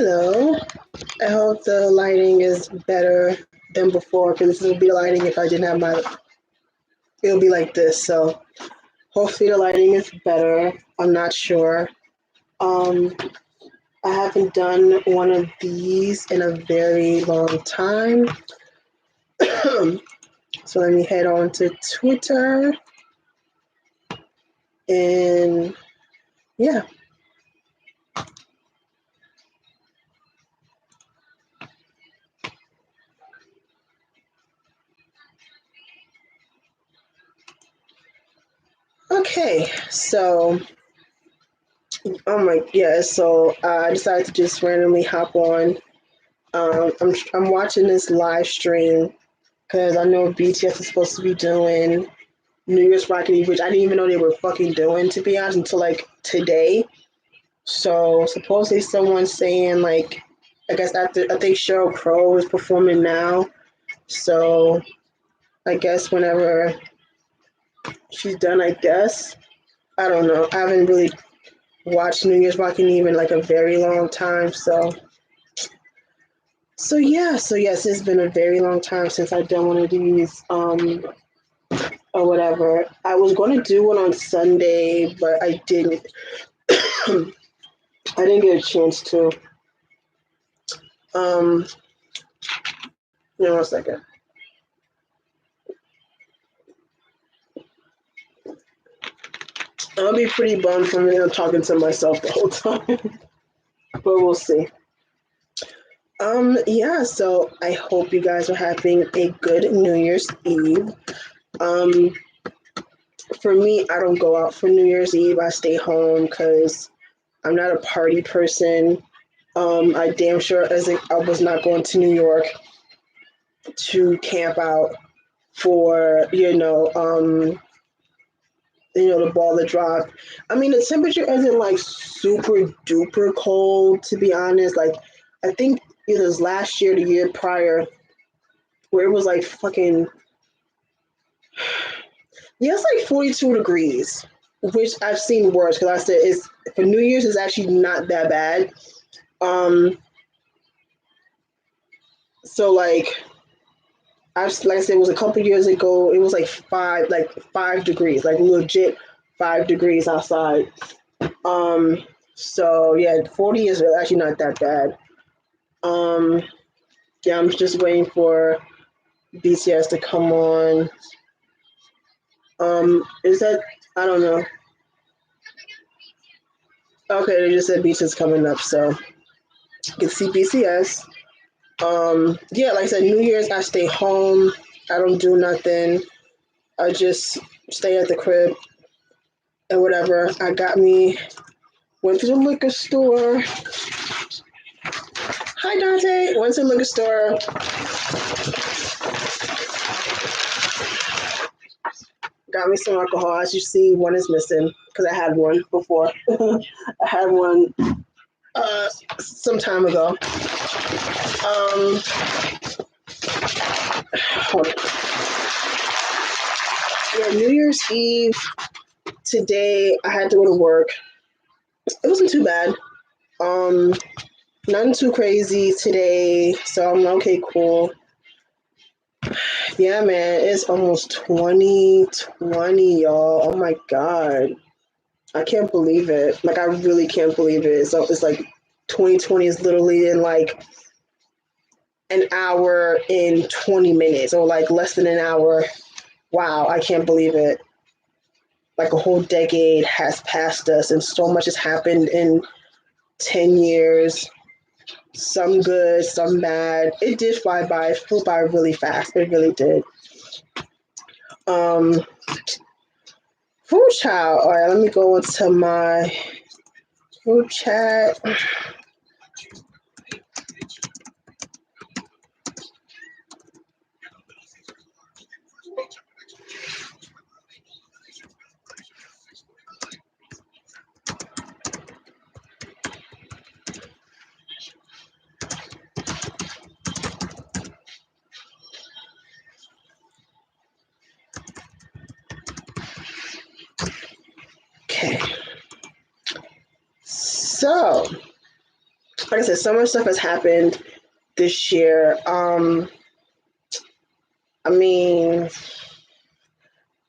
Hello. I hope the lighting is better than before because this would be the lighting if I didn't have my. It'll be like this. So hopefully the lighting is better. I'm not sure. Um, I haven't done one of these in a very long time. So let me head on to Twitter and yeah. Okay, so I decided to just randomly hop on. I'm watching this live stream because I know BTS is supposed to be doing New Year's Rocket Eve, which I didn't even know they were fucking doing, to be honest, until like today. So supposedly someone's saying like, I guess after I think Sheryl Crow is performing now. So I guess whenever she's done, I guess. I don't know. I haven't really watched New Year's Rockin' Eve in like a very long time. So yes, it's been a very long time since I've done one of these or whatever. I was going to do one on Sunday, but I didn't. I didn't get a chance to. Um, Give me 1 second. I'll be pretty bummed from talking to myself the whole time, but we'll see. Yeah, so I hope you guys are having a good New Year's Eve. Um, for me, I don't go out for New Year's Eve. I stay home because I'm not a party person. I damn sure as I was not going to New York to camp out for the ball to drop. I mean, the temperature isn't like super duper cold, to be honest. Like, I think either it was last year, or the year prior, where it was like fucking, yeah, it's like 42 degrees, which I've seen worse. Because I said it's for New Year's, it's actually not that bad. Um, so like I said, it was a couple years ago. It was like 5 degrees, like legit 5 degrees outside. Um, so yeah, 40 is actually not that bad. Um, yeah, I'm just waiting for BTS to come on. Is that I don't know. Okay, they just said BTS coming up, so you can see BTS. Yeah, like I said, New Year's I stay home. I don't do nothing. I just stay at the crib and whatever. I got me went to the liquor store. Hi Dante. Went to the liquor store. Got me some alcohol. As you see, one is missing because I had one before. I had one uh, some time ago. Um, yeah, New Year's Eve today. I had to go to work. It wasn't too bad. Um, Nothing too crazy today, so I'm okay, cool. Yeah, man, it's almost 2020, y'all. Oh my god. I can't believe it. Like, I really can't believe it. So it's like 2020 is literally in like an hour and 20 minutes or like less than an hour. Wow, I can't believe it. Like a whole decade has passed us and so much has happened in 10 years. Some good, some bad. It did fly by, it flew by really fast. It really did. Um, Food child. All right, let me go into my food chat. Okay. So, like I said, so much stuff has happened this year. I mean,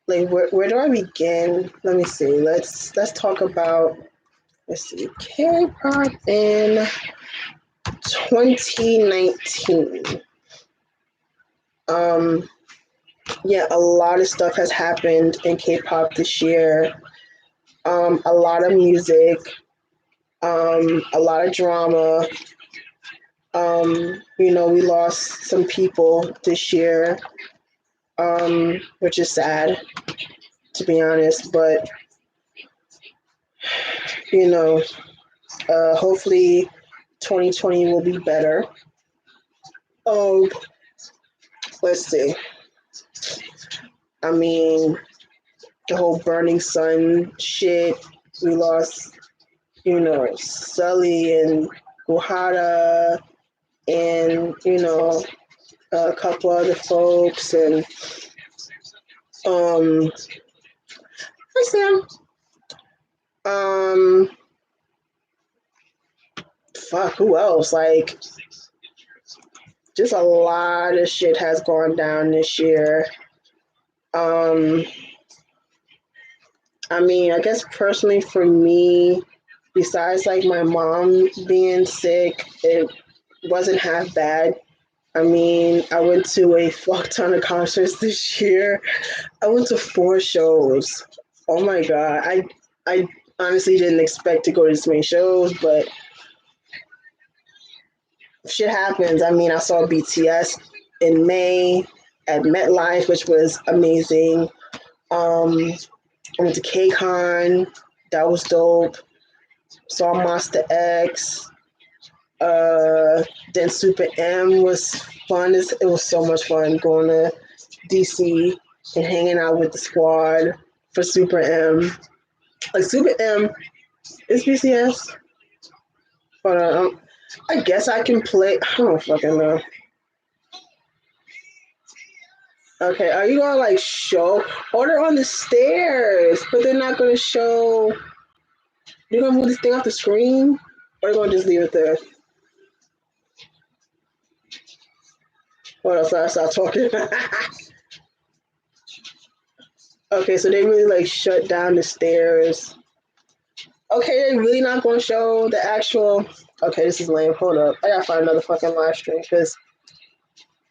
like where do I begin? Let me see. Let's talk about K-pop in 2019. Yeah, a lot of stuff has happened in K-pop this year. A lot of music, a lot of drama. We lost some people this year, which is sad, to be honest. But hopefully 2020 will be better. Oh, let's see. I mean, the whole Burning Sun shit. We lost, Sully and Guhara and, a couple other folks. And, hi, Sam. Fuck, who else? Like, just a lot of shit has gone down this year. I mean, I guess personally for me, besides like my mom being sick, it wasn't half bad. I mean, I went to a fuck ton of concerts this year. I went to 4 shows. Oh my god. I honestly didn't expect to go to this many shows, but shit happens. I mean, I saw BTS in May at MetLife, which was amazing. I went to KCON. That was dope. Saw Monster X. Then Super M was fun. It was so much fun going to DC and hanging out with the squad for Super M. Like Super M is BCS. But I guess I can play. I don't fucking know. Okay, are you gonna like show? Oh, they're on the stairs, but they're not gonna show. You're gonna move this thing off the screen, or you're gonna just leave it there? What else? I stop talking. Okay, so they really like shut down the stairs. Okay, they're really not gonna show the actual. Okay, this is lame. Hold up, I gotta find another fucking live stream because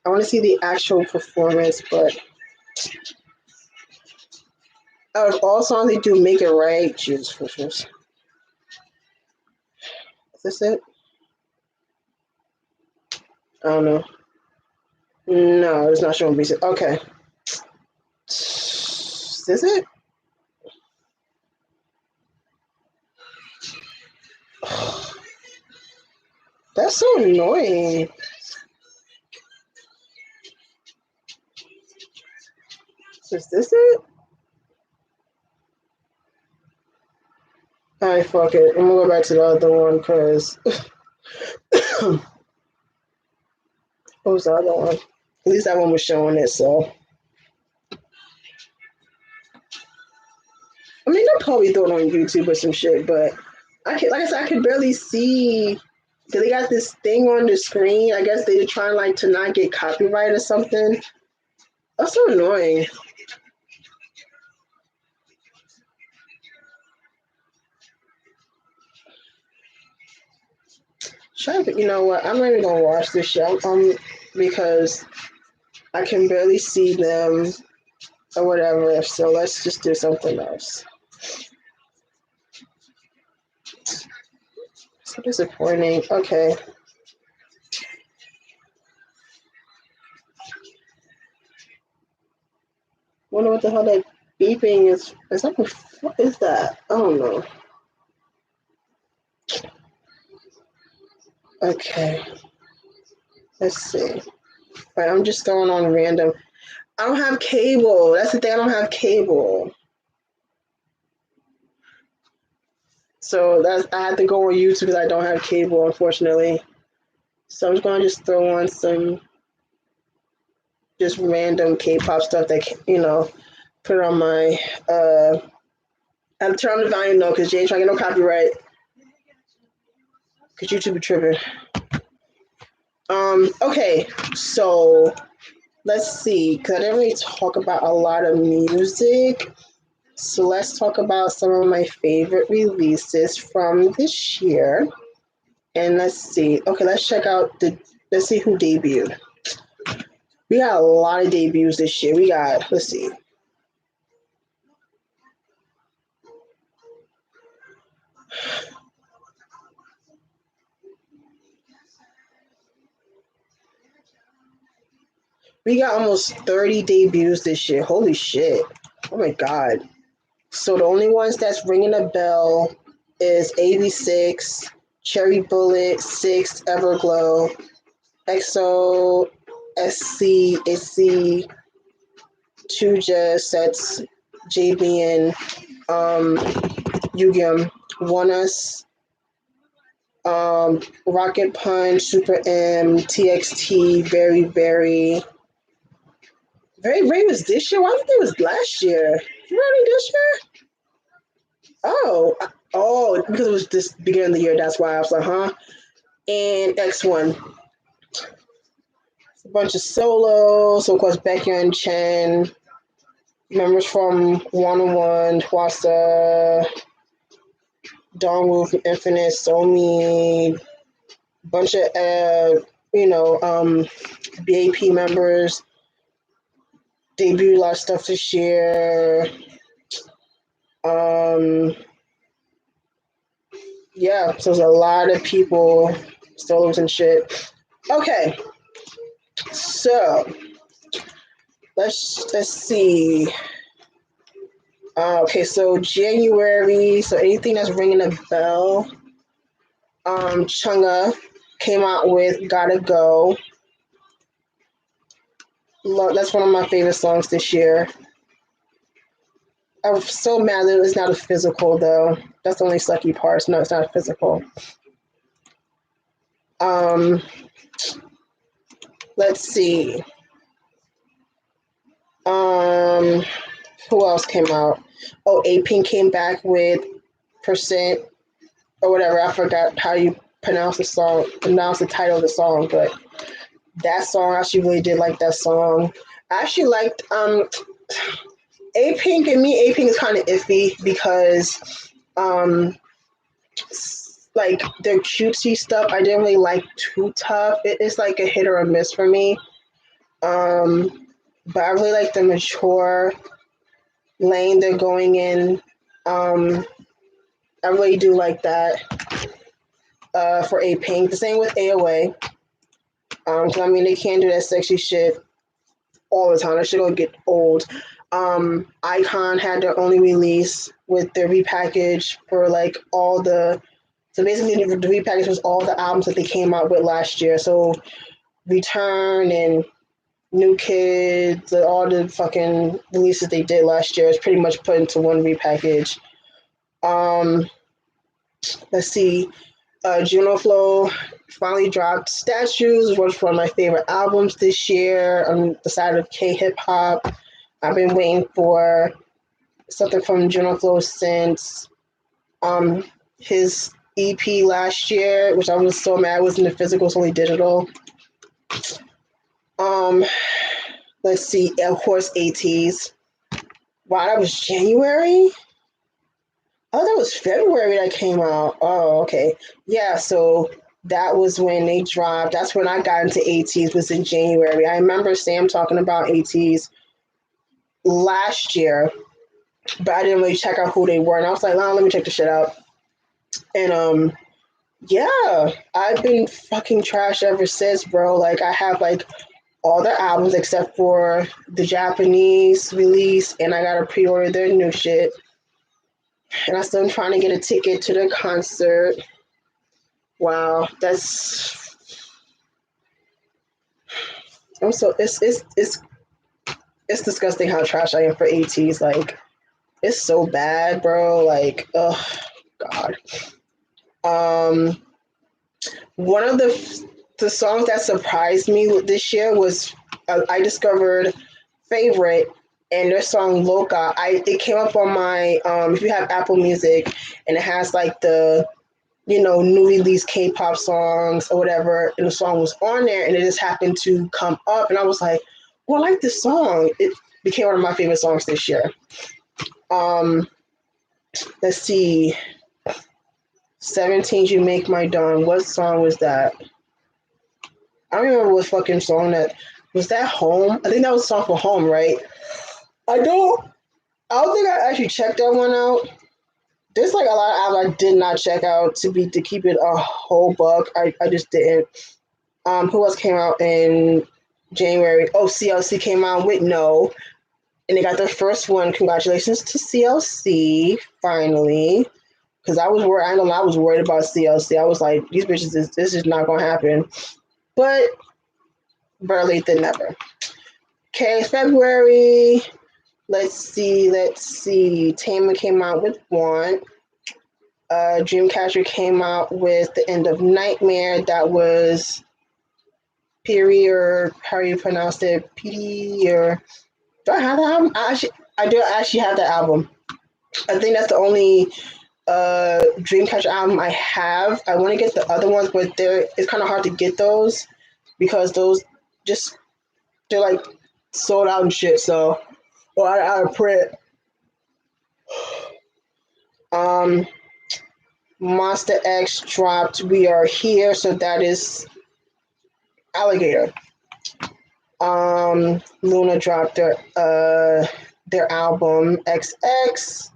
I want to see the actual performance. But out of all songs they do, "Make It Right." Jesus Christmas. Is this it? I don't know. No, it's not showing BC. Okay. Is this it? That's so annoying. Is this it? Alright, fuck it. I'm gonna go back to the other one because what was the other one? At least that one was showing it, so I mean they'll probably throw it on YouTube or some shit, but like I said, I could barely see because they got this thing on the screen. I guess they're trying like to not get copyright or something. That's so annoying. You know what? I'm not even gonna watch this show because I can barely see them or whatever. So let's just do something else. So disappointing. Okay. Wonder what the hell that beeping is. Is that what is that? I don't know. Okay. Let's see. Right, I'm just going on random. I don't have cable. That's the thing. I don't have cable. So I had to go on YouTube because I don't have cable, unfortunately. So I'm just gonna just throw on some just random K-pop stuff that put it on my. I have to turn on the volume though because Jay trying to get no copyright. Cause YouTube be tripping. Okay, so let's see, because I didn't really talk about a lot of music. So let's talk about some of my favorite releases from this year. And let's see. Okay, let's check out let's see who debuted. We got a lot of debuts this year. Let's see. We got almost 30 debuts this year. Holy shit. Oh my god. So the only ones that's ringing a bell is AB6, Cherry Bullet, Six, Everglow, EXO, SC, ITZY, Chuja, Sets, JBN, Yugyeom, ONEUS, Rocket Punch, Super M, TXT, Very Very. Very Very was this year? Why did it was last year? Really this year? Oh, because it was this beginning of the year. That's why I was like, huh? And X1. A bunch of solos. So, of course, Baekhyun, Chen, members from 101, Hwasa, Dongwoo from Infinite, Somi, bunch of, BAP members. Debuted a lot of stuff this year. Yeah, so there's a lot of people, solos and shit. Okay, so let's see. Okay, so January. So anything that's ringing a bell. Chungha came out with "Gotta Go." That's one of my favorite songs this year. I'm so mad that it's not a physical though. That's the only sucky part. No, it's not a physical. Let's see. Who else came out? Oh, A-Pink came back with "Percent" or whatever. I forgot how you pronounce the title of the song, but that song, I actually really did like that song. I actually liked A-Pink, and me, A-Pink is kind of iffy because like their cutesy stuff I didn't really like too tough. It's like a hit or a miss for me. But I really like the mature lane they're going in. I really do like that for A-Pink. The same with AOA. I mean, they can't do that sexy shit all the time. That shit gonna get old. iKON had their only release with their repackage for like all the. So basically, the repackage was all the albums that they came out with last year. So Return and New Kids, all the fucking releases they did last year is pretty much put into one repackage. Let's see. Juno Flow finally dropped Statues, which was one of my favorite albums this year on the side of K-hip hop. I've been waiting for something from Juno Flow since his EP last year, which I was so mad wasn't the physical, it's only digital. Let's see, of course, ATEEZ. Wow, that was January? Oh, that was February that came out. Oh, okay. Yeah, so that was when they dropped. That's when I got into ATEEZ, was in January. I remember Sam talking about ATEEZ last year, but I didn't really check out who they were. And I was like, oh, let me check the shit out. And yeah, I've been fucking trash ever since, bro. Like I have like all their albums except for the Japanese release, and I gotta pre-order their new shit. And I still am trying to get a ticket to the concert. Wow, it's disgusting how trash I am for ATEEZ. Like it's so bad, bro. Like, oh god. One of the songs that surprised me this year was I discovered Favorite and their song Loca. It came up on my if you have Apple Music and it has like the new release K-pop songs or whatever, and the song was on there, and it just happened to come up, and I was like, "Well, I like this song." It became one of my favorite songs this year. Um, let's see, 17, You Make My Dawn. What song was that? I don't remember what fucking song that was. That Home? I think that was a song for Home, right? I don't. I don't think I actually checked that one out. There's like a lot of albums I did not check out to keep it a whole buck. I just didn't. Who else came out in January? Oh, CLC came out with No, and they got their first one. Congratulations to CLC finally. Because I was worried. I was worried about CLC. I was like, these bitches, this is not gonna happen. But better late than never. Okay, February. Let's see. Tama came out with one. Dreamcatcher came out with The End of Nightmare. That was Piri, or how you pronounce it, PD, or do I have that album? I do actually have that album. I think that's the only Dreamcatcher album I have. I want to get the other ones, but it's kind of hard to get those because those just they're like sold out and shit. So, or out of print. Um, Monster X dropped We Are Here, so that is Alligator. Luna dropped their album XX.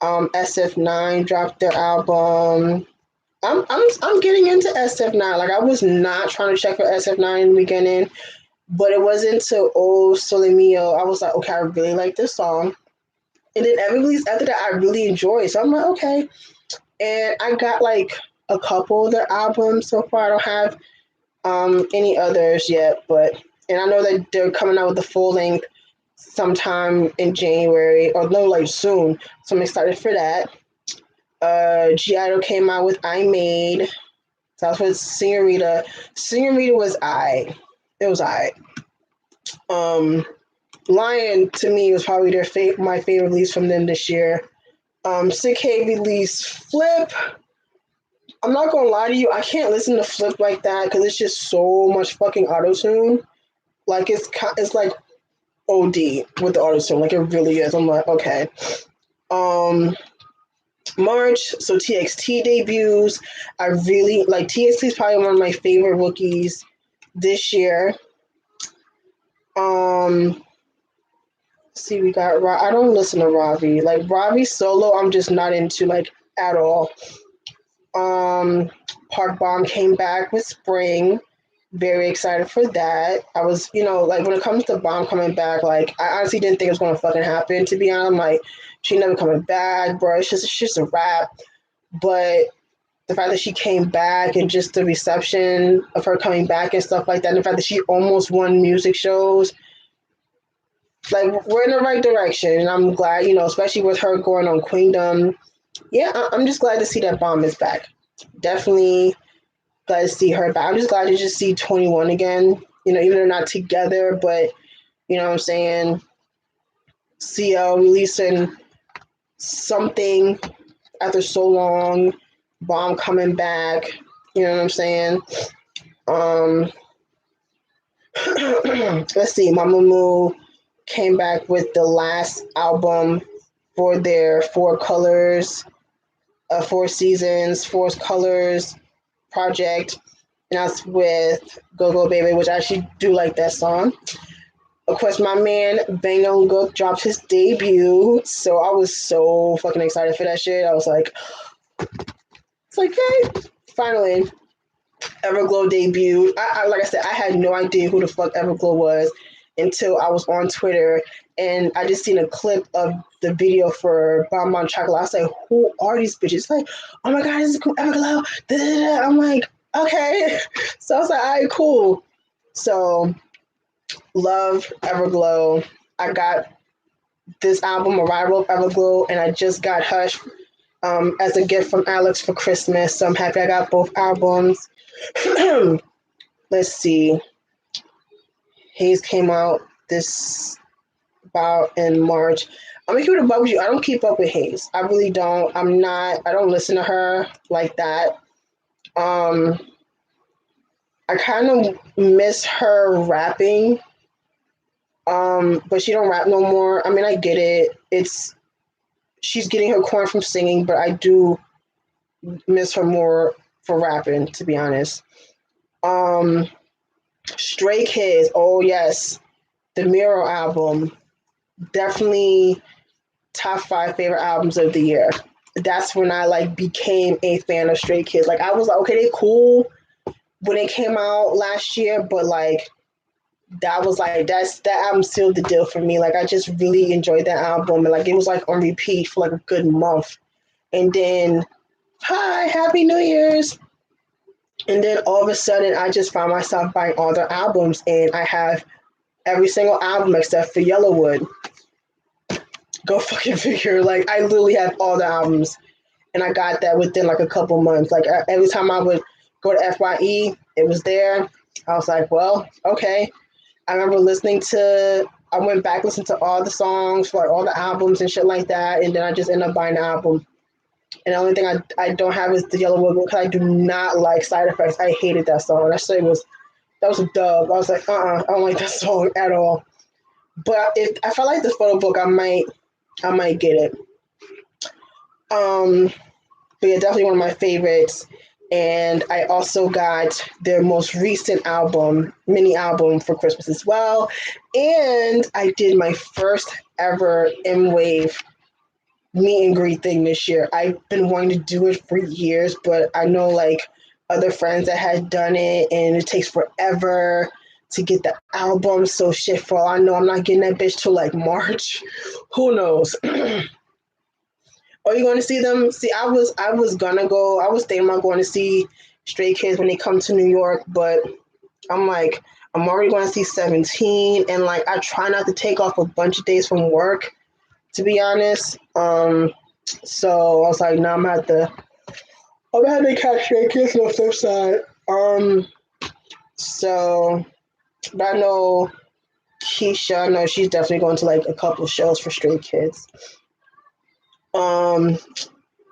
SF9 dropped their album. I'm getting into SF9. Like I was not trying to check for SF9 in the beginning, but it wasn't until Oh Sole Mio I was like, okay, I really like this song. And then every release after that, I really enjoyed it. So I'm like, okay. And I got like a couple of their albums so far. I don't have any others yet, but and I know that they're coming out with the full length sometime in January or no, like soon. So I'm excited for that. G-Idol came out with I Made. So that's with Senorita. Senorita was It was Lion to me was probably my favorite release from them this year. CK released Flip. I'm not gonna lie to you, I can't listen to Flip like that because it's just so much fucking auto tune. Like it's like OD with the auto tune. Like it really is. I'm like, okay. March, so TXT debuts. I really like TXT is probably one of my favorite rookies this year. See, we got I don't listen to Ravi. Like Ravi solo, I'm just not into like at all. Park Bomb came back with Spring. Very excited for that. I was, like when it comes to Bomb coming back, like I honestly didn't think it was gonna fucking happen. To be honest, I'm like, she never coming back, bro. It's just a wrap. But the fact that she came back and just the reception of her coming back and stuff like that, and the fact that she almost won music shows, like we're in the right direction. And I'm glad, especially with her going on Queendom. Yeah, I'm just glad to see that Bomb is back. Definitely glad to see her back. I'm just glad to just see 21 again. Even though they're not together, but you know what I'm saying? CL releasing something after so long, Bomb coming back. You know what I'm saying? Let's see. Mamamoo came back with the last album for their Four Seasons, Four Colors project. And that's with Go Go Baby, which I actually do like that song. Of course, my man Bang Gook dropped his debut, so I was so fucking excited for that shit. I was like, it's like, hey, finally, Everglow debuted. Like I said, I had no idea who the fuck Everglow was until I was on Twitter and I just seen a clip of the video for Bon Bon Chocolate. I was like, who are these bitches? Like, oh my god, this is cool, Everglow. I'm like, okay. So I was like, all right, cool. So love Everglow. I got this album, Arrival of Everglow, and I just got Hush as a gift from Alex for Christmas. So I'm happy I got both albums. Let's see. Haze came out about in March. I'm gonna keep it above you. I don't keep up with Hayes. I really don't. I don't listen to her like that. Um, I kind of miss her rapping. But she don't rap no more. I mean, I get it. She's getting her coin from singing, but I do miss her more for rapping, to be honest. Um, Stray Kids. Oh yes, the Miro album. Definitely top 5 favorite albums of the year. That's when I like became a fan of Stray Kids. Like I was like, okay, they cool when they came out last year, but like that was like that album sealed the deal for me. Like I just really enjoyed that album, and like it was like on repeat for like a good month. And then, hi, Happy New Year's. And then all of a sudden, I just found myself buying all their albums, and I have every single album except for Yellowwood. Go fucking figure. Like I literally have all the albums, and I got that within like a couple months. Like every time I would go to FYE, it was there. I was like, well, okay. I remember I went back, listened to all the songs for like, all the albums and shit like that, and then I just ended up buying the album. And the only thing I don't have is the Yellowwood because I do not like Side Effects. I hated that song. That was a dub. I was like, I don't like that song at all. But if I like the photo book, I might get it. Um, but yeah, definitely one of my favorites. And I also got their most recent mini album for Christmas as well. And I did my first ever M Wave meet and greet thing this year. I've been wanting to do it for years, but I know like other friends that had done it, and it takes forever to get the album. So shit, for all I know, I'm not getting that bitch till like March. Who knows? Are you going to see them? See, I was gonna go. I was thinking about going to see Stray Kids when they come to New York, but I'm like, I'm already going to see 17, and like I try not to take off a bunch of days from work, to be honest. So I was like, no, I'm gonna have to catch Stray Kids on the flip side. So, but I know Keisha. I know she's definitely going to like a couple of shows for Stray Kids. Um,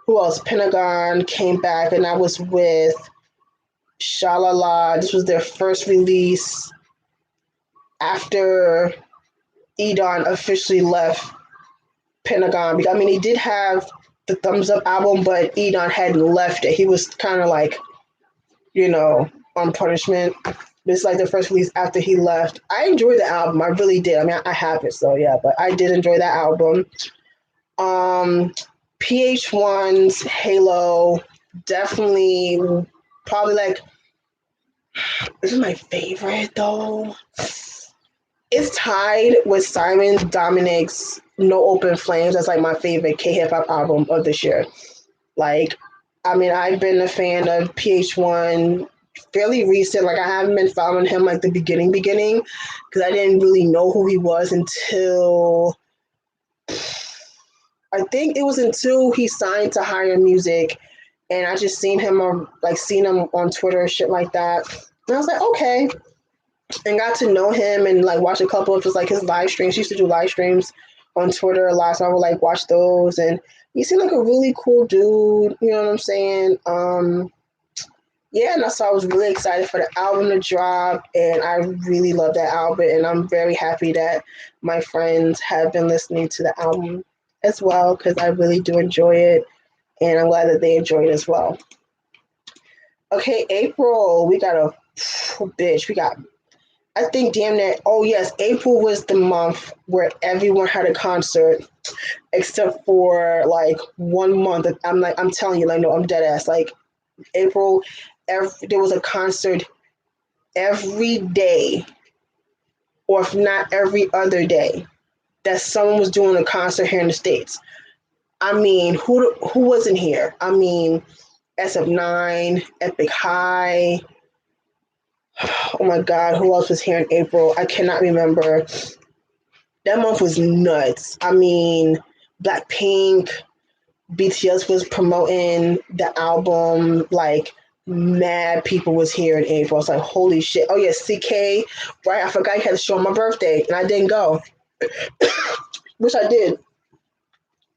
who else? Pentagon came back, and I was with Shalala. This was their first release after Edon officially left Pentagon. I mean, he did have the Thumbs Up album, but Edon hadn't left it. He was kind of like, on punishment. It's like the first release after he left. I enjoyed the album. I really did. I mean, I have it, so yeah, but I did enjoy that album. PH1's Halo, definitely, probably like, this is my favorite though. It's tied with Simon Dominic's No Open Flames. That's like my favorite K-hip hop album of this year. Like, I mean, I've been a fan of PH1 fairly recent. Like, I haven't been following him like the beginning, because I didn't really know who he was until I think it was until he signed to Higher Music, and I just seen him on Twitter, shit like that. And I was like, okay, and got to know him and like watch a couple of his live streams. He used to do live streams on Twitter a lot, so I would like watch those. And he seemed like a really cool dude. You know what I'm saying? Yeah, and so I was really excited for the album to drop, and I really love that album, and I'm very happy that my friends have been listening to the album as well, because I really do enjoy it, and I'm glad that they enjoy it as well. Okay, April, we got I think damn near, oh yes, April was the month where everyone had a concert except for like 1 month. I'm telling you, like, no, I'm dead ass. Like, April, there was a concert every day, or if not every other day, that someone was doing a concert here in the States. I mean, who wasn't here? I mean, SF9, Epic High. Oh my God, who else was here in April? I cannot remember. That month was nuts. I mean, Blackpink, BTS was promoting the album. Like, mad people was here in April. I was like, holy shit. Oh yeah, CK, right? I forgot he had a show on my birthday, and I didn't go. Which I did.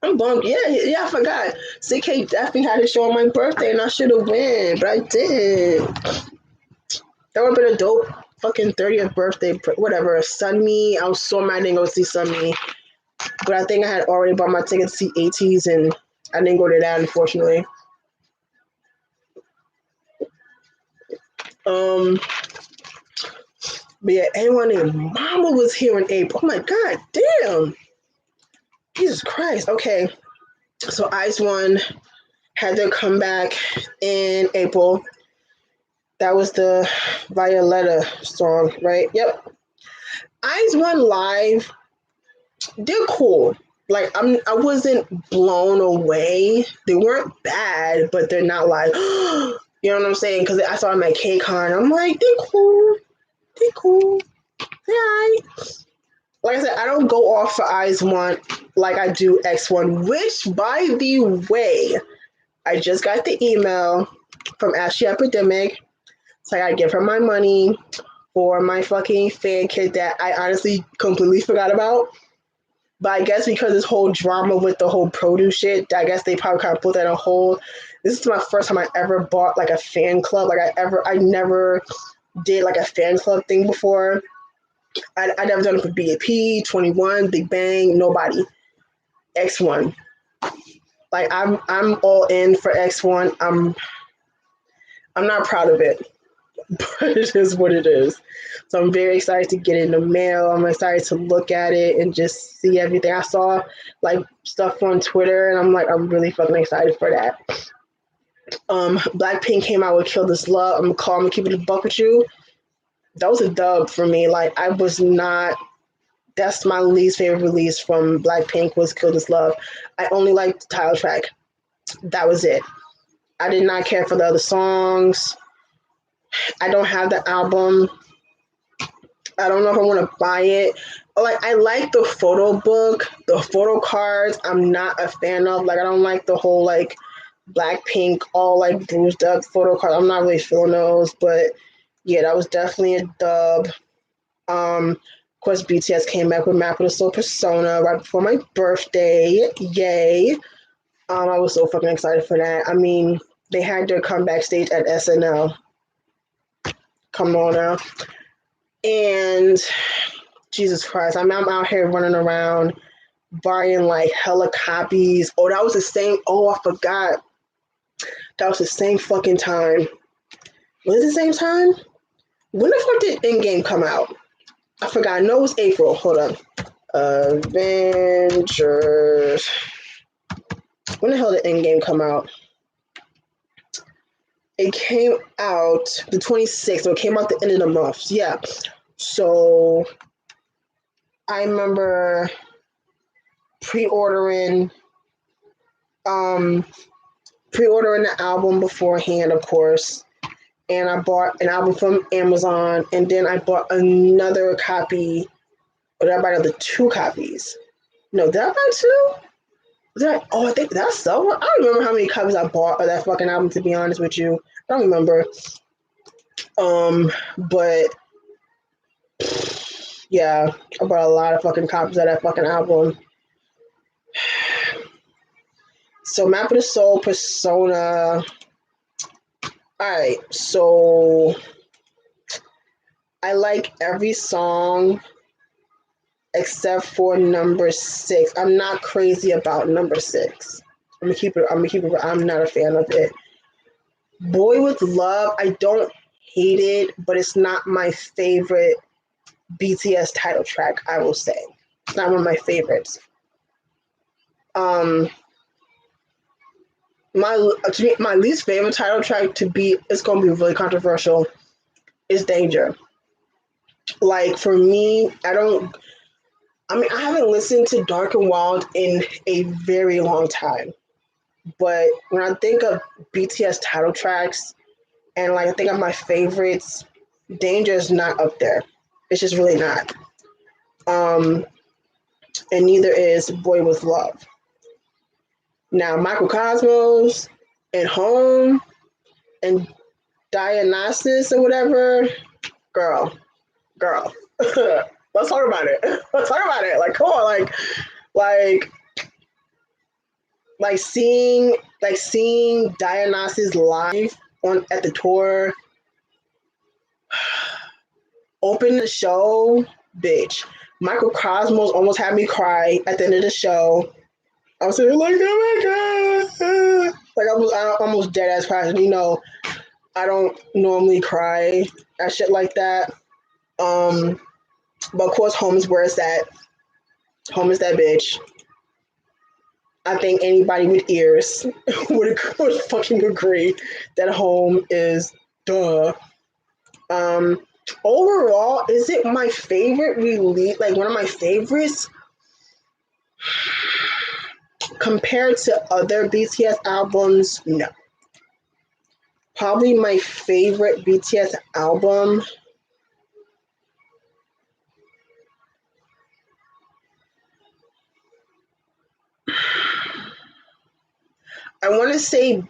I'm bummed. Yeah, I forgot. CK definitely had a show on my birthday, and I should have went, but I didn't. That would have been a dope fucking 30th birthday, whatever. Sunmi. I was so mad I didn't go see Sunmi, but I think I had already bought my ticket to see ATEEZ, and I didn't go to that, unfortunately. Um, but yeah, anyone named Mama was here in April. Oh my god, damn. Jesus Christ. Okay, so IZ*ONE had their comeback in April. That was the Violetta song, right? Yep. IZ*ONE live, they're cool. Like I wasn't blown away. They weren't bad, but they're not like you know what I'm saying? Because I saw them at KCON. I'm like, they're cool. They're cool. They're alright. Like I said, I don't go off for IZ*ONE like I do X1, which by the way, I just got the email from Ashley Epidemic. So I gotta give her my money for my fucking fan kit that I honestly completely forgot about. But I guess because this whole drama with the whole produce shit, I guess they probably kind of put that on hold. This is my first time I ever bought like a fan club. Like I never did like a fan club thing before. I never done it for BAP, 21, Big Bang, nobody. X1. Like I'm all in for X1. I'm not proud of it, but it is what it is. So I'm very excited to get it in the mail. I'm excited to look at it and just see everything. I saw like stuff on Twitter, and I'm like, I'm really fucking excited for that. Blackpink came out with "Kill This Love." I'm gonna keep it a buck with you. That was a dub for me. Like I was not. That's my least favorite release from Blackpink was "Kill This Love." I only liked the title track. That was it. I did not care for the other songs. I don't have the album. I don't know if I want to buy it. Like I like the photo book, the photo cards. I'm not a fan of. Like I don't like the whole like Blackpink all like bruised up photo card. I'm not really feeling those, but yeah, that was definitely a dub. Of course, BTS came back with Map of the Soul Persona right before my birthday. Yay! I was so fucking excited for that. I mean, they had their comeback stage at SNL. Come on now. And Jesus Christ, I'm out here running around buying like hella copies. Oh, that was the same. Oh, I forgot. That was the same fucking time. Was it the same time? When the fuck did Endgame come out? I forgot. I know it was April. Hold on. Avengers. When the hell did Endgame come out? It came out the 26th. So it came out the end of the month. Yeah. So I remember pre-ordering pre-ordering the album beforehand, of course. And I bought an album from Amazon, and then I bought another copy. Or did I buy another two copies? No, did I buy two? I think that's so. I don't remember how many copies I bought of that fucking album. To be honest with you, I don't remember. But yeah, I bought a lot of fucking copies of that fucking album. So Map of the Soul, Persona. Alright, so I like every song except for number 6. I'm not crazy about number 6. I'm gonna keep it. I'm not a fan of it. Boy with Love, I don't hate it, but it's not my favorite BTS title track. I will say it's not one of my favorites. My least favorite title track to be, it's gonna be really controversial, is Danger. Like for me, I haven't listened to Dark and Wild in a very long time. But when I think of BTS title tracks and like I think of my favorites, Danger is not up there. It's just really not. And neither is Boy with Love. Now Microcosmos and Home and Dionysus or whatever, girl. Let's talk about it. Let's talk about it. Like, come on, like seeing Dionysus live on at the tour, open the show, bitch. Microcosmos almost had me cry at the end of the show. I was sitting like, oh my god, like I almost dead ass crying. You know, I don't normally cry at shit like that. But of course, home is where it's at. Home is that bitch. I think anybody with ears would fucking agree that home is duh. Um, Overall, is it my favorite release? Like one of my favorites compared to other BTS albums? No. Probably my favorite BTS album. I want to say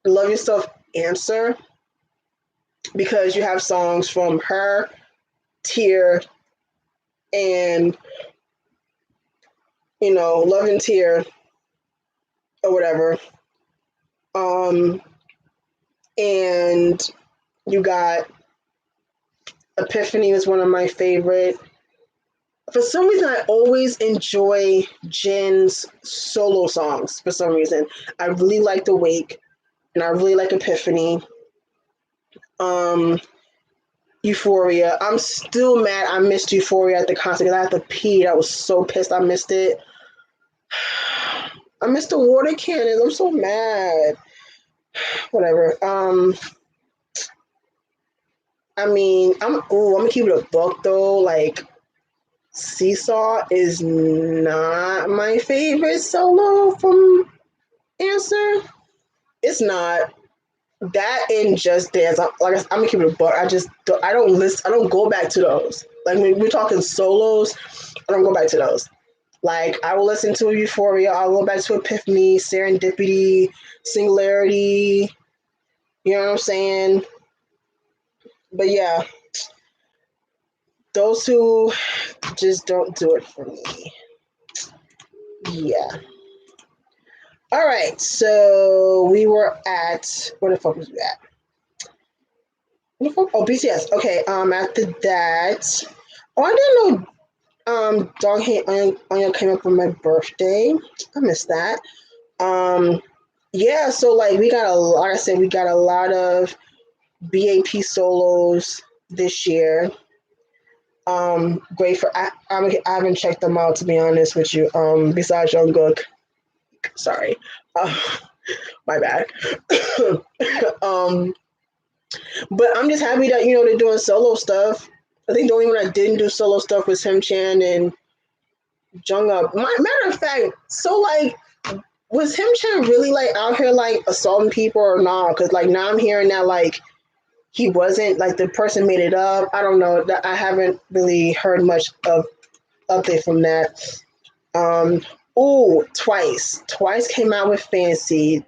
Love Yourself Answer because you have songs from Her, Tear, and Love and Tear or whatever. And you got Epiphany is one of my favorite. For some reason, I always enjoy Jin's solo songs. For some reason, I really like Awake, and I really like Epiphany. Euphoria. I'm still mad. I missed Euphoria at the concert because I had to pee. I was so pissed. I missed it. I missed the water cannons. I'm so mad. Whatever. I mean, I'm gonna keep it a buck though. Like, Seesaw is not my favorite solo from Answer. It's not that in Just Dance. I'm gonna keep it a buck. I don't listen. I don't go back to those. Like when we're talking solos, I don't go back to those. Like I will listen to Euphoria. I'll go back to Epiphany, Serendipity, Singularity. You know what I'm saying? But yeah, those two just don't do it for me. Yeah. All right. So we were at where the fuck was we at? What the fuck? Oh, BTS. Okay. After that, oh, I didn't know. Dog Hate Onion came up on my birthday. I missed that. Yeah. So like like I said, we got a lot of BAP solos this year. Great for I haven't checked them out to be honest with you. Besides Jungkook, sorry, my bad. um, but I'm just happy that they're doing solo stuff. I think the only one I didn't do solo stuff was Him Chan and Jungkook. Matter of fact, so like, was Him Chan really like out here like assaulting people or not? Because like now I'm hearing that like he wasn't, like the person made it up. I don't know. I haven't really heard much of update from that. Twice came out with Fancy.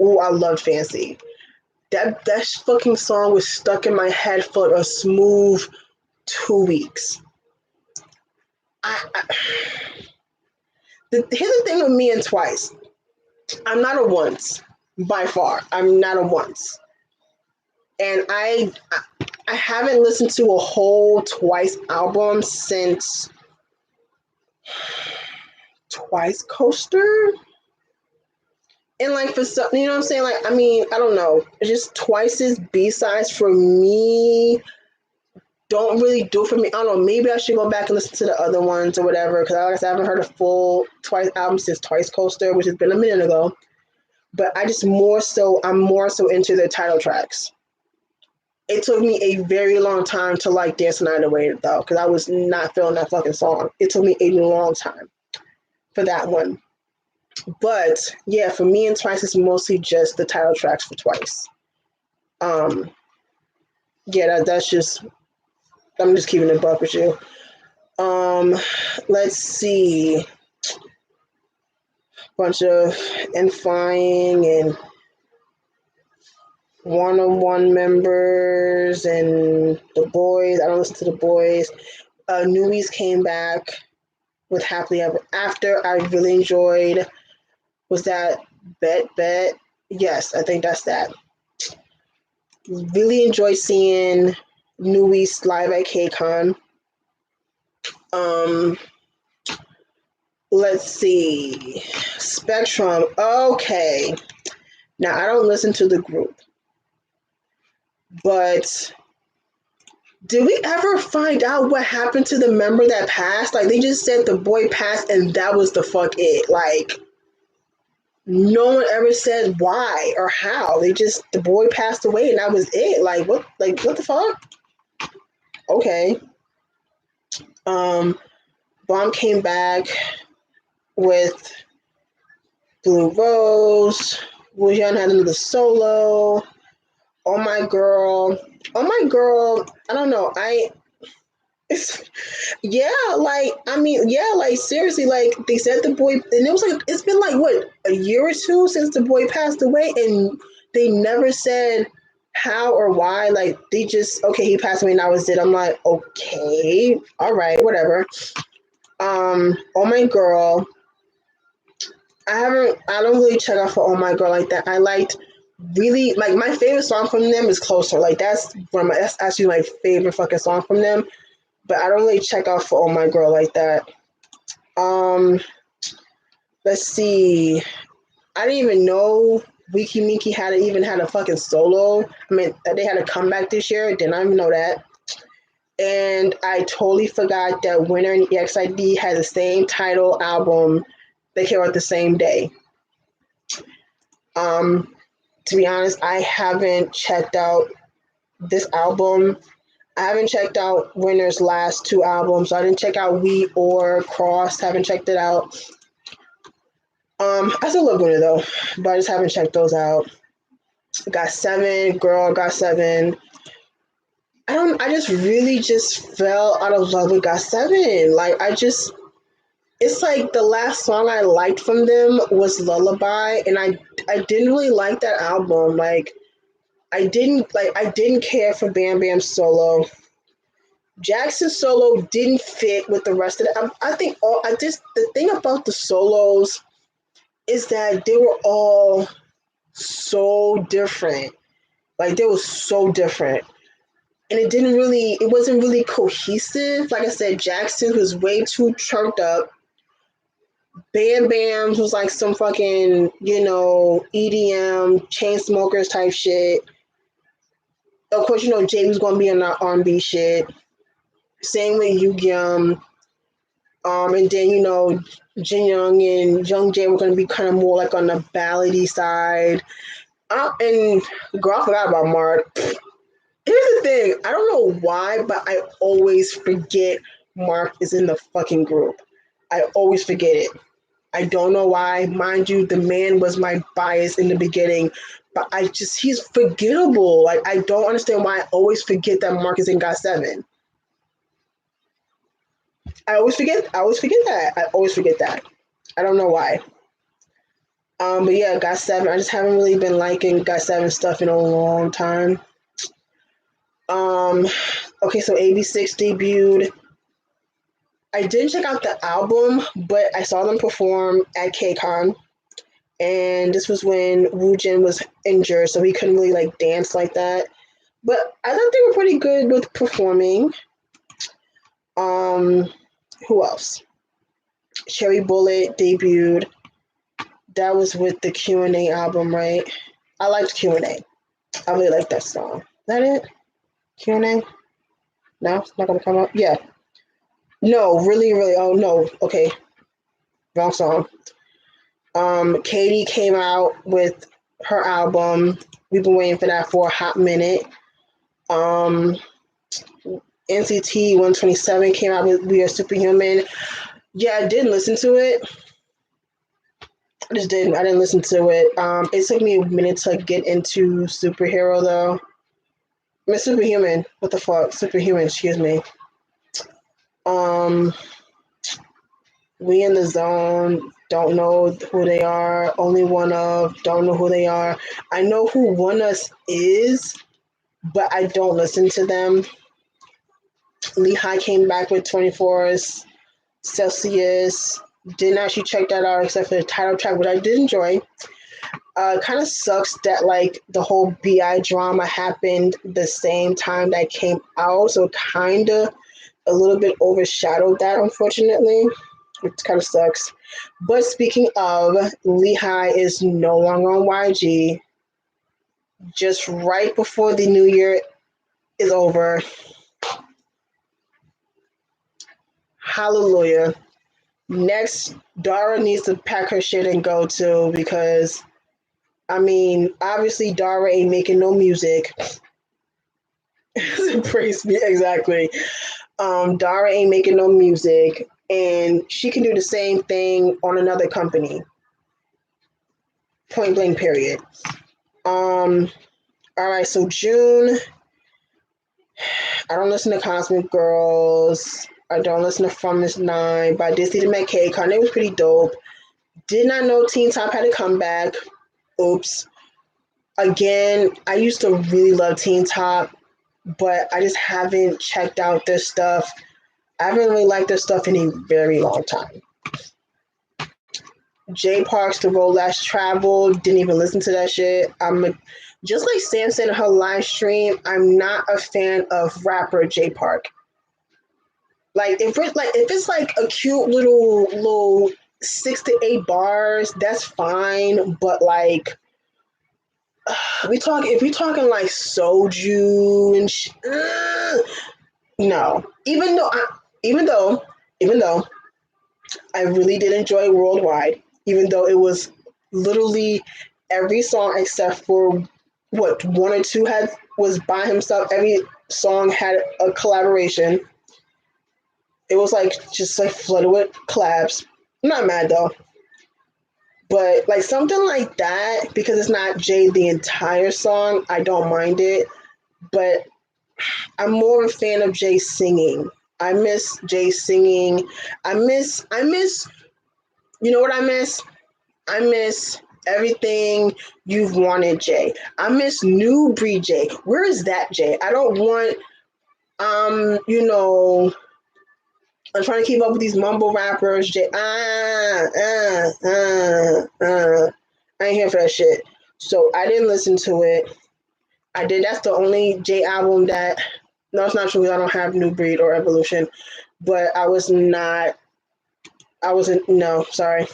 Oh, I loved Fancy. That fucking song was stuck in my head for a smooth 2 weeks. Here's the thing with me and Twice. I'm not a once, by far. I'm not a once. And I haven't listened to a whole Twice album since Twice Coaster. And like for some, you know what I'm saying? Like, I mean, I don't know. It's just Twice's B-sides for me don't really do it for me. I don't know. Maybe I should go back and listen to the other ones or whatever. Because like I said, I haven't heard a full Twice album since Twice Coaster, which has been a minute ago. But I'm more so into their title tracks. It took me a very long time to like Dance the Night Away though, because I was not feeling that fucking song. It took me a long time for that one. But yeah, for me and Twice, it's mostly just the title tracks for Twice. Yeah, that's just. I'm just keeping it buck with you. Let's see. Bunch of Infying and one-on-one members and the boys. I don't listen to the boys. Newbies came back with Happily Ever After. I really enjoyed. Was that Bet? Yes, I think that's that. Really enjoyed seeing New East live at KCON. Um, let's see. Spectrum. Okay. Now I don't listen to the group, but did we ever find out what happened to the member that passed? Like they just said the boy passed and that was the fuck it. Like no one ever said why or how. They just the boy passed away and that was it. Like what the fuck? Okay. Um Bomb came back with Blue Rose. Wujan had another solo. Oh my girl. Oh my girl. I don't know. It's yeah, like I mean, yeah, like seriously, like they said the boy, and it was like it's been like what a year or two since the boy passed away, and they never said how or why. Like they just okay, he passed away, and I was it. I'm like, okay, all right, whatever. Oh my girl, I don't really check out for Oh My Girl like that. I liked really like my favorite song from them is Closer. Like that's actually my favorite fucking song from them. But I don't really check out for Oh My Girl like that. Um, let's see. I didn't even know Wiki Miki even had a fucking solo. I mean, they had a comeback this year. Did not even know that. And I totally forgot that Winner and EXID had the same title album. They came out the same day. Um, to be honest, I haven't checked out this album. I haven't checked out Winner's last two albums. So I didn't check out We or Cross. Haven't checked it out. I still love Winner though, but I just haven't checked those out. GOT7, girl, GOT7. I just really just fell out of love with GOT7. Like it's like the last song I liked from them was Lullaby, and I didn't really like that album. Like I didn't care for Bam Bam's solo. Jackson's solo didn't fit with the rest of the. I think the thing about the solos is that they were all so different. Like they were so different. And it wasn't really cohesive. Like I said, Jackson was way too choked up. Bam Bam's was like some fucking, EDM, chain smokers type shit. Of course, Jay was gonna be on that R&B shit. Same with Yu and then, Jin Young and Young Jay were gonna be kind of more like on the ballady side. And girl, I forgot about Mark. Here's the thing. I don't know why, but I always forget Mark is in the fucking group. I always forget it. I don't know why. Mind you, the man was my bias in the beginning, but he's forgettable. Like, I don't understand why I always forget that Mark is in GOT7. I always forget that. I always forget that. I don't know why. But yeah, GOT7. I just haven't really been liking GOT7 stuff in a long time. Okay, so AB6 debuted. I didn't check out the album, but I saw them perform at KCON. And this was when Woojin was injured, so he couldn't really like dance like that. But I thought they were pretty good with performing. Who else? Cherry Bullet debuted. That was with the Q&A album, right? I liked Q&A. I really liked that song. Is that it? Q&A? No, it's not gonna come up. Yeah. No, really, really. Oh no. Okay, wrong song. Katie came out with her album. We've been waiting for that for a hot minute. NCT 127 came out with We Are Superhuman. Yeah, I didn't listen to it. I just didn't. I didn't listen to it. It took me a minute to get into Superhero though. I mean, Superhuman. What the fuck? Superhuman. Excuse me. We in the Zone. Don't know who they are. Only One Of. Don't know who they are. I know who One Us is, but I don't listen to them. Lehigh came back with 24 Celsius. Didn't actually check that out except for the title track, which I did enjoy. Kind of sucks that like the whole BI drama happened the same time that came out, so kind of a little bit overshadowed that, unfortunately. It kind of sucks. But speaking of, Lehigh is no longer on YG. Just right before the new year is over. Hallelujah. Next, Dara needs to pack her shit and go too, because I mean, obviously Dara ain't making no music. Praise me, exactly. Dara ain't making no music, and she can do the same thing on another company. Point blank, period. All right, so June, I don't listen to Cosmic Girls. I don't listen to From This Nine, but I did see the McKay con. It was pretty dope. Did not know Teen Top had a comeback. Oops. Again, I used to really love Teen Top, but I just haven't checked out their stuff. I haven't really liked their stuff in a very long time. Jay Parks, The Road Less Traveled, didn't even listen to that shit. Just like Sam said in her live stream, I'm not a fan of rapper Jay Park. Like if it's like a cute little 6 to 8 bars, that's fine. But like if we talking like Soju and no. Even though I really did enjoy Worldwide, even though it was literally every song except for what one or two was by himself. Every song had a collaboration. It was like just like flooded with collabs. I'm not mad though. But like something like that, because it's not Jay the entire song, I don't mind it. But I'm more a fan of Jay singing. I miss Jay singing. I miss you know what I miss? I miss everything you've wanted, Jay. I miss New Breed Jay. Where is that Jay? I don't want I'm trying to keep up with these mumble rappers. Jay, I ain't here for that shit. So I didn't listen to it. I did. That's the only Jay album that. No, it's not true. I don't have New Breed or Evolution, but I wasn't. No, sorry.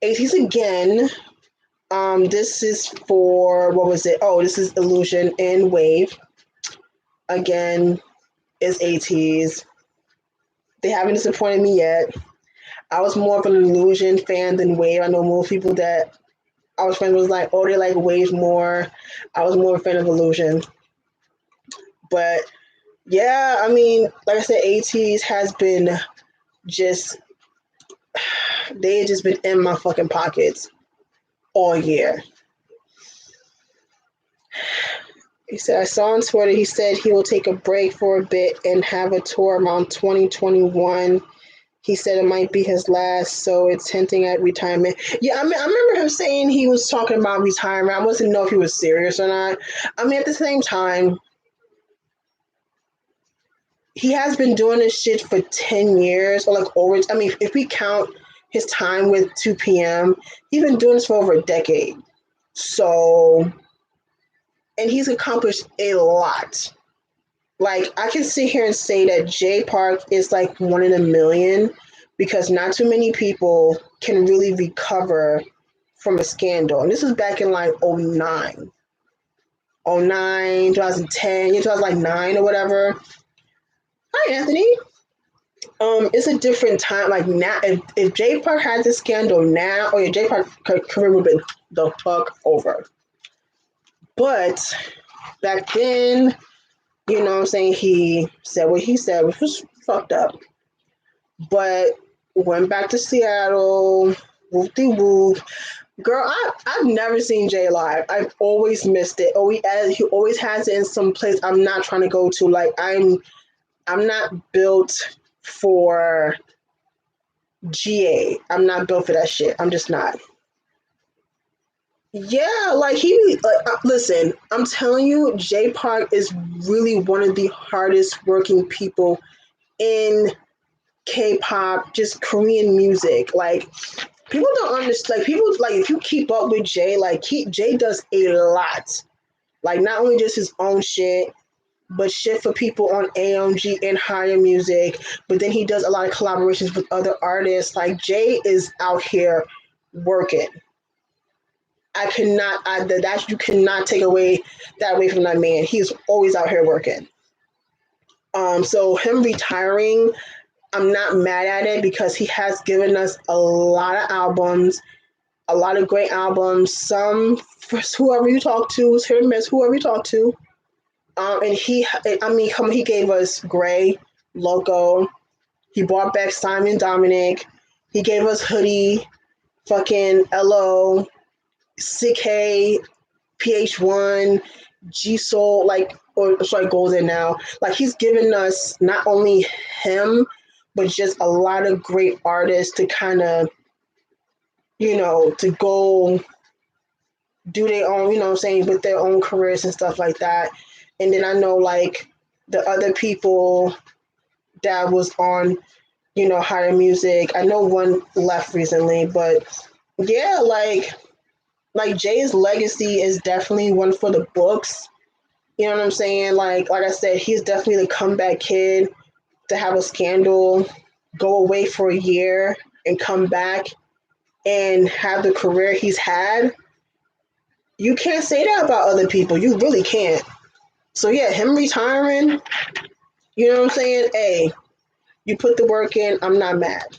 80s again. This is for what was it? Oh, this is Illusion and Wave. Again, it's 80s. They haven't disappointed me yet. I was more of an Illusion fan than Wave. I know most people that I was friends with like, oh, they like Wave more. I was more a fan of Illusion. But yeah, I mean, like I said, 80s has been they just been in my fucking pockets all year. He said, I saw on Twitter, he said he will take a break for a bit and have a tour around 2021. He said it might be his last, so it's hinting at retirement. Yeah, I mean, I remember him saying he was talking about retirement. I wasn't know if he was serious or not. I mean, at the same time, he has been doing this shit for 10 years or like over. I mean, if we count his time with 2 p.m., he's been doing this for over a decade. So, and he's accomplished a lot. Like, I can sit here and say that Jay Park is like one in a million because not too many people can really recover from a scandal. And this was back in like 09, 2010, 2009 or whatever. Hi, Anthony. It's a different time. Like now, if Jay Park had this scandal now, or Jay Park career would have been the fuck over. But back then, you know what I'm saying, he said what he said, which was fucked up. But went back to Seattle, whoop-de-whoop. Girl, I've never seen Jay live. I've always missed it. He always has it in some place I'm not trying to go to. Like, I'm not built for GA. I'm not built for that shit. I'm just not. Yeah, like listen, I'm telling you, Jay Park is really one of the hardest working people in K-pop, just Korean music. Like people don't understand. Like people like if you keep up with Jay, like Jay does a lot. Like not only just his own shit, but shit for people on AMG and Higher Music. But then he does a lot of collaborations with other artists. Like Jay is out here working. That you cannot take away that away from that man. He's always out here working. So him retiring, I'm not mad at it because he has given us a lot of albums, a lot of great albums. Some for whoever you talk to, was hit or miss, whoever you talk to. And he gave us Gray, Loco. He brought back Simon Dominic. He gave us Hoodie, fucking LO, CK, PH1, G Soul, Golden now. Like he's given us not only him, but just a lot of great artists to kind of, to go do their own, what I'm saying, with their own careers and stuff like that. And then I know like the other people that was on, Higher Music. I know one left recently, but yeah, like Jay's legacy is definitely one for the books. You know what I'm saying? Like I said, he's definitely the comeback kid to have a scandal, go away for a year, and come back and have the career he's had. You can't say that about other people. You really can't. So yeah, him retiring, you know what I'm saying? Hey, you put the work in. I'm not mad.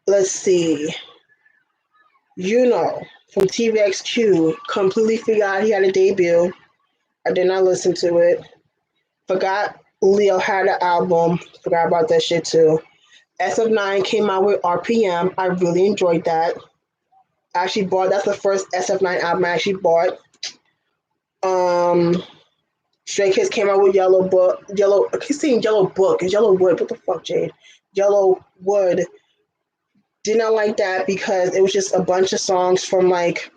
Let's see. From TVXQ, completely forgot he had a debut. I did not listen to it. Forgot Leo had an album. Forgot about that shit too. SF9 came out with RPM. I really enjoyed that. That's the first SF9 album I actually bought. Stray Kids came out with I keep saying Yellow Book. It's Yellow Wood. What the fuck, Jade? Yellow Wood. Did not like that because it was just a bunch of songs from like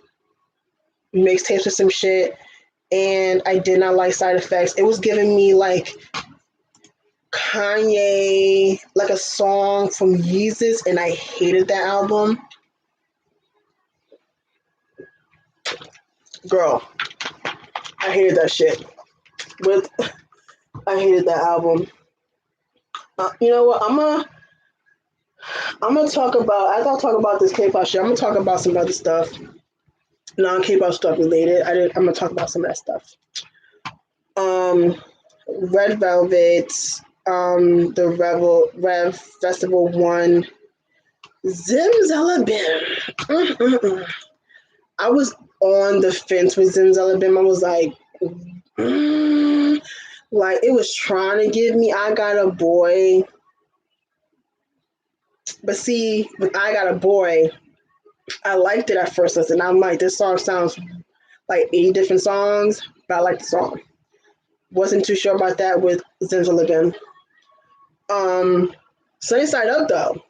mixtapes or some shit. And I did not like Side Effects. It was giving me like Kanye, like a song from Yeezus, and I hated that album. Girl, I hated that shit. I hated that album. You know what? I'm gonna talk about. As I talk about this K-pop shit, I'm gonna talk about some other stuff, non-K-pop stuff related. I'm gonna talk about some of that stuff. Red Velvet, the Rev Festival 1, Zimzalabim. I was on the fence with Zimzalabim. I was like, like it was trying to give me I Got a Boy. But see, with I Got a Boy, I liked it at first listen. I'm like, this song sounds like 80 different songs, but I like the song. Wasn't too sure about that with Zimzalabim. Sunny Side Up though.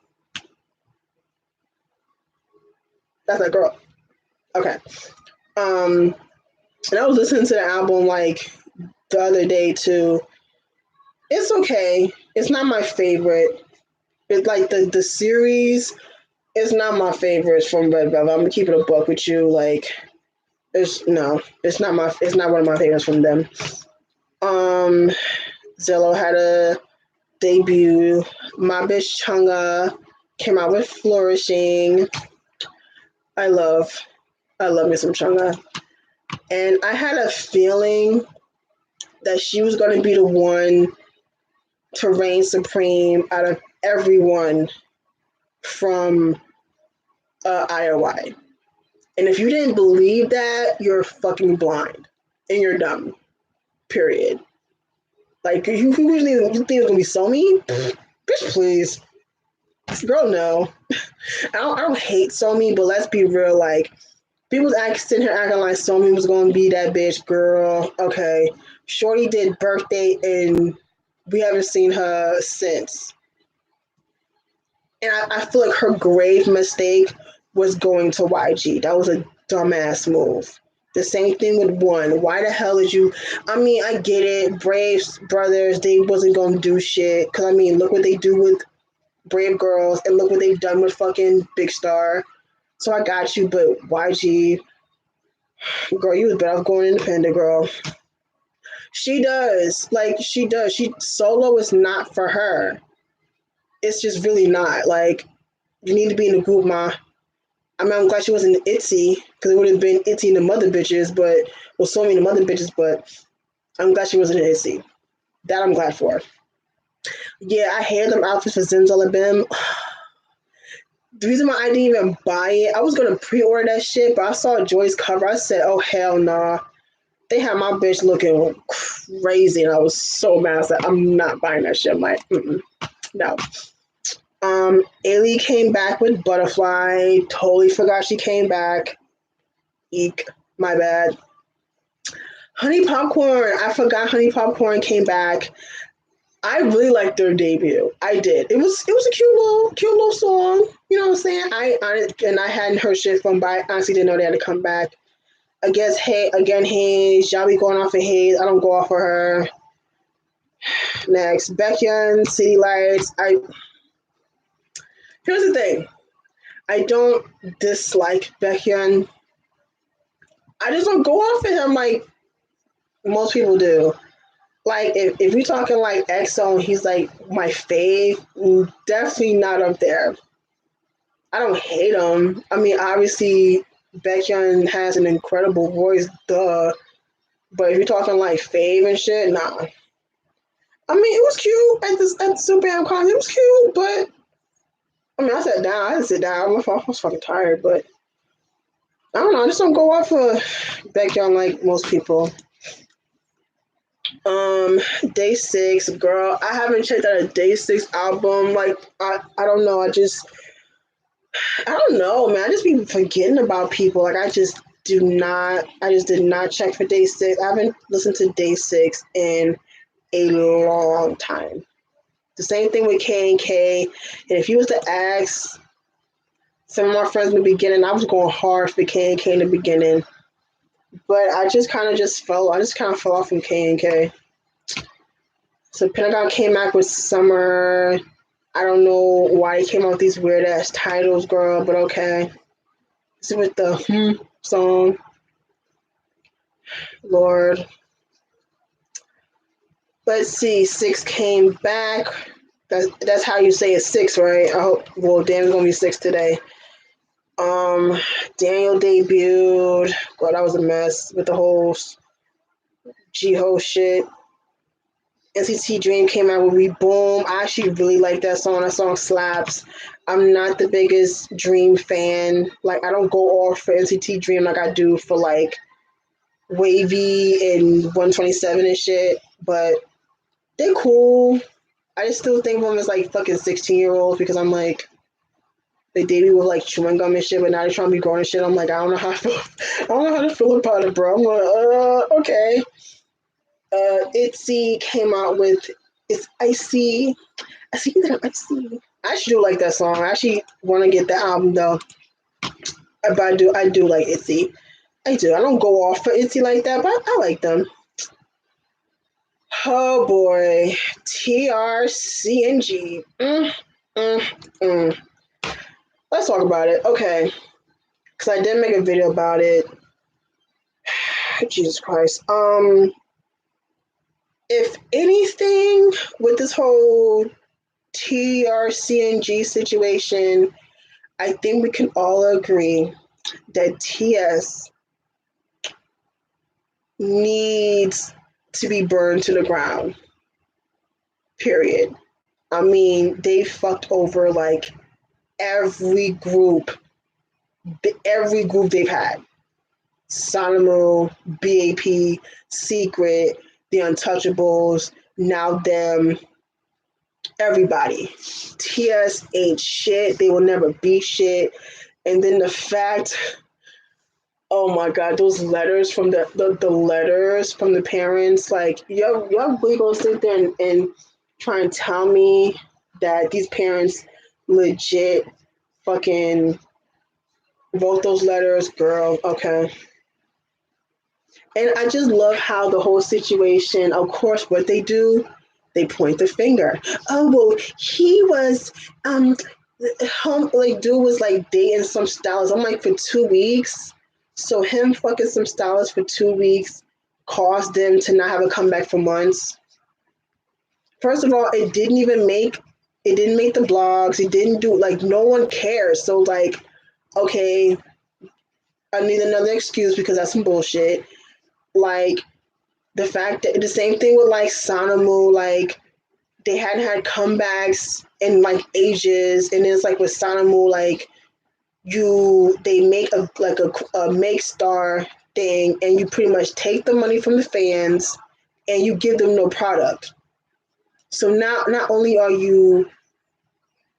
That's that girl. Okay. And I was listening to the album like the other day too. It's okay. It's not my favorite. It's like the series is not my favorites from Red Velvet. I'm gonna keep it a buck with you. Like it's not one of my favorites from them. Zillow had a debut. My bitch Chunga came out with Flourishing. I love me some Chunga. And I had a feeling that she was going to be the one to reign supreme out of everyone from IOI. And if you didn't believe that, you're fucking blind and you're dumb. Period. Like, you think it's going to be Somi? Bitch, please. Girl, no. I don't hate Somi, but let's be real. Like, people sitting here acting like Somi was going to be that bitch, girl. Okay. Shorty did Birthday, and we haven't seen her since. And I feel like her grave mistake was going to YG. That was a dumbass move. The same thing with one. Why the hell did you? I mean, I get it. Braves brothers, they wasn't gonna do shit. Cause I mean, look what they do with Brave Girls, and look what they've done with fucking Big Star. So I got you, but YG, girl, you was better off going independent, girl. She does, like she does. She solo is not for her. It's just really not. Like you need to be in a group, ma. I mean, I'm glad she wasn't Itzy because it would have been Itzy and the mother bitches, but well, so many mother bitches. But I'm glad she wasn't Itzy. That I'm glad for. Yeah, I hated them outfits for Zimzalabim. The reason why I didn't even buy it, I was gonna pre-order that shit, but I saw Joy's cover. I said, "Oh hell nah." They had my bitch looking crazy, and I was so mad. I said, "I'm not buying that shit." I'm like, no. Ailey came back with Butterfly. Totally forgot she came back. Eek, my bad. Honey Popcorn. I forgot Honey Popcorn came back. I really liked their debut. I did. It was a cute little song. You know what I'm saying? I hadn't heard shit from, but I honestly didn't know they had to come back. I guess Hayes. Y'all be going off of Hayes. I don't go off of her. Next, Baekhyun, City Lights. Here's the thing. I don't dislike Baekhyun. I just don't go off of him like most people do. Like if we're talking like EXO, he's like my fave. Definitely not up there. I don't hate him. I mean, obviously, Baekhyun has an incredible voice, duh. But if you're talking like fave and shit, nah. I mean, it was cute at the Super Am concert. It was cute, but I mean, I sat down. I didn't sit down. I was fucking tired, but I don't know. I just don't go off of Baekhyun like most people. Day Six, girl. I haven't checked out a Day Six album. Like, I don't know. I don't know, man. I just be forgetting about people. Like, I just did not check for Day Six. I haven't listened to Day Six in a long time. The same thing with K and K. And if you was to ask some of my friends in the beginning, I was going hard for K and K in the beginning. But I just kind of fell off from K and K. So Pentagon came back with Summer. I don't know why they came out with these weird ass titles, girl, but okay. This is with the song. Lord. Let's see. Six came back. That's how you say it. Six, right? I hope. Well, Daniel's gonna be six today. Daniel debuted. God, that was a mess with the whole G-Ho shit. NCT Dream came out with Reboom. I actually really like that song. That song slaps. I'm not the biggest Dream fan. Like, I don't go off for NCT Dream like I do for like Wavy and 127 and shit. But they're cool. I just still think of them as like fucking 16-year-olds because I'm like, they debut with like chewing gum and shit, but now they're trying to be grown and shit. I'm like, I don't know how to feel. I don't know how to feel about it, bro. I'm like, okay. Itzy came out with It's Icy. I see that Icy. I actually do like that song. I actually want to get the album though. But I do like Itzy. I do. I don't go off for Itzy like that, but I like them. Oh boy, TRCNG. Let's talk about it. Okay, because I did make a video about it. Jesus Christ. If anything with this whole TRCNG situation, I think we can all agree that TS needs to be burned to the ground. Period. I mean, they fucked over like every group they've had. Sonamu, BAP, Secret, The Untouchables, now them, everybody. TS ain't shit. They will never be shit. And then the fact, oh my god, those letters from the letters from the parents, like y'all really gonna sit there and try and tell me that these parents legit fucking wrote those letters, girl. Okay. And I just love how the whole situation, of course, what they do, they point the finger. Oh, well, he was, like, dude was like dating some stylist. I'm like, for 2 weeks? So him fucking some stylist for 2 weeks caused them to not have a comeback for months. First of all, it didn't make the blogs. It didn't do, like, no one cares. So, like, okay, I need another excuse because that's some bullshit. Like, the fact that the same thing with like Sanamu, like they hadn't had comebacks in like ages, and it's like with Sanamu, like they make a make star thing, and you pretty much take the money from the fans, and you give them no product. So now, not only are you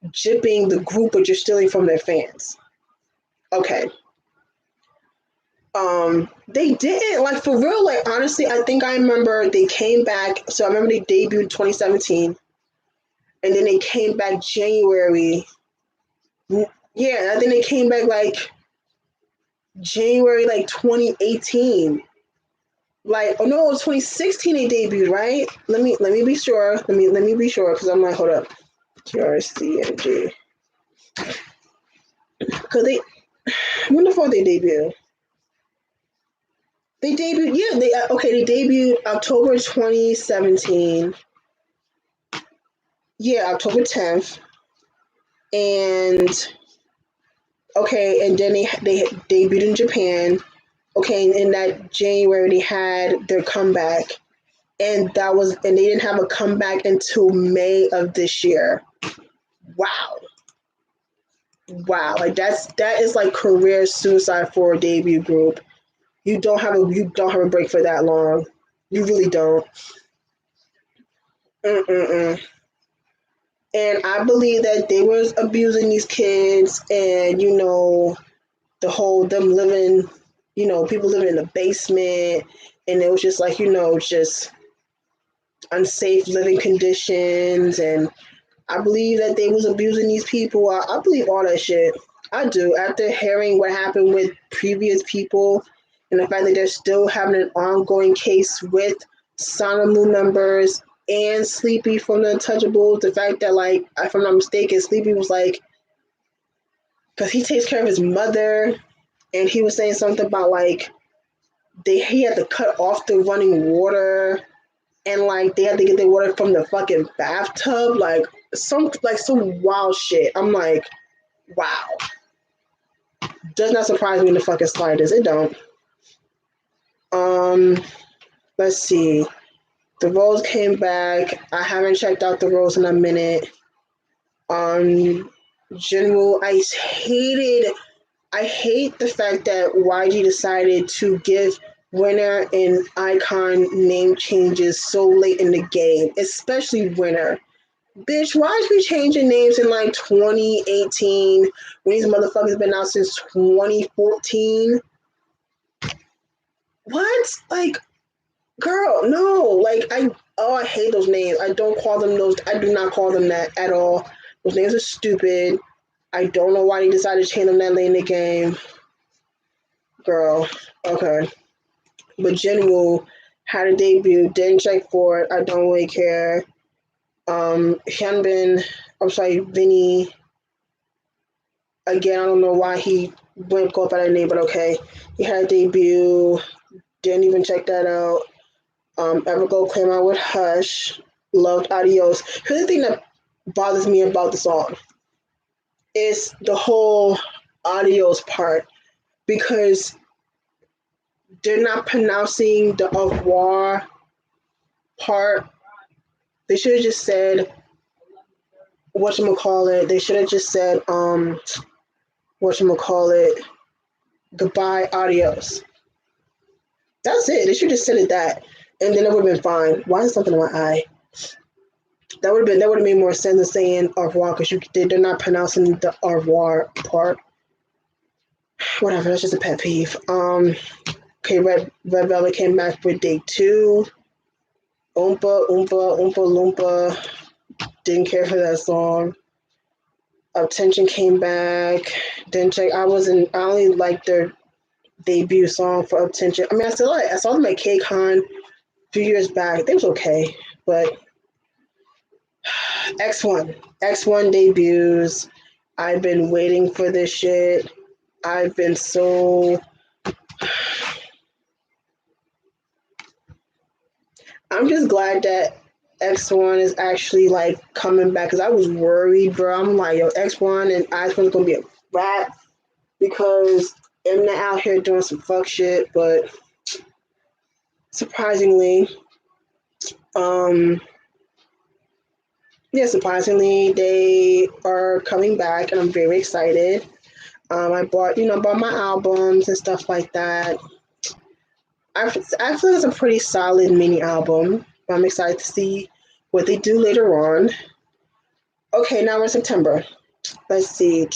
gypping the group, but you're stealing from their fans. Okay. They didn't, like, for real, like, honestly, I think I remember they came back. So I remember they debuted 2017, and then they came back January. Yeah, I think they came back like January, like 2018. Like, oh no, it was 2016 they debuted, right? Let me be sure. Let me be sure, because I'm like, hold up. GRCMG. Because when the fuck they debuted? They debuted, yeah, they debuted October 2017. Yeah, October 10th. And okay, and then they debuted in Japan. Okay, in that January they had their comeback, and they didn't have a comeback until May of this year. Wow, wow, like that is like career suicide for a debut group. You don't have a break for that long. You really don't. Mm-mm-mm. And I believe that they was abusing these kids, and the whole them living, people living in the basement, and it was just like, just unsafe living conditions. And I believe that they was abusing these people. I believe all that shit. I do. After hearing what happened with previous people, and the fact that they're still having an ongoing case with Sanamu members and Sleepy from the Untouchables, the fact that, like, if I'm not mistaken, Sleepy was like, because he takes care of his mother, and he was saying something about like he had to cut off the running water, and like they had to get the water from the fucking bathtub, like some wild shit. I'm like, wow. Does not surprise me in the fucking slightest. It don't. Um, let's see. The Rose came back. I haven't checked out the Rose in a minute. General, I hate the fact that YG decided to give Winner and Icon name changes so late in the game, especially Winner. Bitch, why is we changing names in like 2018 when these motherfuckers been out since 2014? What? Like, girl, no. Like, I hate those names. I don't call them those. I do not call them that at all. Those names are stupid. I don't know why they decided to change them that late in the game. Girl, okay. But Jinwoo had a debut, didn't check for it. I don't really care. Hyunbin, I'm sorry, Vinny. Again, I don't know why he went go by that name, but okay. He had a debut, didn't even check that out. Everglow came out with Hush, loved Adios. Here's the thing that bothers me about the song is the whole Adios part, because they're not pronouncing the au revoir part. They should have just said whatchamacallit. They should have just said whatchamacallit, goodbye, adios. That's it. They should have said it that, and then it would have been fine. Why is something in my eye? That would have made more sense than saying au revoir, because they're not pronouncing the au revoir part. Whatever. That's just a pet peeve. Okay, Red Velvet came back for day 2. Oompa Loompa. Didn't care for that song. Attention came back. Didn't check. I only liked their debut song for Attention. I mean, I saw them at KCON a few years back. They was okay, but X1 debuts. I've been waiting for this shit. I've been so. I'm just glad that X1 is actually like coming back because I was worried, bro. I'm like, yo, X1 and I-1 is gonna be a wrap because Mnet out here doing some fuck shit, but surprisingly, um, surprisingly, they are coming back, and I'm very excited. I bought my albums and stuff like that. I feel it's a pretty solid mini album. I'm excited to see what they do later on. Okay, now we're in September. Let's see.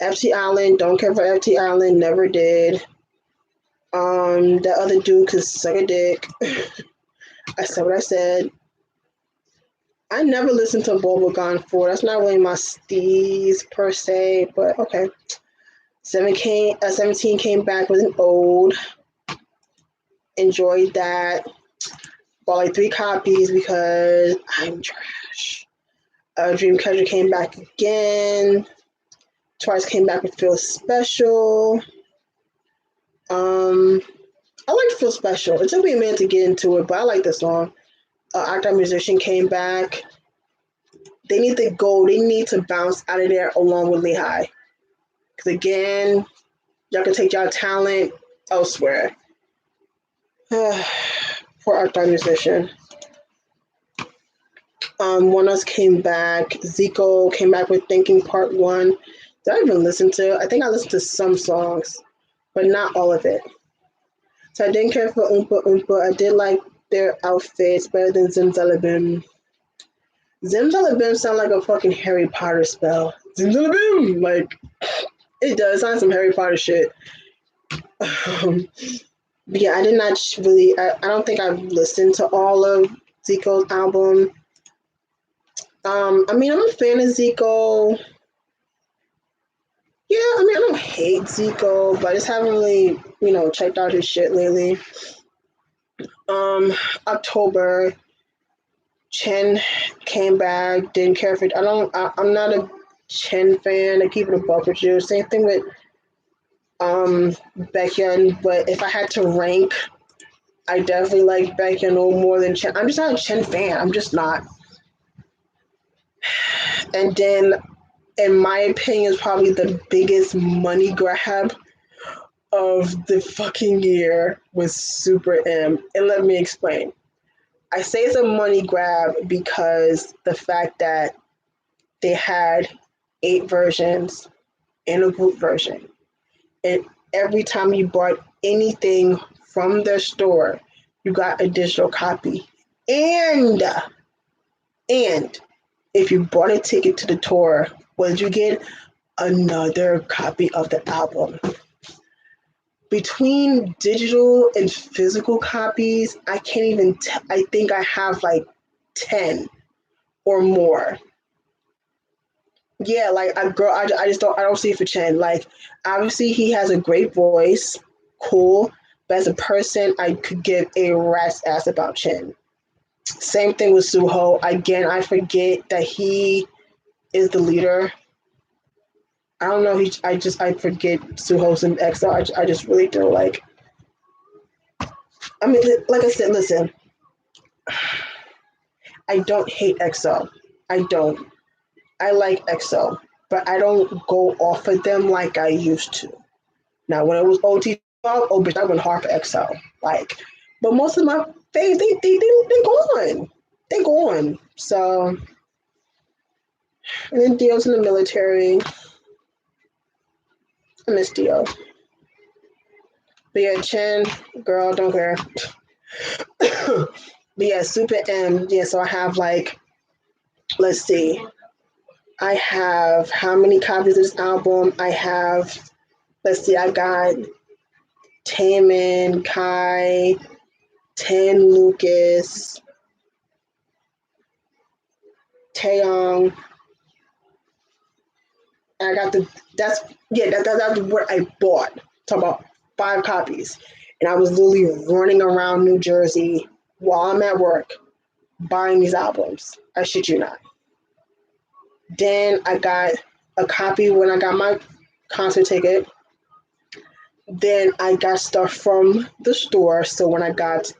FT Island, don't care for FT Island, never did. The other dude could suck a dick. I said what I said. I never listened to Bubblegum 4. That's not really my steez per se, but okay. 17 came back with an ode. Enjoyed that. Bought like 3 copies because I'm trash. Dreamcatcher came back again. Twice came back with Feel Special. I like Feel Special. It took me a minute to get into it, but I like the song. Actor Musician came back. They need to go. They need to bounce out of there along with Lehigh. Because again, y'all can take y'all talent elsewhere. Poor Actor Musician. One else came back. Zico came back with Thinking Part 1. Did I even listen to? I think I listened to some songs, but not all of it. So I didn't care for Oompa Oompa. I did like their outfits better than Zimzalabim. Zimzalabim sound like a fucking Harry Potter spell. Zimzalabim! Like, it does sound some Harry Potter shit. But yeah, I did not really, I don't think I've listened to all of Zico's album. I mean, I'm a fan of Zico. Yeah, I mean, I don't hate Zico, but I just haven't really, checked out his shit lately. October, Chen came back, didn't care for it. I'm not a Chen fan. I keep it a buck with you. Same thing with Baekhyun, but if I had to rank, I definitely like Baekhyun more than Chen. I'm just not a Chen fan. I'm just not. And then, in my opinion, is probably the biggest money grab of the fucking year was Super M. And let me explain. I say it's a money grab because the fact that they had 8 versions and a group version. And every time you bought anything from their store, you got a digital copy. And if you bought a ticket to the tour, what did you get? Another copy of the album. Between digital and physical copies, I can't even, I think I have like 10 or more. Yeah, like I don't see it for Chen. Like, obviously he has a great voice, cool, but as a person, I could give a rat's ass about Chen. Same thing with Suho. Again, I forget that he is the leader. I don't know. I forget Suho's in EXO. I just really do. Like, I mean, like I said, listen, I don't hate EXO. I don't. I like EXO, but I don't go off of them like I used to. Now, when it was OT, oh bitch, I went hard for EXO. Like, but most of my faves, they gone. They gone. So, and then Dio's in the military. I miss Dio. But yeah, Chen, girl, don't care. But yeah, Super M. Yeah, so I have like, let's see. I have how many copies of this album? I have, let's see, I got Taemin, Kai, Tan Lucas, Taeyong. And I got that's what I bought. Talk about 5 copies. And I was literally running around New Jersey while I'm at work buying these albums. I shit you not. Then I got a copy when I got my concert ticket. Then I got stuff from the store. So when I got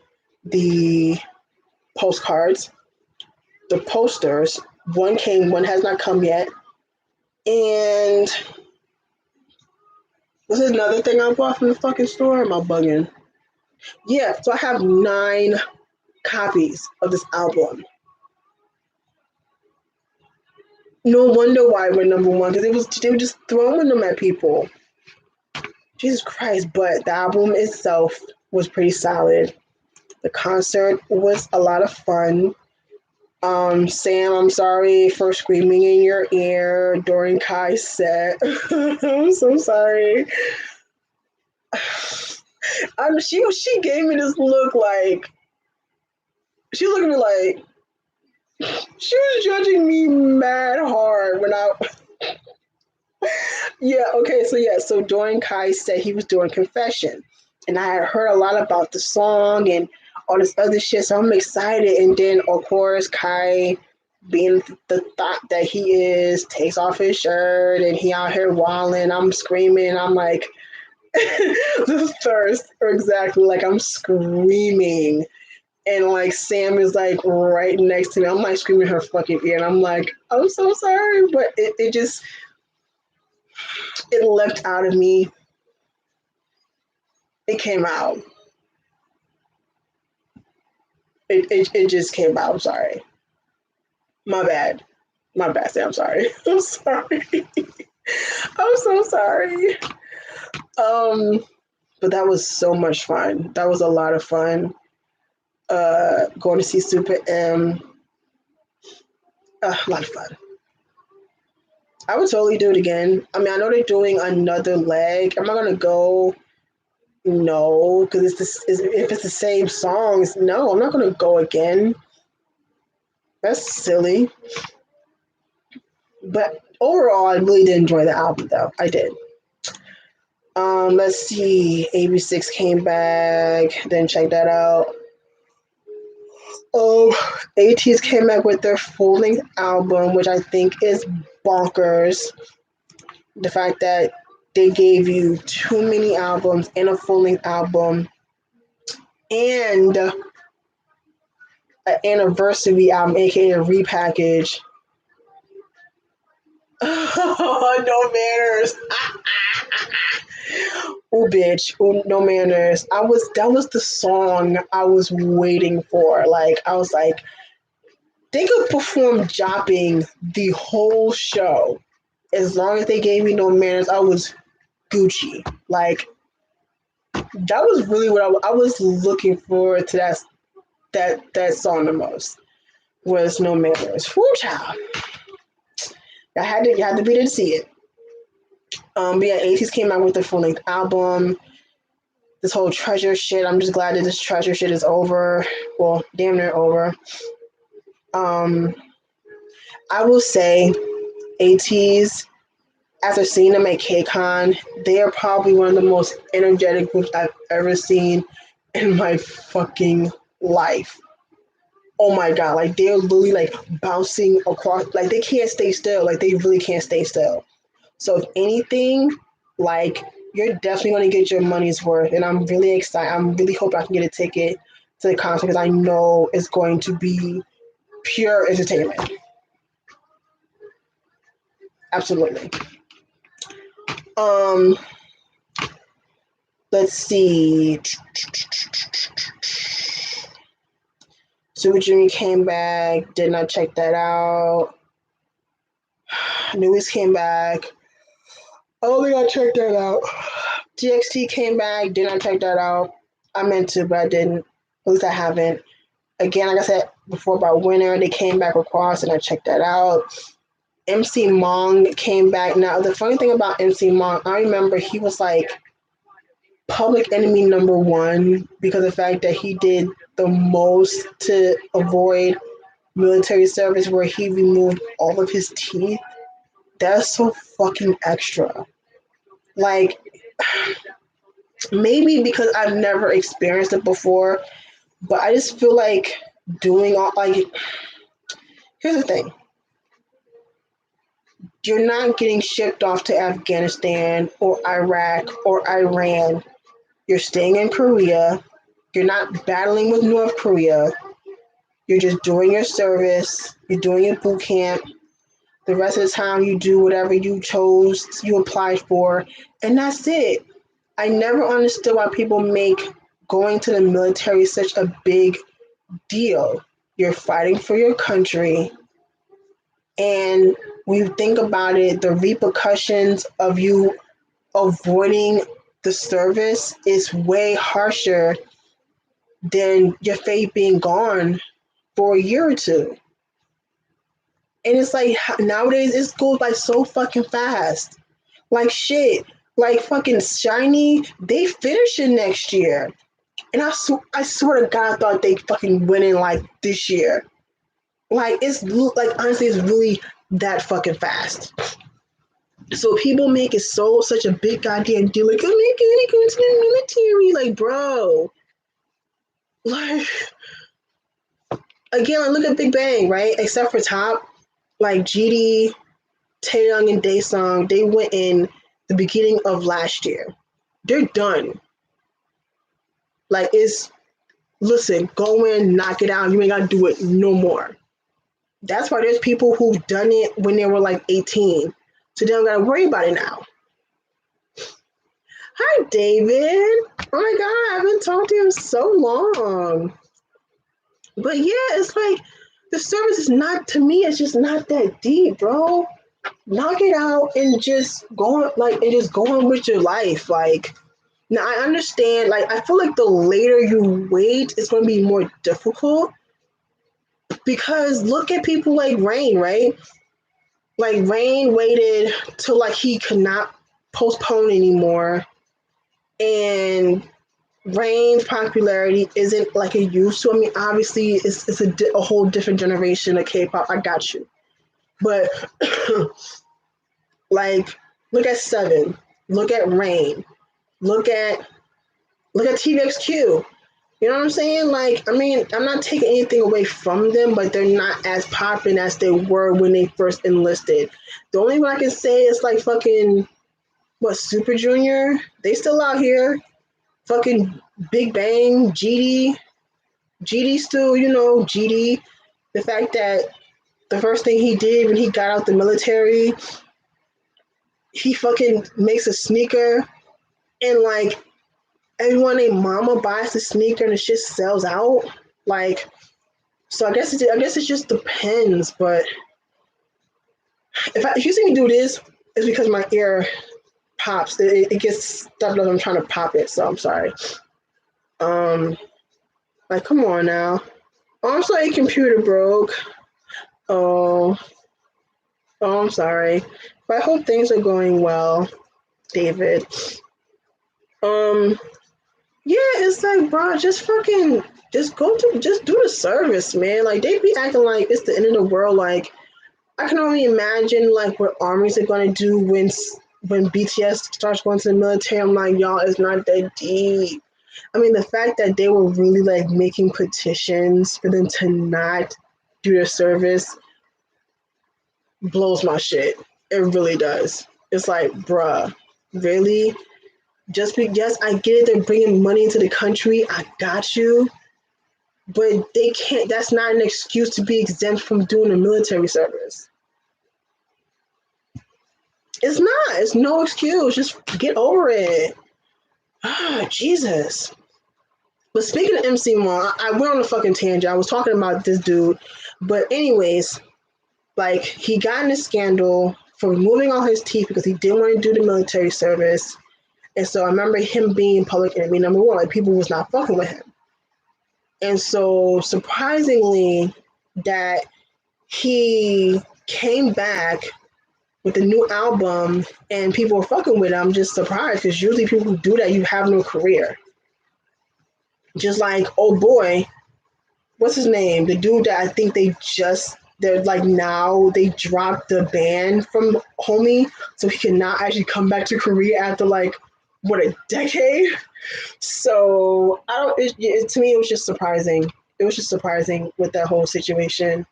the postcards, the posters, one came, one has not come yet. And this is another thing I bought from the fucking store. Am I bugging? Yeah, so I have 9 copies of this album. No wonder why we're #1 because they were just throwing them at people. Jesus Christ! But the album itself was pretty solid. The concert was a lot of fun. Sam, I'm sorry for screaming in your ear during Kai's set. I'm so sorry. She gave me this look like she looked at me like she was judging me mad hard when I. Yeah, okay, so during Kai's set, he was doing Confession, and I had heard a lot about the song and all this other shit, so I'm excited. And then, of course, Kai, being the thought that he is, takes off his shirt and he out here wilding. I'm screaming. I'm like, the thirst, exactly. Like I'm screaming, and like Sam is like right next to me. I'm like screaming her fucking ear, and I'm like, I'm so sorry, but it just it left out of me. It came out. It just came out. I'm sorry. My bad. My bad, Sam. I'm sorry. I'm sorry. I'm so sorry. But that was so much fun. That was a lot of fun. Going to see Super M. A lot of fun. I would totally do it again. I mean, I know they're doing another leg. Am I gonna go? No, because if it's the same songs, no, I'm not gonna go again. That's silly. But overall, I really did enjoy the album, though. I did. Let's see. AB6 came back. Didn't check that out. ATEEZ came back with their full-length album, which I think is bonkers. The fact that they gave you 2 mini albums and a full-length album and an anniversary album, aka a repackage. No manners. Oh, bitch. Oh, no manners. That was the song I was waiting for. Like, I was like, they could perform Jopping the whole show. As long as they gave me No Manners, I was Gucci. Like, that was really what I was looking forward to. That song the most was No Manners. Whoo, child. You had to be there to see it. But yeah, ATEEZ came out with a full length album. This whole treasure shit. I'm just glad that this treasure shit is over. Well, damn near over. I will say, ATEEZ, after seeing them at KCON, they are probably one of the most energetic groups I've ever seen in my fucking life. Oh my god, like they're literally like bouncing across, like they can't stay still, like they really can't stay still. So if anything, like you're definitely going to get your money's worth, and I'm really excited. I'm really hoping I can get a ticket to the concert because I know it's going to be pure entertainment. Absolutely. Let's see. Super Junior came back. Did not check that out. News came back. I don't think I checked that out. TXT came back. Did not check that out. I meant to, but I didn't. At least I haven't. Again, like I said before about Winter, they came back with Cross, and I checked that out. MC Mong came back. Now, the funny thing about MC Mong, I remember he was like public enemy #1 because of the fact that he did the most to avoid military service, where he removed all of his teeth. That's so fucking extra. Like, maybe because I've never experienced it before, but I just feel like doing all like. Here's the thing: you're not getting shipped off to Afghanistan or Iraq or Iran. You're staying in Korea. You're not battling with North Korea. You're just doing your service. You're doing your boot camp. The rest of the time, you do whatever you chose, you applied for, and that's it. I never understood why people make going to the military such a big deal. You're fighting for your country, and when you think about it, the repercussions of you avoiding the service is way harsher than your faith being gone for a year or two. And it's like nowadays it goes by so fucking fast. Like shit. Like fucking Shiny, they finish it next year. And I swear to God, I thought they fucking winning like this year. Like it's like honestly, it's really that fucking fast. So people make it such a big goddamn deal. Like I'm not gonna go into the military. Like bro, like again, like, look at Big Bang, right? Except for Top, like GD, Taeyong, and Daesung, they went in the beginning of last year. They're done. Like it's listen, go in, knock it out. You ain't gotta do it no more. That's why there's people who've done it when they were like 18. So they don't gotta worry about it now. Hi, David. Oh my God, I haven't talked to you in so long. But yeah, it's like the service is not, to me, it's just not that deep, bro. Knock it out and just go on, like, and just go on with your life. Like, now I understand, like, I feel like the later you wait, it's going to be more difficult because look at people like Rain, right? Like, Rain waited till, like, he could not postpone anymore. And Rain's popularity isn't like it used to. I mean, obviously, it's a whole different generation of K-pop. I got you, but like, look at Seven, look at Rain, look at TVXQ. You know what I'm saying? Like, I mean, I'm not taking anything away from them, but they're not as popular as they were when they first enlisted. The only one I can say is like fucking what Super Junior. They still out here. Fucking Big Bang, GD still, you know, GD. The fact that the first thing he did when he got out the military, he fucking makes a sneaker and like everyone named Mama buys the sneaker and the shit sells out. Like, so I guess it just depends. But if you see me do this, it's because my ear pops. It gets stuck as I'm trying to pop it. So I'm sorry. Like come on now. Oh, I'm sorry, your computer broke. Oh, I'm sorry. But I hope things are going well, David. Um, yeah, it's like, bro, just fucking, just do the service, man. Like they be acting like it's the end of the world. Like I can only imagine like what armies are gonna do when BTS starts going to the military. I'm like, y'all, it's not that deep. I mean, the fact that they were really like making petitions for them to not do their service blows my shit. It really does. It's like, bruh, really? Just because yes, I get it, they're bringing money into the country. I got you, but they can't. That's not an excuse to be exempt from doing a military service. It's not. It's no excuse. Just get over it. Ah, Jesus. But speaking of MC Moore, I went on a fucking tangent. I was talking about this dude, but anyways, like he got in a scandal for removing all his teeth because he didn't want to do the military service. And so I remember him being public enemy number one. Like people was not fucking with him. And so surprisingly that he came back with a new album and people were fucking with him, I'm just surprised because usually people who do that, you have no career. Just like, oh boy, what's his name? The dude that I think they're like now they dropped the ban from Homie, so he cannot actually come back to Korea after like what, a decade. So I don't. To me, it was just surprising. It was just surprising with that whole situation.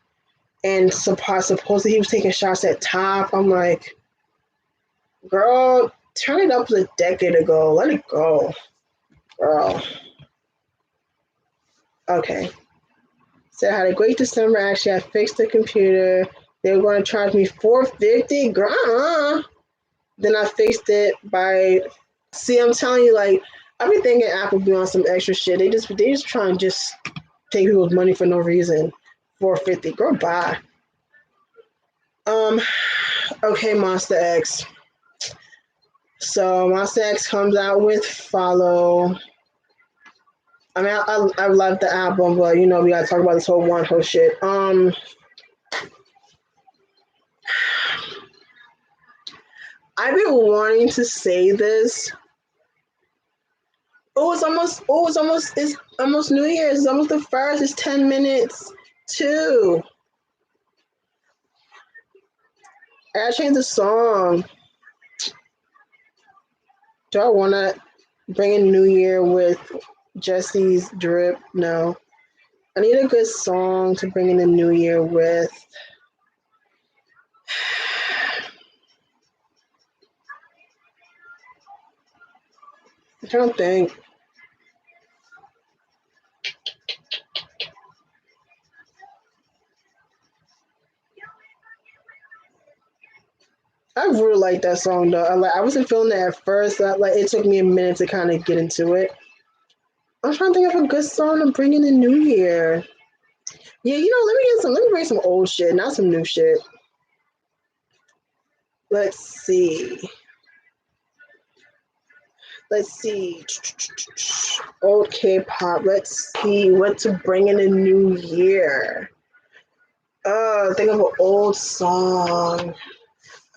And supposedly he was taking shots at Top. I'm like, girl, turn it up a decade ago. Let it go, girl. Okay. So I had a great December. Actually, I fixed the computer. They were going to charge me $450. Girl. Then I fixed it by. See, I'm telling you, like, I've been thinking Apple be on some extra shit. They just try and just take people's money for no reason. $450. Girl, bye. Okay, Monster X. So Monster X comes out with Follow. I mean, I love the album, but you know we gotta talk about this whole one whole shit. I've been wanting to say this. It's almost New Year's. It's almost the first. It's 10 minutes too. I gotta change the song. Do I want to bring in New Year with Jesse's Drip? No. I need a good song to bring in the New Year with. I don't think. I really like that song though. I wasn't feeling it at first. It took me a minute to kind of get into it. I'm trying to think of a good song to bring in the New Year. Yeah, let me bring some old shit, not some new shit. Let's see. Old K-pop. Let's see what to bring in the new year. Think of an old song.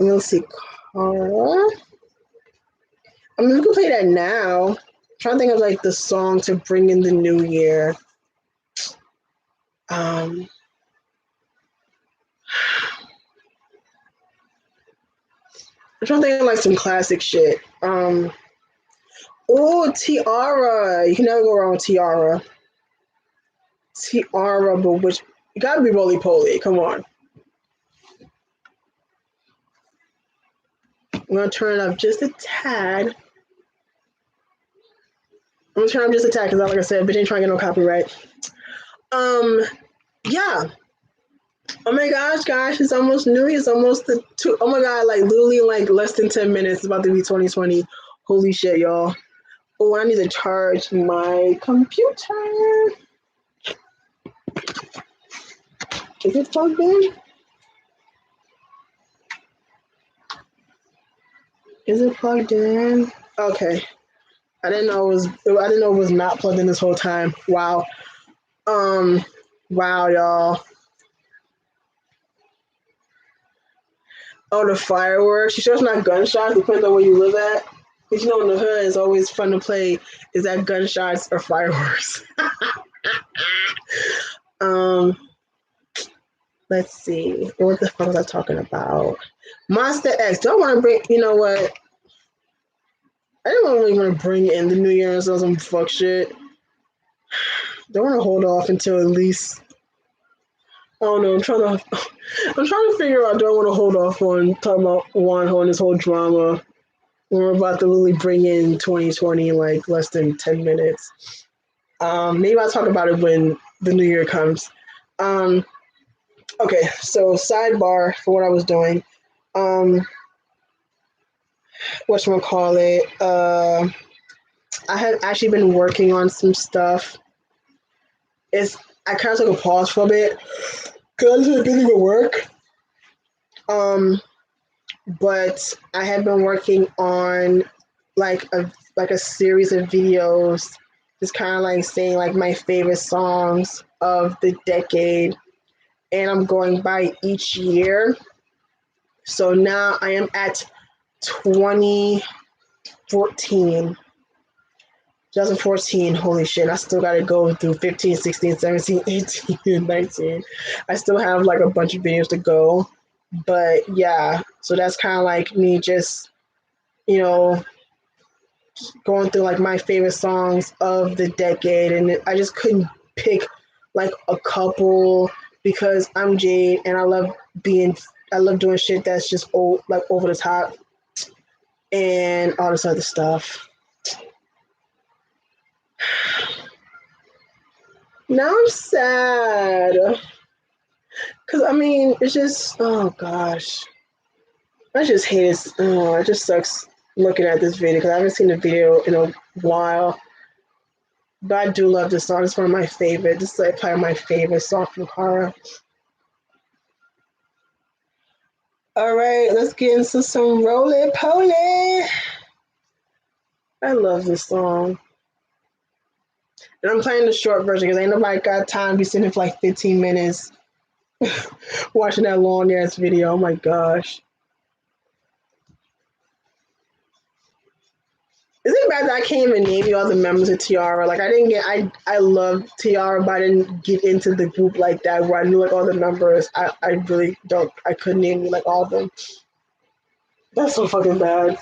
Let's see. Cara. I mean, we can play that now. I'm trying to think of like the song to bring in the new year. I'm trying to think of like some classic shit. Oh, Tiara. You can never go wrong with Tiara. Tiara, but which you gotta be Roly Poly. Come on. I'm gonna turn it up just a tad. I'm gonna turn it up just a tad because, like I said, bitch ain't trying to get no copyright. Yeah. Oh my gosh, it's almost New Year's, almost the two. Oh my god, like literally like less than 10 minutes. It's about to be 2020. Holy shit, y'all. Oh, I need to charge my computer. Is it plugged in? Is it plugged in? Okay. I didn't know it was not plugged in this whole time. Wow. Wow, y'all. Oh, the fireworks. You sure it's not gunshots? Depends on where you live at. Because you know in the hood it's always fun to play. Is that gunshots or fireworks? Let's see. What the fuck was I talking about? Monster X. Do I want to bring? You know what? I didn't really want to bring in the New Year and some fuck shit. Don't want to hold off until at least. I don't know. I'm trying to figure out. Do I want to hold off on talking about Wonho and this whole drama? We're about to really bring in 2020 in like less than 10 minutes. Maybe I'll talk about it when the New Year comes. Okay, so sidebar for what I was doing. Whatchamacallit? I had actually been working on some stuff. I kind of took a pause for a bit because I just been busy with work. But I have been working on like a series of videos, just kind of like saying like my favorite songs of the decade, and I'm going by each year. So now I am at 2014. 2014, holy shit, I still gotta go through 15, 16, 17, 18, and 19. I still have like a bunch of videos to go. But yeah, so that's kind of like me just, you know, going through like my favorite songs of the decade. And I just couldn't pick like a couple because I'm Jade and being, I love doing shit that's just like over the top and all this other stuff. Now I'm sad. Cause I mean, it's just oh gosh, I just hate it. Oh, it just sucks looking at this video because I haven't seen the video in a while. But I do love this song. It's one of my favorite. This is like probably my favorite song from Kara. All right, let's get into some Roly Poly. I love this song. And I'm playing the short version because ain't nobody got time to be sitting for like 15 minutes watching that long ass video. Oh my gosh. Is it bad that I can't even name you all the members of Tiara? Like I love Tiara, but I didn't get into the group like that where I knew like all the members. I really don't. I couldn't name you like all of them. That's so fucking bad.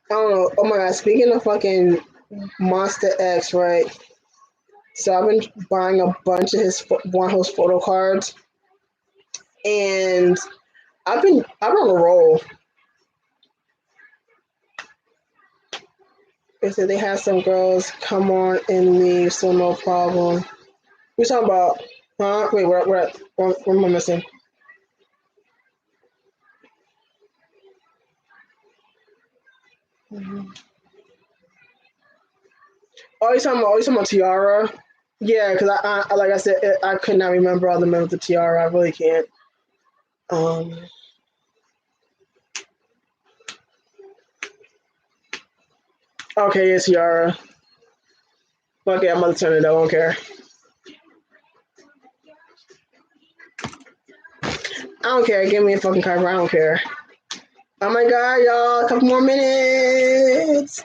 Oh, oh my god, speaking of fucking Monster X, right? So I've been buying a bunch of his one host photo cards and I've been on a roll. They said they had some girls come on and leave, so no problem. We talking about huh? Wait, what am I missing? Oh, you talking about Tiara? Yeah, because I like I said, I could not remember all the members of Tiara. I really can't. Um, okay, it's Tiara. Okay, I'm gonna turn it. I don't care. I don't care. Give me a fucking cover. I don't care. Oh my god, y'all! A couple more minutes.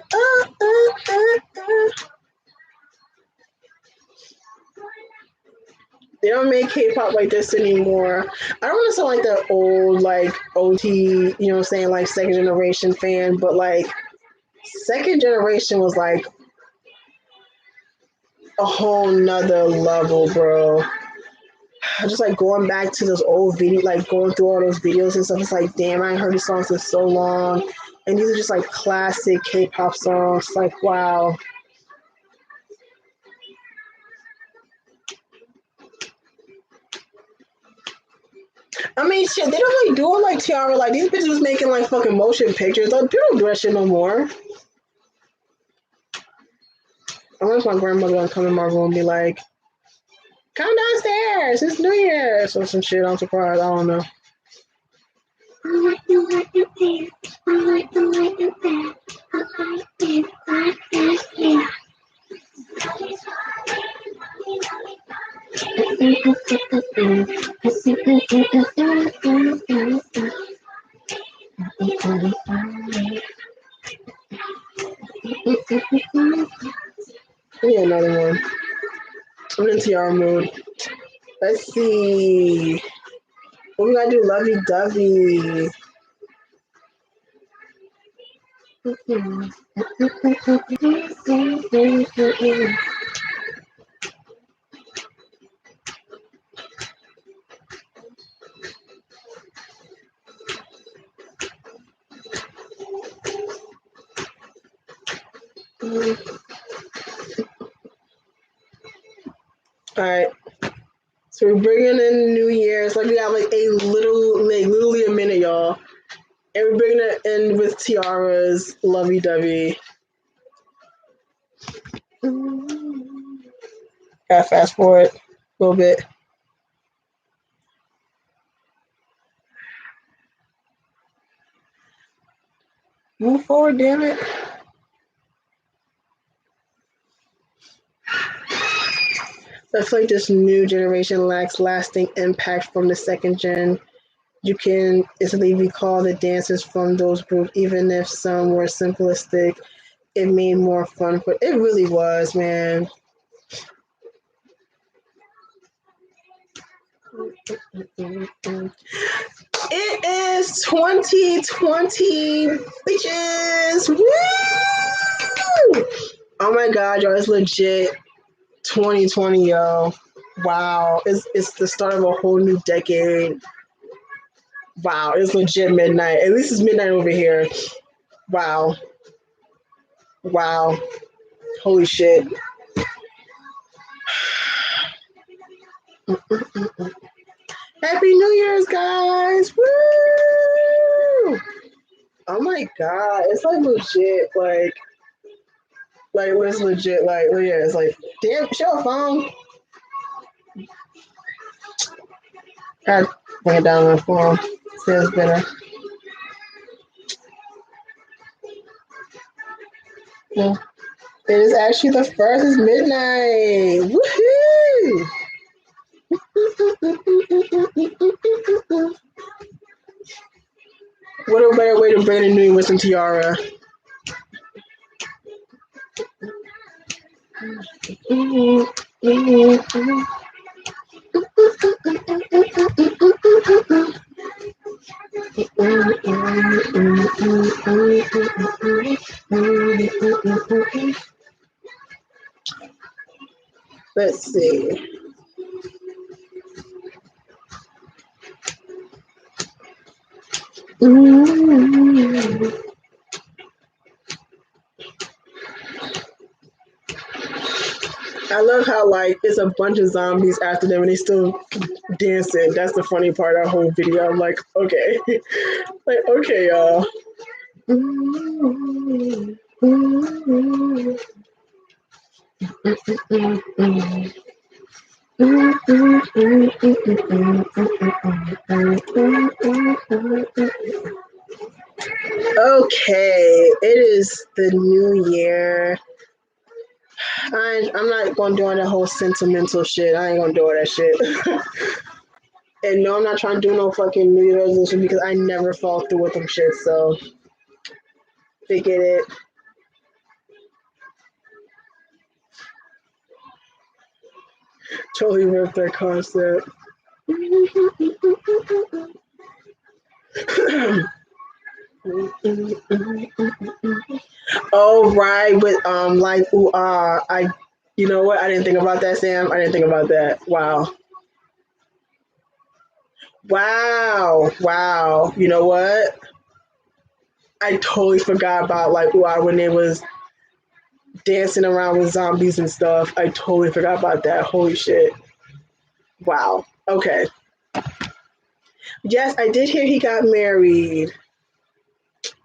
They don't make K-pop like this anymore. I don't want to sound like the old like OT, you know what I'm saying, like second generation fan, but like second generation was like a whole nother level, bro. Just like going back to those old videos, like going through all those videos and stuff. It's like, damn, I ain't heard these songs in so long, and these are just like classic K-pop songs. Like, wow. I mean, shit, they don't really do it like Tiara. Like these bitches was making like fucking motion pictures. Like, they don't do that shit no more. I wonder if my grandmother gonna come in my room and be like, "Come downstairs, it's New Year's" or some shit. I'm surprised. I don't know. Yeah, another one. I'm in Tiara mood. Let's see. What we gotta do? Lovey dovey. All right. So we're bringing in New Year's. Like we got like literally a minute, y'all. And we're bringing it in with Tiara's Lovey Dovey. Gotta fast forward a little bit. Move forward, damn it. I feel like this new generation lacks lasting impact from the second gen. You can easily recall the dances from those groups, even if some were simplistic. It made more fun, but it really was, man. It is 2020, bitches. Woo! Oh my god, y'all, it's legit 2020, yo. Wow, it's the start of a whole new decade. Wow, it's legit midnight. At least it's midnight over here. Wow, wow, holy shit. Happy New Year's, guys! Woo! Oh my god, it's like legit, like it's legit, like oh yeah, it's like damn, show phone. God, bring it down on the phone. Feels better. Yeah. It is actually the first. It's midnight. Woohoo! What a better way to bring in New Year Tiara. Let's see. I love how like it's a bunch of zombies after them and they still dancing. That's the funny part of the whole video. I'm like, okay, like okay, y'all. Okay, it is the new year. I'm not gonna do all that whole sentimental shit. I ain't gonna do all that shit. And no, I'm not trying to do no fucking New Year resolution because I never fall through with them shit. So they get it. Totally ripped their concept. Oh right, with like I you know what? I didn't think about that, Sam. I didn't think about that. Wow. Wow. Wow. You know what? I totally forgot about like when they was dancing around with zombies and stuff. I totally forgot about that. Holy shit. Wow. Okay. Yes, I did hear he got married.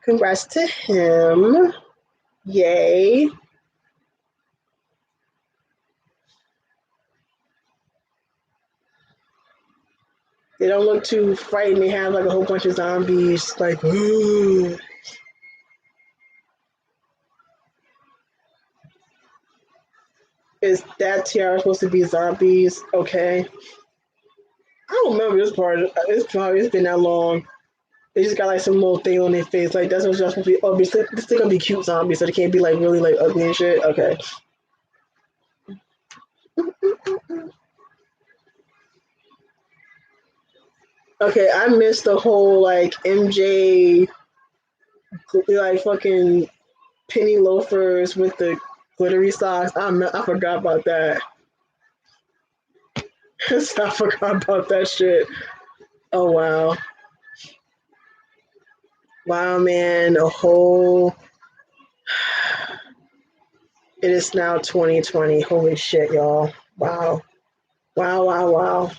Congrats to him. Yay. They don't look too frightened. They have like a whole bunch of zombies. Like, ooh. Is that tiara supposed to be zombies? Okay. I don't remember this part. It's been that long. They just got like some little thing on their face. Like that's what's supposed to be. Oh, this thing gonna be cute zombies, so they can't be like really like ugly and shit. Okay. Okay, I missed the whole like MJ like fucking penny loafers with the glittery socks. I forgot about that. I forgot about that shit. Oh wow. Wow man, a whole it is now 2020. Holy shit, y'all. Wow. Wow, wow, wow.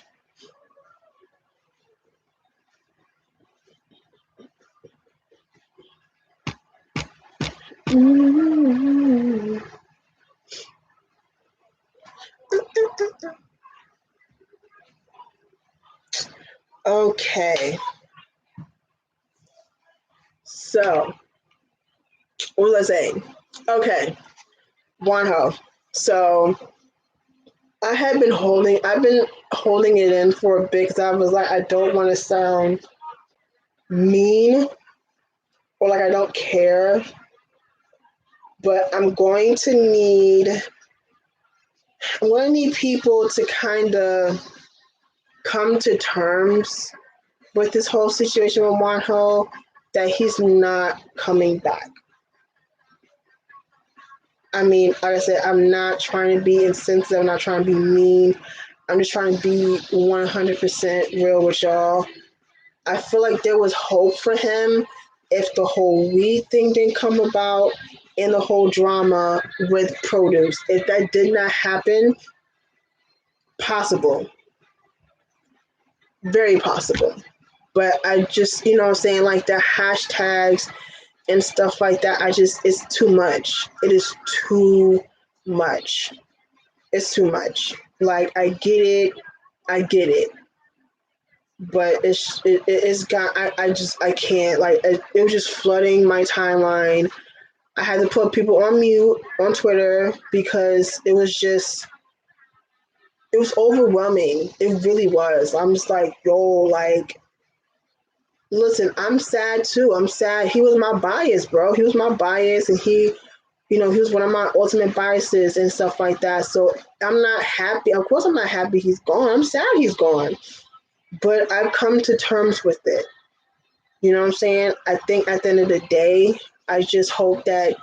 Okay. So what was I saying? Okay, Wonho. So I've been holding it in for a bit because I was like, I don't want to sound mean or like I don't care, but I'm going to need people to kind of come to terms with this whole situation with Wonho that he's not coming back. I mean, like I said, I'm not trying to be insensitive. I'm not trying to be mean. I'm just trying to be 100% real with y'all. I feel like there was hope for him if the whole weed thing didn't come about and the whole drama with produce. If that did not happen, possible, very possible. But I just, you know what I'm saying, like the hashtags and stuff like that, it's too much. It is too much. It's too much. Like, I get it. But it's got, I can't, like, it was just flooding my timeline. I had to put people on mute on Twitter because it was overwhelming. It really was. I'm just like, yo, like, listen, I'm sad too. I'm sad. He was my bias, bro. He was my bias, and he was one of my ultimate biases and stuff like that. So I'm not happy. Of course, I'm not happy he's gone. I'm sad he's gone. But I've come to terms with it. You know what I'm saying? I think at the end of the day, I just hope that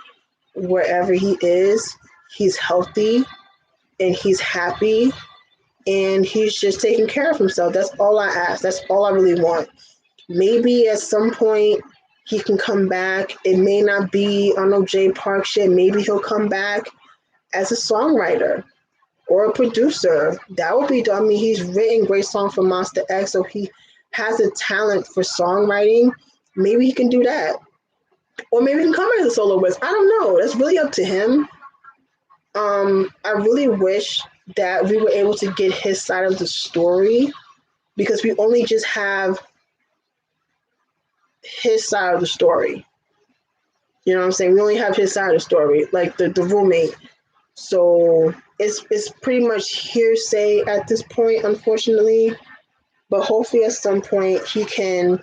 wherever he is, he's healthy and he's happy and he's just taking care of himself. That's all I ask. That's all I really want. Maybe at some point he can come back. It may not be on no Jay Park shit. Maybe he'll come back as a songwriter or a producer. That would be, I mean, he's written great songs for Monster X, so he has a talent for songwriting. Maybe he can do that. Or maybe he can come as a soloist. I don't know. That's really up to him. I really wish that we were able to get his side of the story because we only just have his side of the story. You know what I'm saying? We only have his side of the story, like the roommate. So it's pretty much hearsay at this point, unfortunately. But hopefully at some point he can.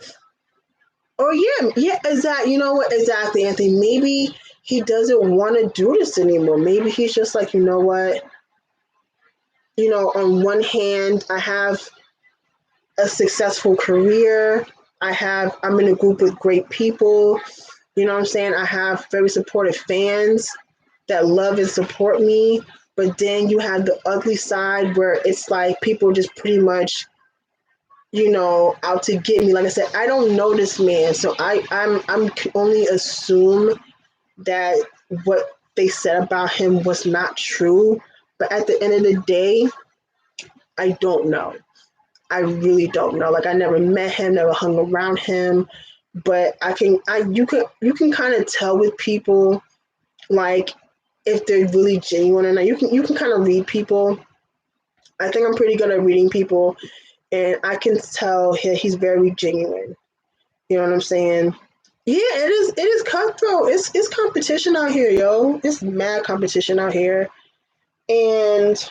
Oh yeah, exactly. You know what? Exactly, Anthony. Maybe he doesn't want to do this anymore. Maybe he's just like, you know what? You know, on one hand, I have a successful career. I'm in a group with great people. You know what I'm saying? I have very supportive fans that love and support me. But then you have the ugly side where it's like people just pretty much, you know, out to get me. Like I said, I don't know this man, so I'm can only assume that what they said about him was not true. But at the end of the day, I don't know. I really don't know. Like I never met him, never hung around him, but you can kind of tell with people like if they're really genuine or not. You can kind of read people. I think I'm pretty good at reading people, and I can tell he's very genuine. You know what I'm saying? Yeah, it is cutthroat. It's competition out here, yo. It's mad competition out here, and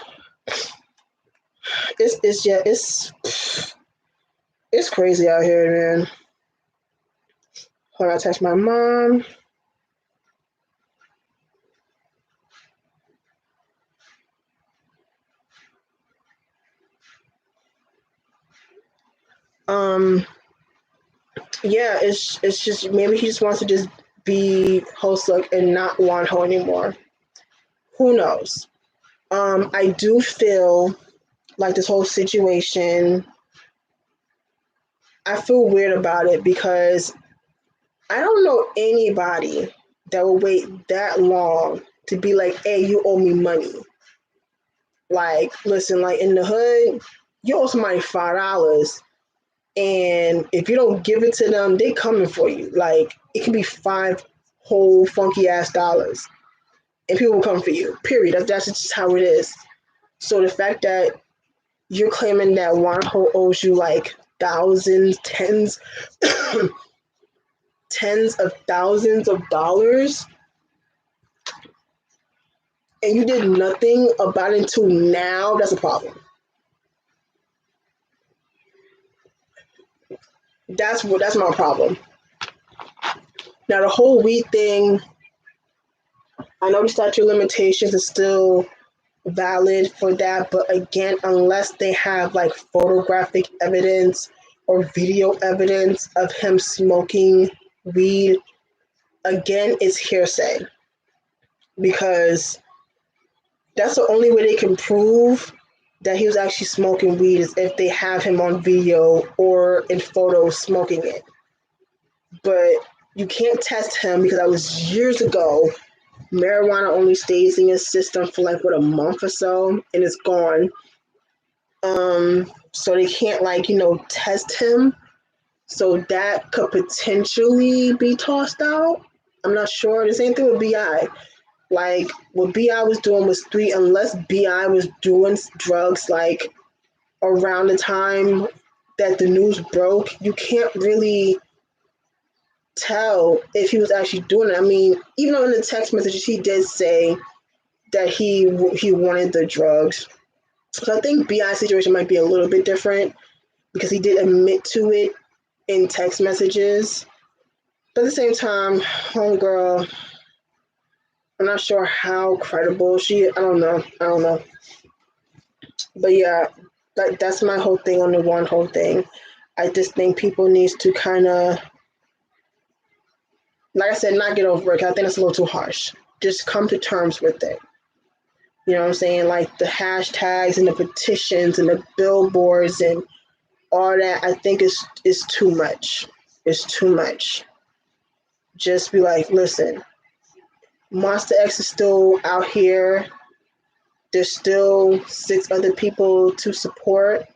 it's crazy out here, man. Hold on, I text my mom. Um, yeah, it's just maybe he just wants to just be Hoseok and not Wonho anymore. Who knows? I do feel like this whole situation. I feel weird about it because I don't know anybody that will wait that long to be like, "Hey, you owe me money." Like, listen, like in the hood, you owe somebody $5, and if you don't give it to them, they coming for you. Like, it can be 5 whole funky ass dollars, and people will come for you. Period. That's just how it is. So the fact that you're claiming that Wonho owes you like thousands, tens of thousands of dollars, and you did nothing about it until now, that's a problem. That's my problem. Now the whole weed thing, I know the statute of limitations is still valid for that, but again, unless they have like photographic evidence or video evidence of him smoking weed, again, it's hearsay because that's the only way they can prove that he was actually smoking weed is if they have him on video or in photos smoking it. But you can't test him because that was years ago. Marijuana only stays in your system for like what, a month or so, and it's gone. So they can't test him. So that could potentially be tossed out. I'm not sure. The same thing with BI. Like what BI was doing was three, unless BI was doing drugs like around the time that the news broke, you can't really tell if he was actually doing it. I mean, even though in the text messages he did say that he wanted the drugs. So I think BI's situation might be a little bit different because he did admit to it in text messages. But at the same time, homegirl, I'm not sure how credible she is. I don't know. But yeah, that's my whole thing on the one whole thing. I just think people needs to kind of, like I said, not get over it. I think it's a little too harsh. Just come to terms with it. You know what I'm saying? Like the hashtags and the petitions and the billboards and all that, I think is too much. It's too much. Just be like, listen, Monster X is still out here. There's still 6 other people to support.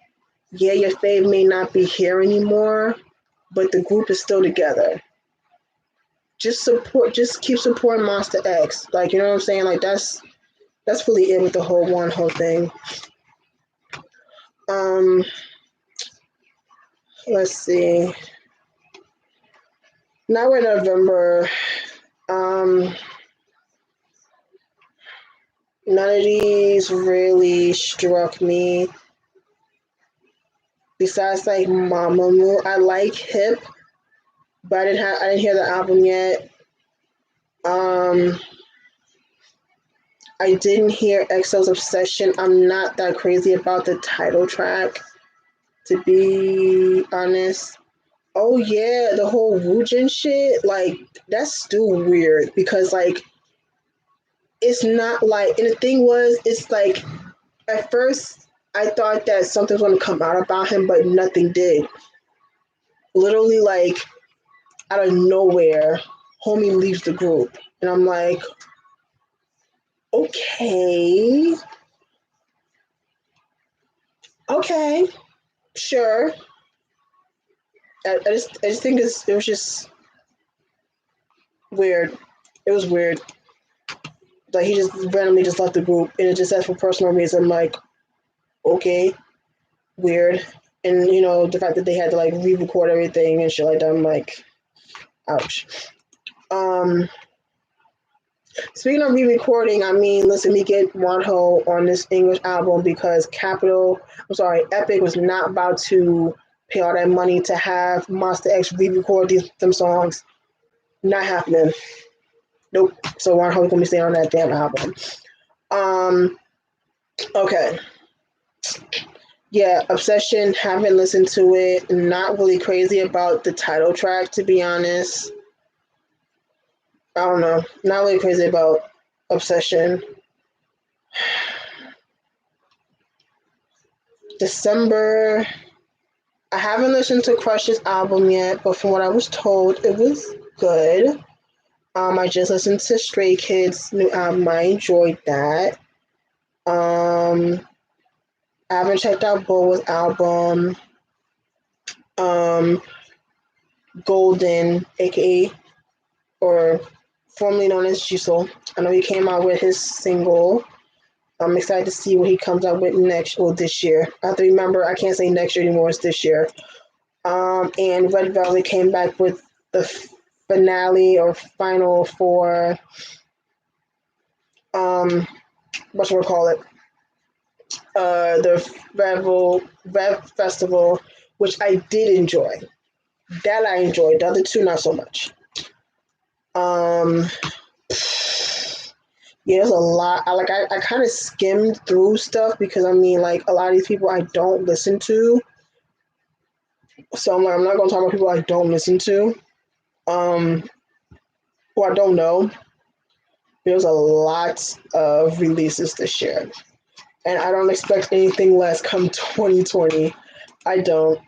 Yeah, your fave may not be here anymore, but the group is still together. Just keep supporting Monster X. Like, you know what I'm saying? Like that's really it with the whole thing. Let's see. Now we're in November. None of these really struck me. Besides like Mamamoo, I like Hip, but I didn't hear the album yet. I didn't hear EXO's Obsession. I'm not that crazy about the title track, to be honest. Oh yeah, the whole Woojin shit, like that's still weird because like it's not like, and the thing was, it's like at first I thought that something was gonna come out about him, but nothing did. Literally like out of nowhere, homie leaves the group. And I'm like, okay. Okay, sure. I just think it was just weird. It was weird. Like he just randomly just left the group and it just says for personal reasons. I'm like, okay, weird. And the fact that they had to like re-record everything and shit like that, I'm like, ouch. Speaking of re-recording, I mean, listen, we get Wonho on this English album because Epic was not about to pay all that money to have Monster X re-record them songs. Not happening. Nope. So Wonho's gonna be staying on that damn album. Okay. Yeah, Obsession, haven't listened to it. Not really crazy about the title track, to be honest. I don't know. Not really crazy about Obsession. December, I haven't listened to Crush's album yet, but from what I was told, it was good. I just listened to Stray Kids' new album. I enjoyed that. I haven't checked out Boa's album. Golden, aka or formerly known as Jisoo. I know he came out with his single. I'm excited to see what he comes out with next or this year. I have to remember I can't say next year anymore, it's this year. And Red Velvet came back with the finale or final for whatchamacallit, the Rev Festival, which I did enjoy. That I enjoyed. The other two, not so much. Um, yeah, there's a lot. I kind of skimmed through stuff because I mean, like a lot of these people I don't listen to. So I'm like, I'm not gonna talk about people I don't listen to. Um, who I don't know. There's a lot of releases this year, and I don't expect anything less come 2020. I don't.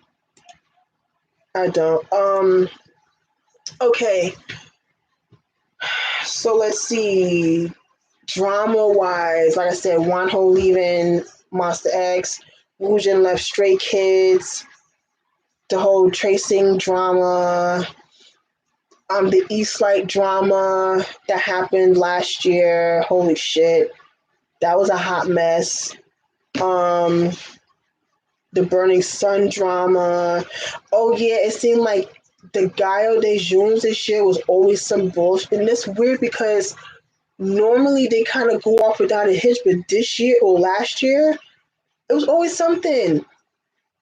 I don't. Okay. So let's see. Drama wise, like I said, Wanho leaving Monster X, Woojin left Stray Kids, the whole tracing drama, the East Light drama that happened last year. Holy shit. That was a hot mess. Um, the Burning Sun drama. Oh yeah, it seemed like the Gaio de Junes this year was always some bullshit. And it's weird because normally they kind of go off without a hitch, but this year or last year, it was always something.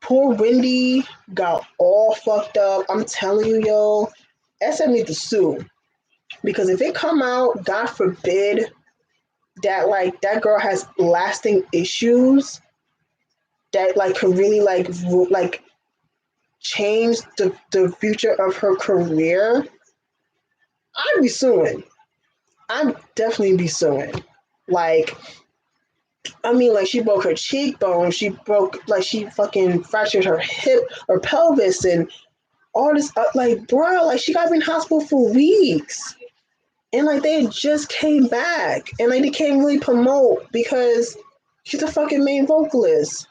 Poor Wendy got all fucked up. I'm telling you, yo, SM need to sue. Because if it come out, God forbid, that like that girl has lasting issues that like could really like change the future of her career, I'd be suing. I'd definitely be suing. Like, I mean, like she broke her cheekbone, she broke like she fucking fractured her hip or pelvis and all this. Like, bro, like she got in hospital for weeks, and like they just came back, and like they can't really promote because she's a fucking main vocalist.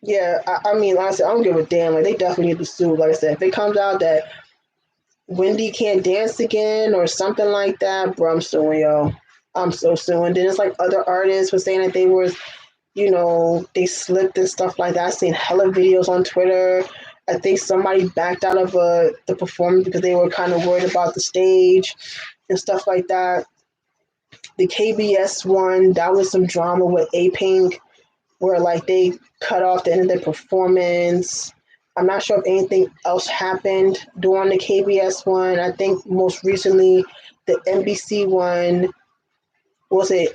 Yeah, I mean, honestly, I don't give a damn. Like, they definitely need to sue. Like I said, if it comes out that Wendy can't dance again or something like that, bro, I'm suing, yo. I'm so suing. Then it's like other artists were saying that they were, they slipped and stuff like that. I've seen hella videos on Twitter. I think somebody backed out of the performance because they were kind of worried about the stage and stuff like that. The KBS one, that was some drama with A Pink where like they cut off the end of their performance. I'm not sure if anything else happened during the KBS one. I think most recently the NBC one, was it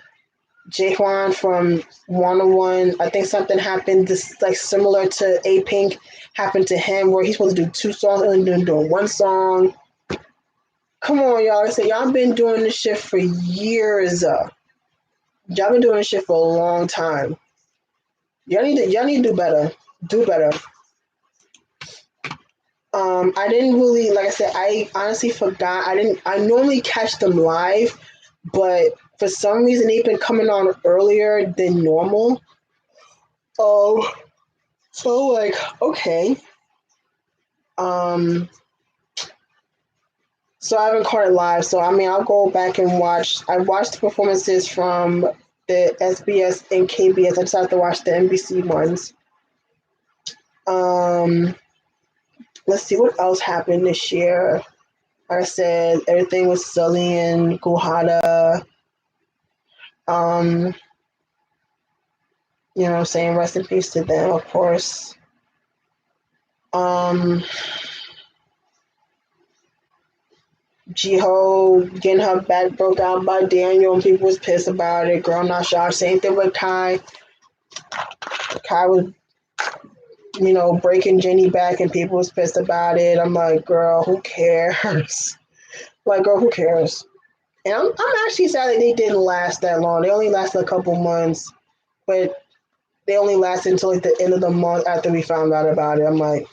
Jaehwan from 101? I think something happened this like similar to A Pink happened to him where he's supposed to do two songs and then doing one song. Come on, y'all. I say y'all been doing this shit for years. Y'all been doing this shit for a long time. Y'all need to do better. Do better. I didn't really, like I said, I honestly forgot. I normally catch them live, but for some reason they've been coming on earlier than normal. Oh, so like, okay. Um, so I haven't caught it live. So I mean, I'll go back and watch. I watched the performances from the SBS and KBS. I just have to watch the NBC ones. Let's see what else happened this year. Like I said, everything was Sully and Guhada. You know what I'm saying? Rest in peace to them, of course. Jiho getting her back broke out by Daniel and people was pissed about it. Girl, not shocked. Same thing with Kai. Kai was, breaking Jenny back and people was pissed about it. I'm like, girl, who cares? Like, girl, who cares? And I'm actually sad that they didn't last that long. They only lasted a couple months, but they only lasted until like the end of the month after we found out about it. I'm like,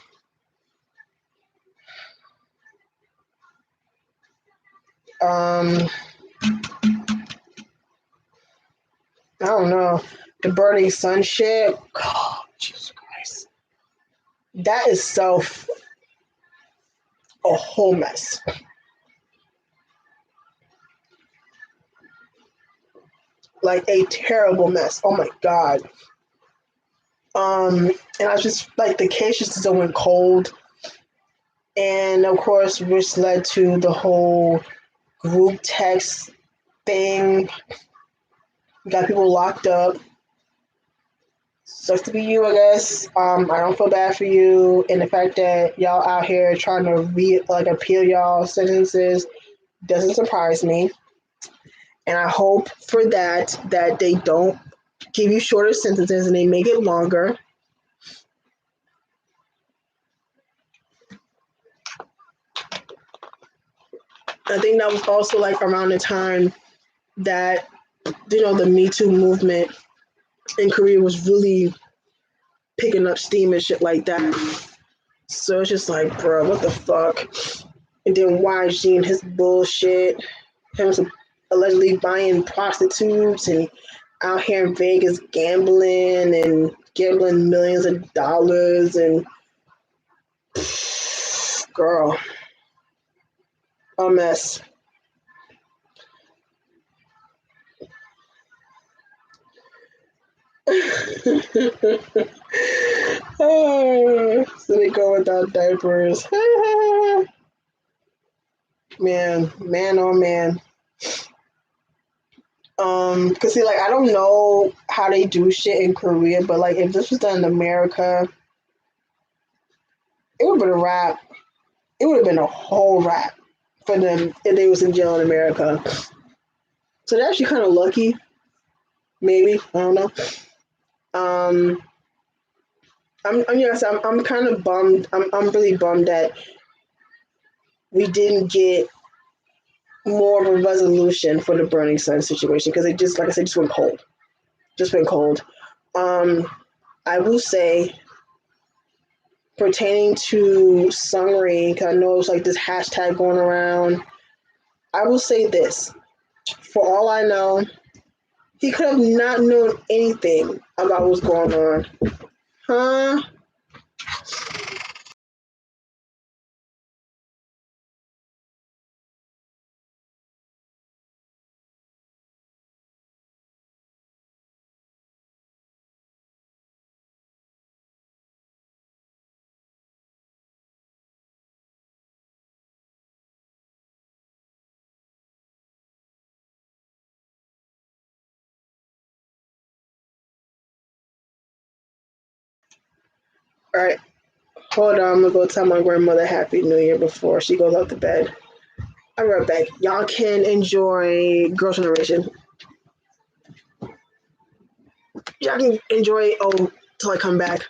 I don't know. The Burning Sun shit. Oh, Jesus Christ. That is a whole mess. Like a terrible mess. Oh my God. And I just like the case just went cold. And of course, which led to the whole group text thing. You got people locked up. Sucks to be you, I guess. I don't feel bad for you, and the fact that y'all out here trying to appeal y'all sentences doesn't surprise me. And I hope for that they don't give you shorter sentences and they make it longer. I think that was also like around the time that the Me Too movement in Korea was really picking up steam and shit like that. So it's just like, bro, what the fuck? And then YG and his bullshit, him allegedly buying prostitutes and out here in Vegas gambling millions of dollars and girl, a mess. So they go without diapers. Man, oh man. Cause see, like I don't know how they do shit in Korea, but like if this was done in America, it would have been a wrap. It would have been a whole wrap for them if they was in jail in America. So they're actually kind of lucky, maybe. I don't know. Um, I'm kind of bummed. I'm really bummed that we didn't get more of a resolution for the Burning Sun situation because it just, like I said, just went cold. Just went cold. Um, I will say, pertaining to Sungri, because I know it's like this hashtag going around. I will say this: for all I know, he could have not known anything about what's going on, huh? All right, hold on. I'm gonna go tell my grandmother Happy New Year before she goes out to bed. I'll be right back. Y'all can enjoy Girls' Generation. Y'all can enjoy till I come back.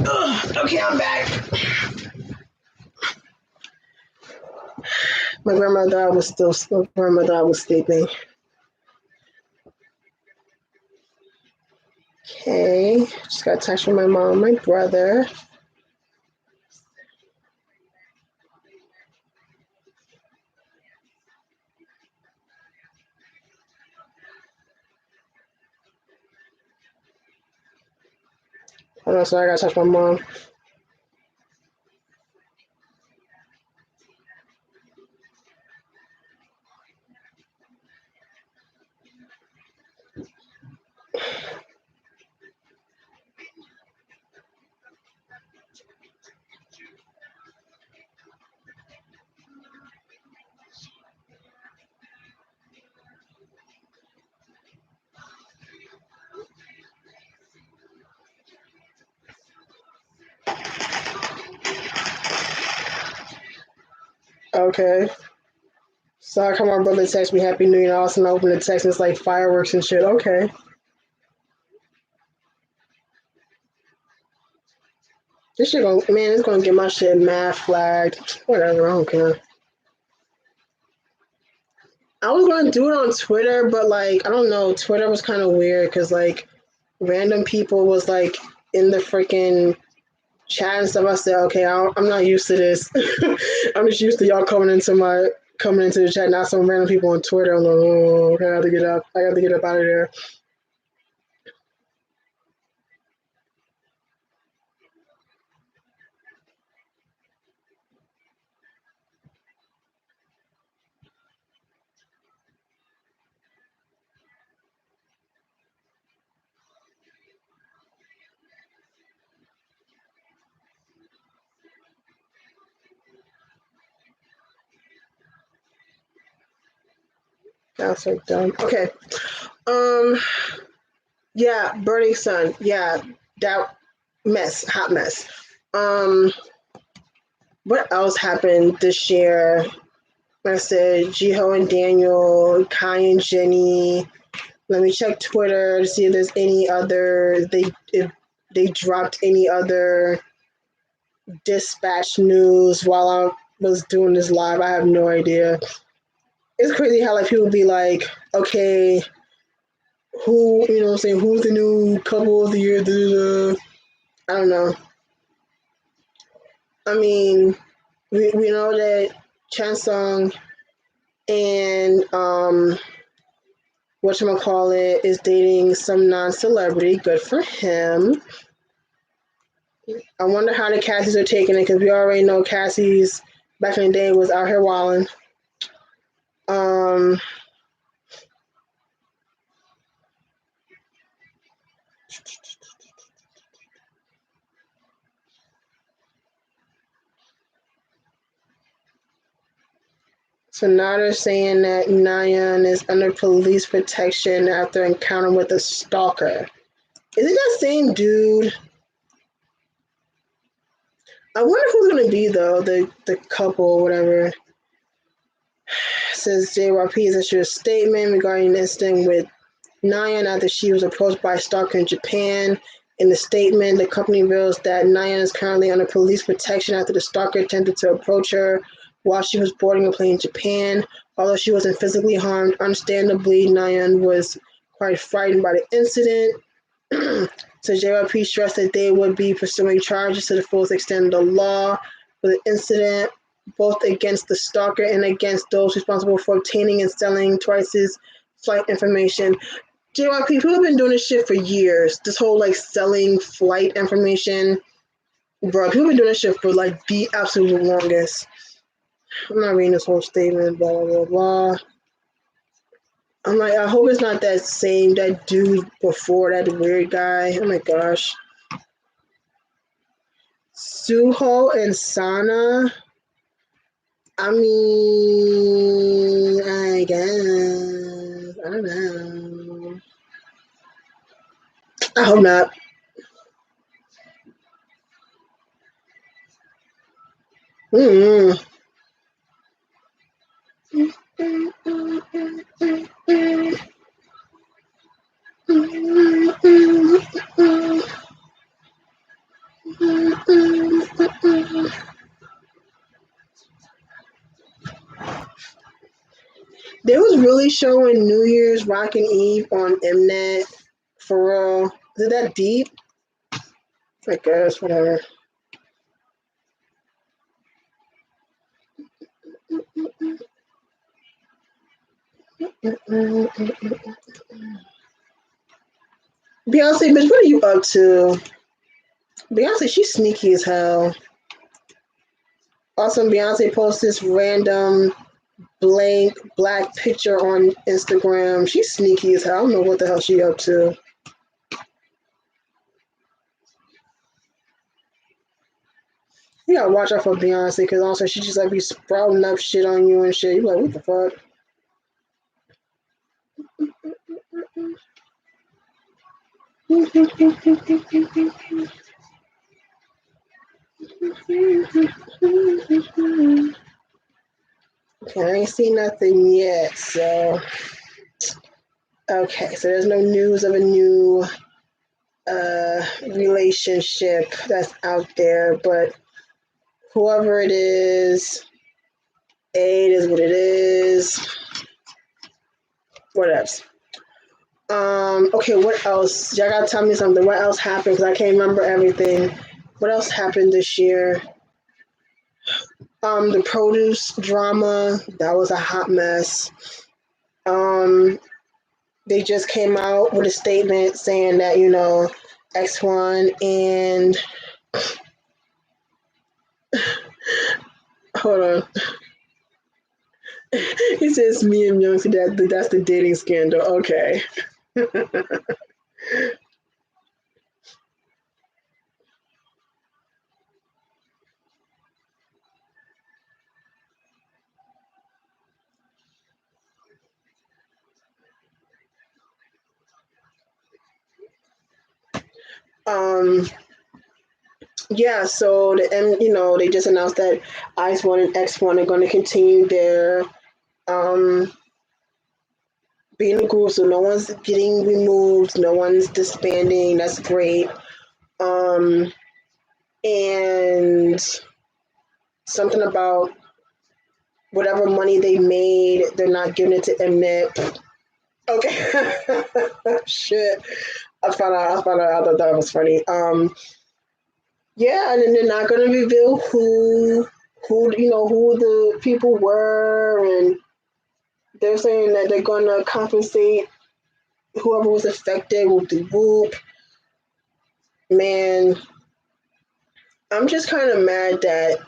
Ugh, okay, I'm back. My grandmother was sleeping. Okay, just got a text from my mom, my brother. Hold on, sorry, I gotta text my mom. Okay. So I come my brother text me Happy New Year, and all of a sudden I open the text and it's like fireworks and shit. Okay. This shit gonna, man, it's gonna get my shit mad flagged. Whatever, I don't care. I was gonna do it on Twitter, but like, I don't know, Twitter was kind of weird because like random people was like in the freaking chat and stuff. I said, okay, I'm not used to this. I'm just used to y'all coming into the chat, not some random people on Twitter. I'm like, oh, okay, I got to get up. I got to get up out of there. That's so dumb. Okay. Um. Yeah, Burning Sun. Yeah, that hot mess. Um. What else happened this year? Like I said, Jiho and Daniel, Kai and Jenny. Let me check Twitter to see if there's any other if they dropped any other dispatch news while I was doing this live. I have no idea. It's crazy how like people be like, okay, who you know what I'm saying, who's the new couple of the year? I don't know. I mean, we know that Chansung and whatchamacallit is dating some non-celebrity. Good for him. I wonder how the Cassies are taking it because we already know Cassie's back in the day was out here wilding. Um, so now they're saying that Nayeon is under police protection after encounter with a stalker. Is it that same dude? I wonder who's gonna be though, the couple or whatever. Says JYP has issued a statement regarding the incident with Nayeon after she was approached by a stalker in Japan. In the statement, the company reveals that Nayeon is currently under police protection after the stalker attempted to approach her while she was boarding a plane in Japan. Although she wasn't physically harmed, understandably, Nayeon was quite frightened by the incident. So JYP stressed that they would be pursuing charges to the fullest extent of the law for the incident, both against the stalker and against those responsible for obtaining and selling Twice's flight information. JYP, people have been doing this shit for years. This whole like selling flight information. Bro, people have been doing this shit for like the absolute longest. I'm not reading this whole statement, blah, blah, blah, blah. I'm like, I hope it's not that dude before, that weird guy. Oh my gosh. Suho and Sana. I mean, I guess. I don't know. I hope not. Mm-hmm. they showing New Year's Rockin' Eve on Mnet? For real? Is it that deep? I guess, whatever. Beyonce, bitch, what are you up to? Beyonce, she's sneaky as hell. Also, Beyonce posts this random blank black picture on Instagram. She's sneaky as hell. I don't know what the hell she up to. You gotta watch out for Beyonce because also she just like be sprouting up shit on you and shit. You like, what the fuck? Okay, I ain't seen nothing yet, so okay, so there's no news of a new relationship that's out there, but whoever it is what it is. What else? Okay, what else? Y'all gotta tell me something. What else happened? Because I can't remember everything. What else happened this year? The produce drama, that was a hot mess. They just came out with a statement saying that, X1 and hold on. He says me and Young, so that's the dating scandal. Okay. Yeah, so they just announced that ICE1 and X1 are going to continue their being a group, so no one's getting removed, no one's disbanding. That's great. And something about whatever money they made, they're not giving it to Mnet. Okay. Shit. I found out. I thought that was funny. Yeah, and then they're not going to reveal who the people were, and they're saying that they're going to compensate whoever was affected with the whoop. Man, I'm just kind of mad that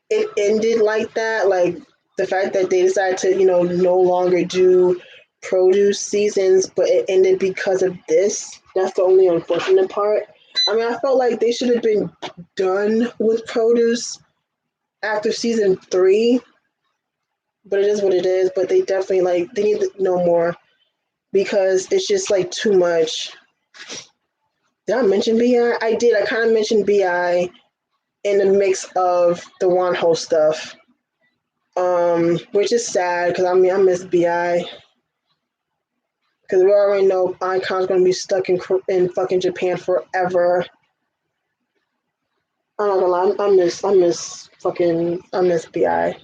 it ended like that. Like the fact that they decided to, no longer do produce seasons, but it ended because of this. That's the only unfortunate part. I mean, I felt like they should have been done with produce after season 3, but it is what it is. But they definitely they need to know more because it's just too much. Did I mention BI? I did. I kind of mentioned BI in the mix of the Wonho stuff, which is sad because I miss BI because we already know Icon's gonna be stuck in fucking Japan forever. I'm not gonna lie, I miss BI.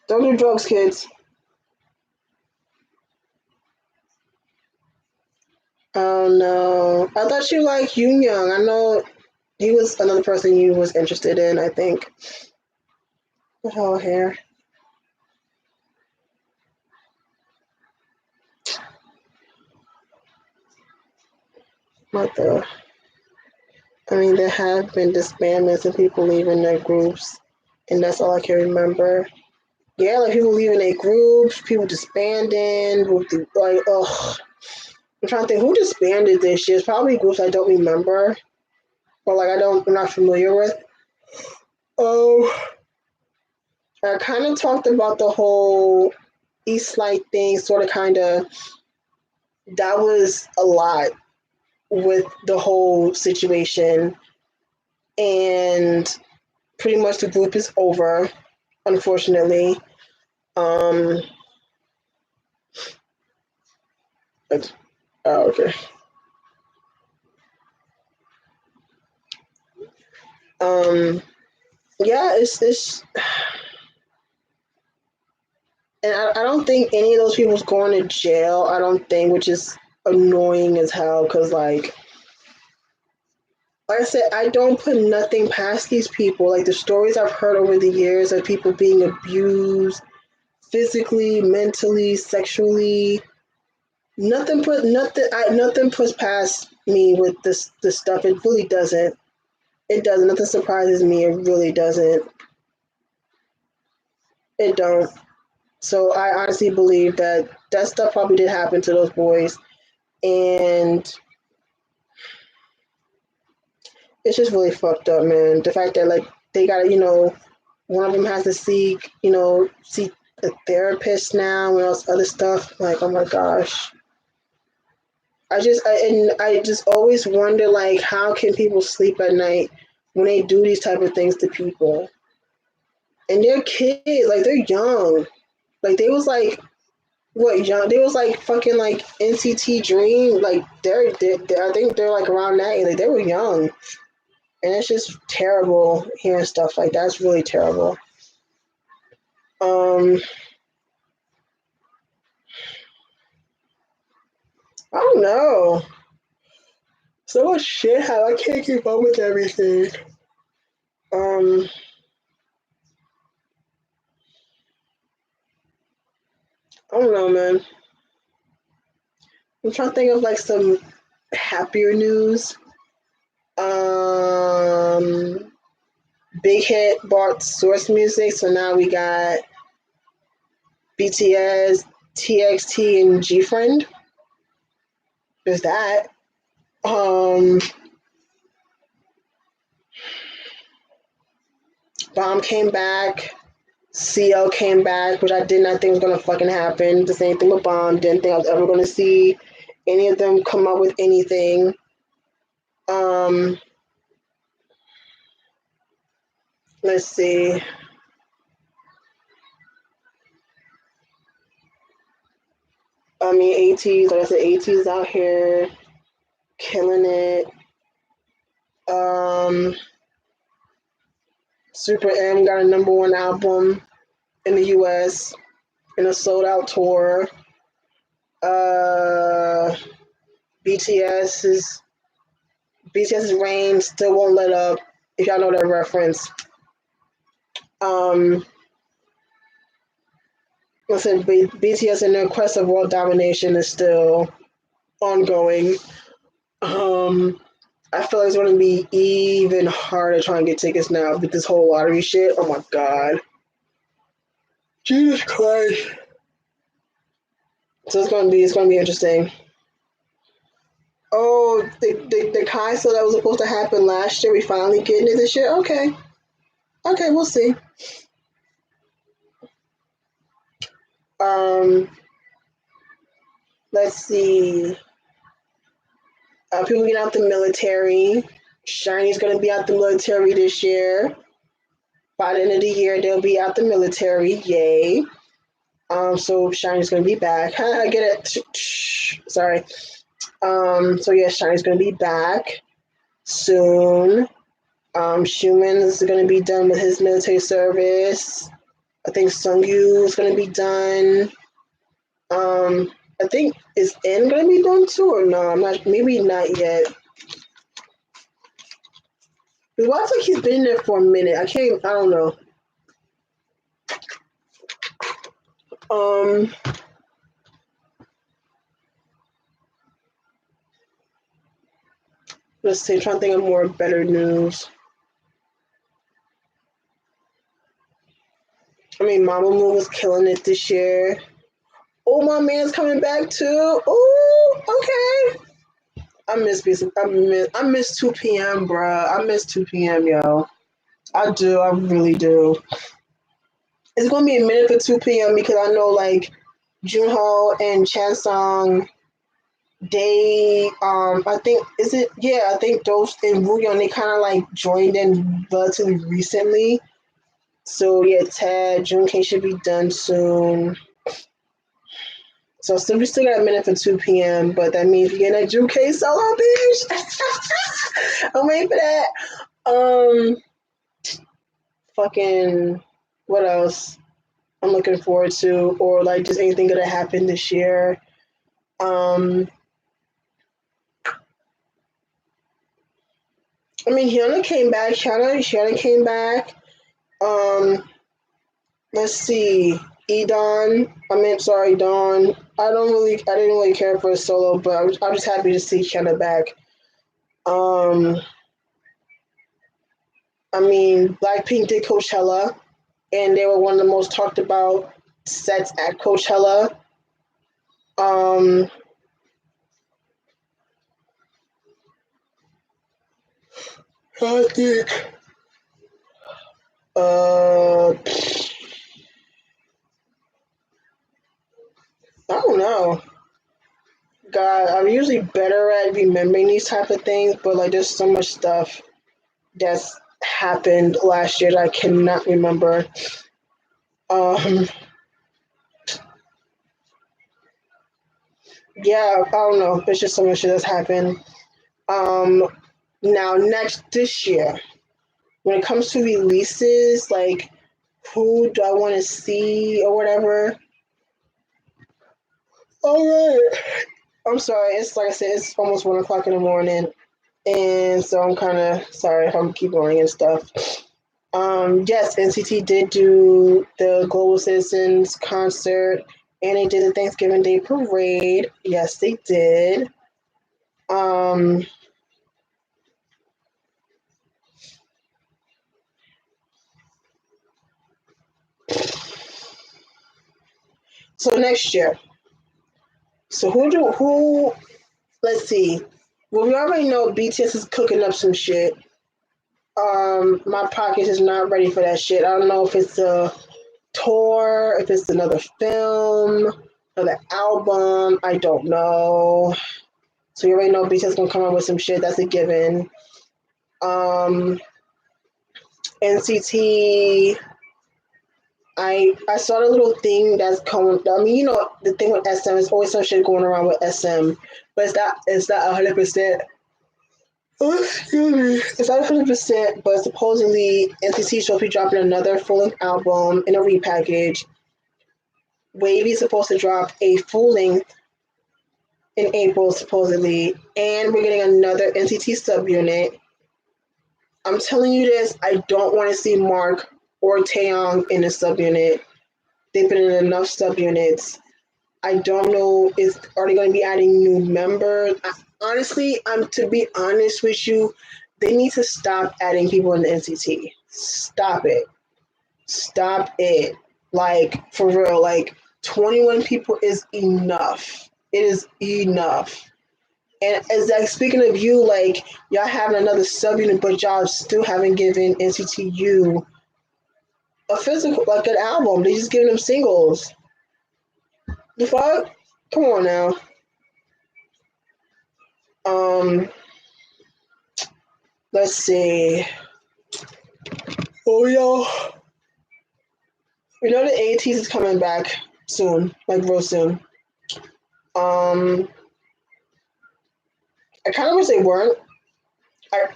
Don't do drugs, kids. Oh no, I thought you liked Yoon Young. I know he was another person you was interested in. I think. The hell hair. What the? I mean, there have been disbandments and people leaving their groups, and that's all I can remember. Yeah, people leaving their groups, people disbanding, ugh. I'm trying to think who disbanded this year. It's probably groups I don't remember, or I'm not familiar with. Oh, I kind of talked about the whole Eastlight thing, sort of, kind of. That was a lot with the whole situation, and pretty much the group is over, unfortunately. Oh, okay. Um, yeah, it's And I don't think any of those people's going to jail. I don't think, which is annoying as hell. Because like I said, I don't put nothing past these people. Like the stories I've heard over the years of people being abused physically, mentally, sexually. Nothing puts past me with this stuff. It really doesn't. It doesn't. Nothing surprises me. It really doesn't. It don't. So I honestly believe that that stuff probably did happen to those boys, and it's just really fucked up, man. The fact that like they got one of them has to seek a therapist now and all this other stuff. Like, oh my gosh. I just always wonder like how can people sleep at night when they do these type of things to people? And they're kids, like they're young. Like they was like what young? They was like fucking like NCT Dream. Like they're I think they're like around that age. Like they were young, and it's just terrible hearing stuff like that. It's really terrible. Um, I don't know. So much shit. How I can't keep up with everything. Um, I don't know, man. I'm trying to think of like some happier news. Um, Big Hit bought Source Music, so now we got BTS, TXT, and G Friend. There's that. Um, Bomb came back. CL came back, which I did not think was gonna fucking happen. The same thing with Bomb. Didn't think I was ever gonna see any of them come up with anything. Um, let's see. I mean, ATs, like I said, ATs out here killing it. Um, Super M got a #1 album in the US in a sold out tour. Uh, BTS's BTS's Rain still won't let up. If y'all know that reference. Um, listen, BTS and their quest of world domination is still ongoing. I feel like it's going to be even harder trying to get tickets now with this whole lottery shit. Oh my god, Jesus Christ! So it's going to be interesting. Oh, the concert that was supposed to happen last year, we finally getting it this year. Okay, we'll see. Um, let's see. People getting out the military. Shiny's going to be out the military this year. By the end of the year, they'll be out the military. Yay. So Shiny's going to be back. I get it. Sorry. So yeah, Shiny's going to be back soon. Schumann is going to be done with his military service. I think Sungyu is going to be done. I think is N going to be done too or no? I'm not. Maybe not yet. Well, I think he's been there for a minute. I don't know. Um, let's see. I'm trying to think of more better news. I mean, Mamamoo was killing it this year. Oh, my man's coming back too. Oh, okay. I miss 2 p.m., bruh. I miss 2 p.m., yo. I do. I really do. It's gonna be a minute for 2 p.m. because I know like Junho and Chansung, they I think is it yeah I think those and Wooyeon they kind of like joined in relatively recently. So yeah, Ted Junkin should be done soon. So still we still got a minute for 2 p.m. But that means we're getting a Juke solo, bitch. I'm waiting for that. Fucking what else? I'm looking forward to, or like just anything gonna happen this year. Um, I mean, Hyuna came back. Hyuna came back. Um, let's see. Edon. I mean, sorry, Dawn. I didn't really care for a solo, but I'm just happy to see Hyuna back. Um, I mean, Blackpink did Coachella, and they were one of the most talked about sets at Coachella. Um, I think. Uh, I don't know. God, I'm usually better at remembering these type of things, but like there's so much stuff that's happened last year that I cannot remember. Um, yeah, I don't know. There's just so much shit that's happened. Um, now next this year, when it comes to releases, like who do I want to see or whatever? All right. I'm sorry. It's like I said, it's almost 1 o'clock in the morning, and so I'm kind of sorry if I'm keep going and stuff. Yes, NCT did do the Global Citizens concert, and they did the Thanksgiving Day parade. Yes, they did. Um, so next year, so who? Let's see. Well, we already know BTS is cooking up some shit. My pocket is not ready for that shit. I don't know if it's a tour, if it's another film, another album. I don't know. So you already know BTS gonna come up with some shit. That's a given. Um, NCT. I saw the little thing that's coming. I mean, the thing with SM is always some shit going around with SM, but it's not 100%. Oh, excuse me. It's not 100%, but supposedly NCT should be dropping another full length album in a repackage. Wavy's supposed to drop a full length in April, supposedly, and we're getting another NCT subunit. I'm telling you this, I don't want to see Mark or Taeyong in a subunit. They've been in enough subunits. I don't know, are they going to be adding new members? Honestly, to be honest with you, they need to stop adding people in the NCT. Stop it. Stop it. Like, for real, like 21 people is enough. It is enough. And as like speaking of you, like y'all having another subunit, but y'all still haven't given NCTU a physical, like an album. They just giving them singles. The fuck? Come on now. Um, let's see. Oh yeah, the ATs is coming back soon, like real soon. Um, I kind of wish they weren't. I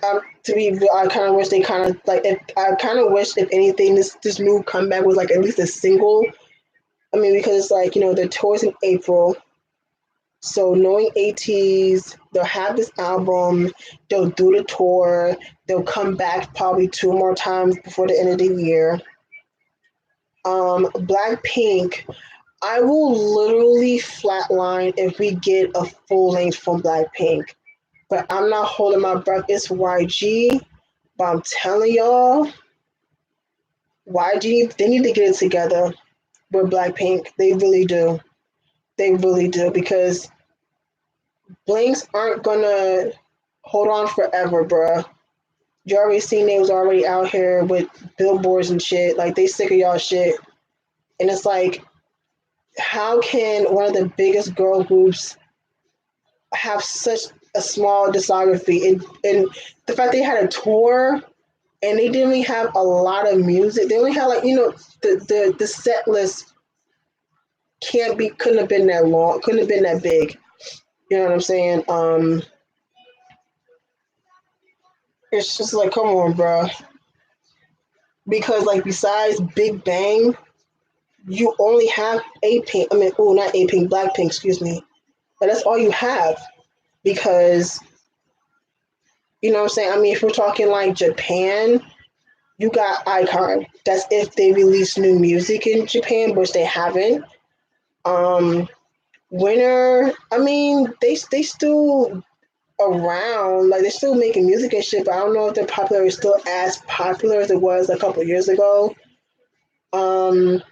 kind of wish they kind of like. If I kind of wish, if anything, this new comeback was like at least a single. I mean, because it's like the tours in April. So knowing ATs, they'll have this album, they'll do the tour, they'll come back probably two more times before the end of the year. Blackpink, I will literally flatline if we get a full length from Blackpink. But I'm not holding my breath. It's YG, but I'm telling y'all, YG, they need to get it together with Blackpink. They really do. They really do because Blinks aren't gonna hold on forever, bruh. You already seen they was already out here with billboards and shit. Like they sick of y'all shit. And it's like, how can one of the biggest girl groups have such a small discography? And the fact they had a tour and they didn't really have a lot of music. They only had like, the set list couldn't have been that long, couldn't have been that big. You know what I'm saying? It's just like, come on, bro. Because like besides Big Bang, you only have A Pink. I mean, oh, not A Pink, Blackpink, excuse me. But that's all you have because you know what I'm saying. I mean, if we're talking like Japan, you got iKON. That's if they release new music in Japan, which they haven't. Um, Winner, I mean, they still around, like they're still making music and shit, but I don't know if they're popular or still as popular as it was a couple of years ago. Um,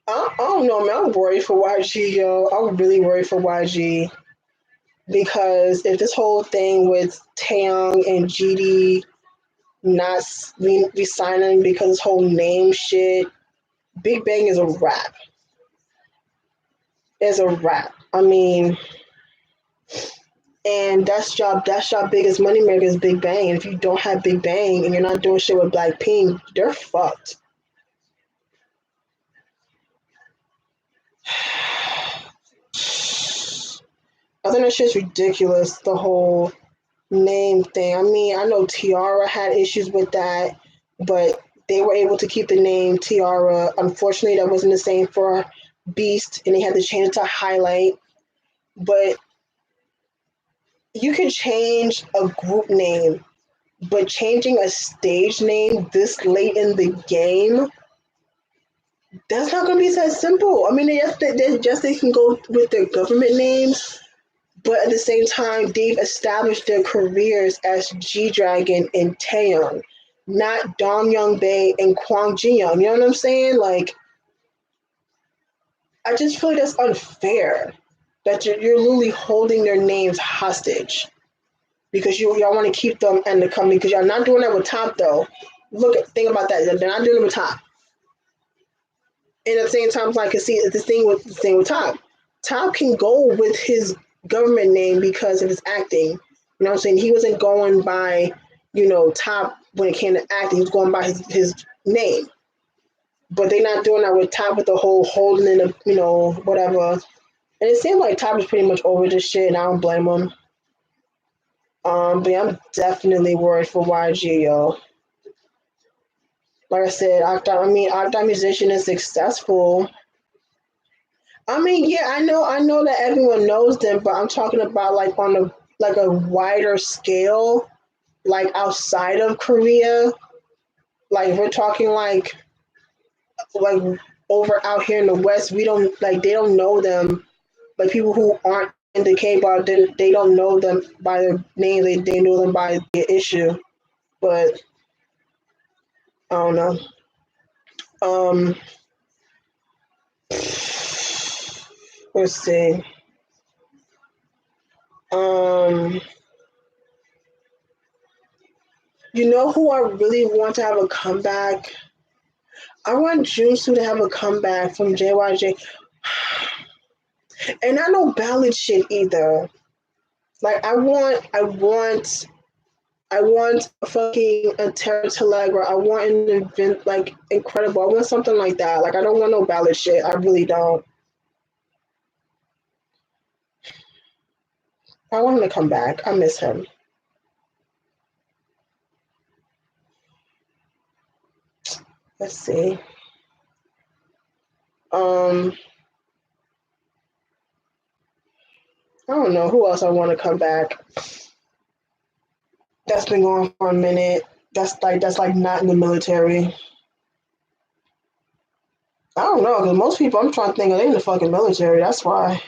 I don't know, man. I'm worried for YG, yo. I'm really worried for YG because if this whole thing with Taeyong and GD not resigning because his whole name shit, Big Bang is a wrap. Is a wrap. I mean, and that's your biggest money maker is Big Bang. And if you don't have Big Bang and you're not doing shit with Blackpink, they're fucked. I think that shit's ridiculous, the whole name thing. I mean, I know Tiara had issues with that, but they were able to keep the name Tiara. Unfortunately, that wasn't the same for Beast, and they had to change it to Highlight. But you can change a group name, but changing a stage name this late in the game, that's not going to be that simple. I mean, they can go with their government names, but at the same time, they've established their careers as G Dragon and Taeyong, not Dong Young Bae and Kwang Ji Young. You know what I'm saying? Like, I just feel like that's unfair. That you're literally holding their names hostage because y'all want to keep them in the company because y'all not doing that with Top though. Think about that. They're not doing it with Top. And at the same time, I can see the thing with Top. Top can go with his government name because of his acting. You know what I'm saying? He wasn't going by, Top when it came to acting. He was going by his name. But they're not doing that with Top with the whole holding in the, whatever. And it seems like Top is pretty much over this shit, and I don't blame him. But yeah, I'm definitely worried for YG, yo. Like I said, Octa Musician is successful. I mean, yeah, I know that everyone knows them, but I'm talking about like on a wider scale, like outside of Korea. Like we're talking like over out here in the West, we don't like they don't know them. Like people who aren't into K-pop, they don't know them by their name. They know them by their issue. But I don't know. Um, let's see. Um, you know who I really want to have a comeback? I want Junsu to have a comeback from JYJ. And not no ballad shit either. Like I want a fucking a Terra Telegra. I want an event like incredible. I want something like that. Like I don't want no ballad shit. I really don't. I want him to come back. I miss him. Let's see. I don't know who else I want to come back. That's been going for a minute. That's like not in the military. I don't know because most people I'm trying to think of they in the fucking military. That's why.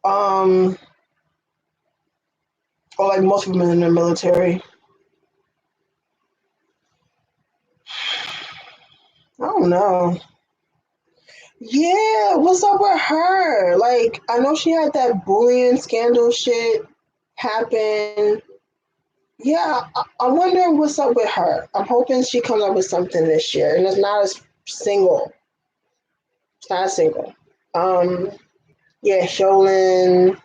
Um, or like most people in the military. I don't know. Yeah, what's up with her? Like, I know she had that bullying scandal shit happen. Yeah, I wonder what's up with her. I'm hoping she comes up with something this year, and it's not a single. It's not a single. Um, yeah, Sholin.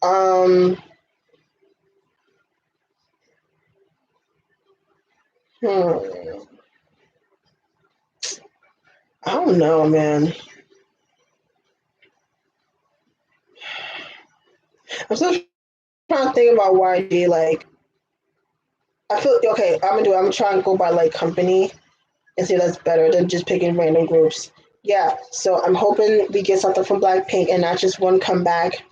Um, hmm, I don't know, man. I'm still trying to think about YG. Like, I feel okay. I'm gonna try and go by like company. and say that's better than just picking random groups. Yeah, so I'm hoping we get something from Blackpink and not just one comeback.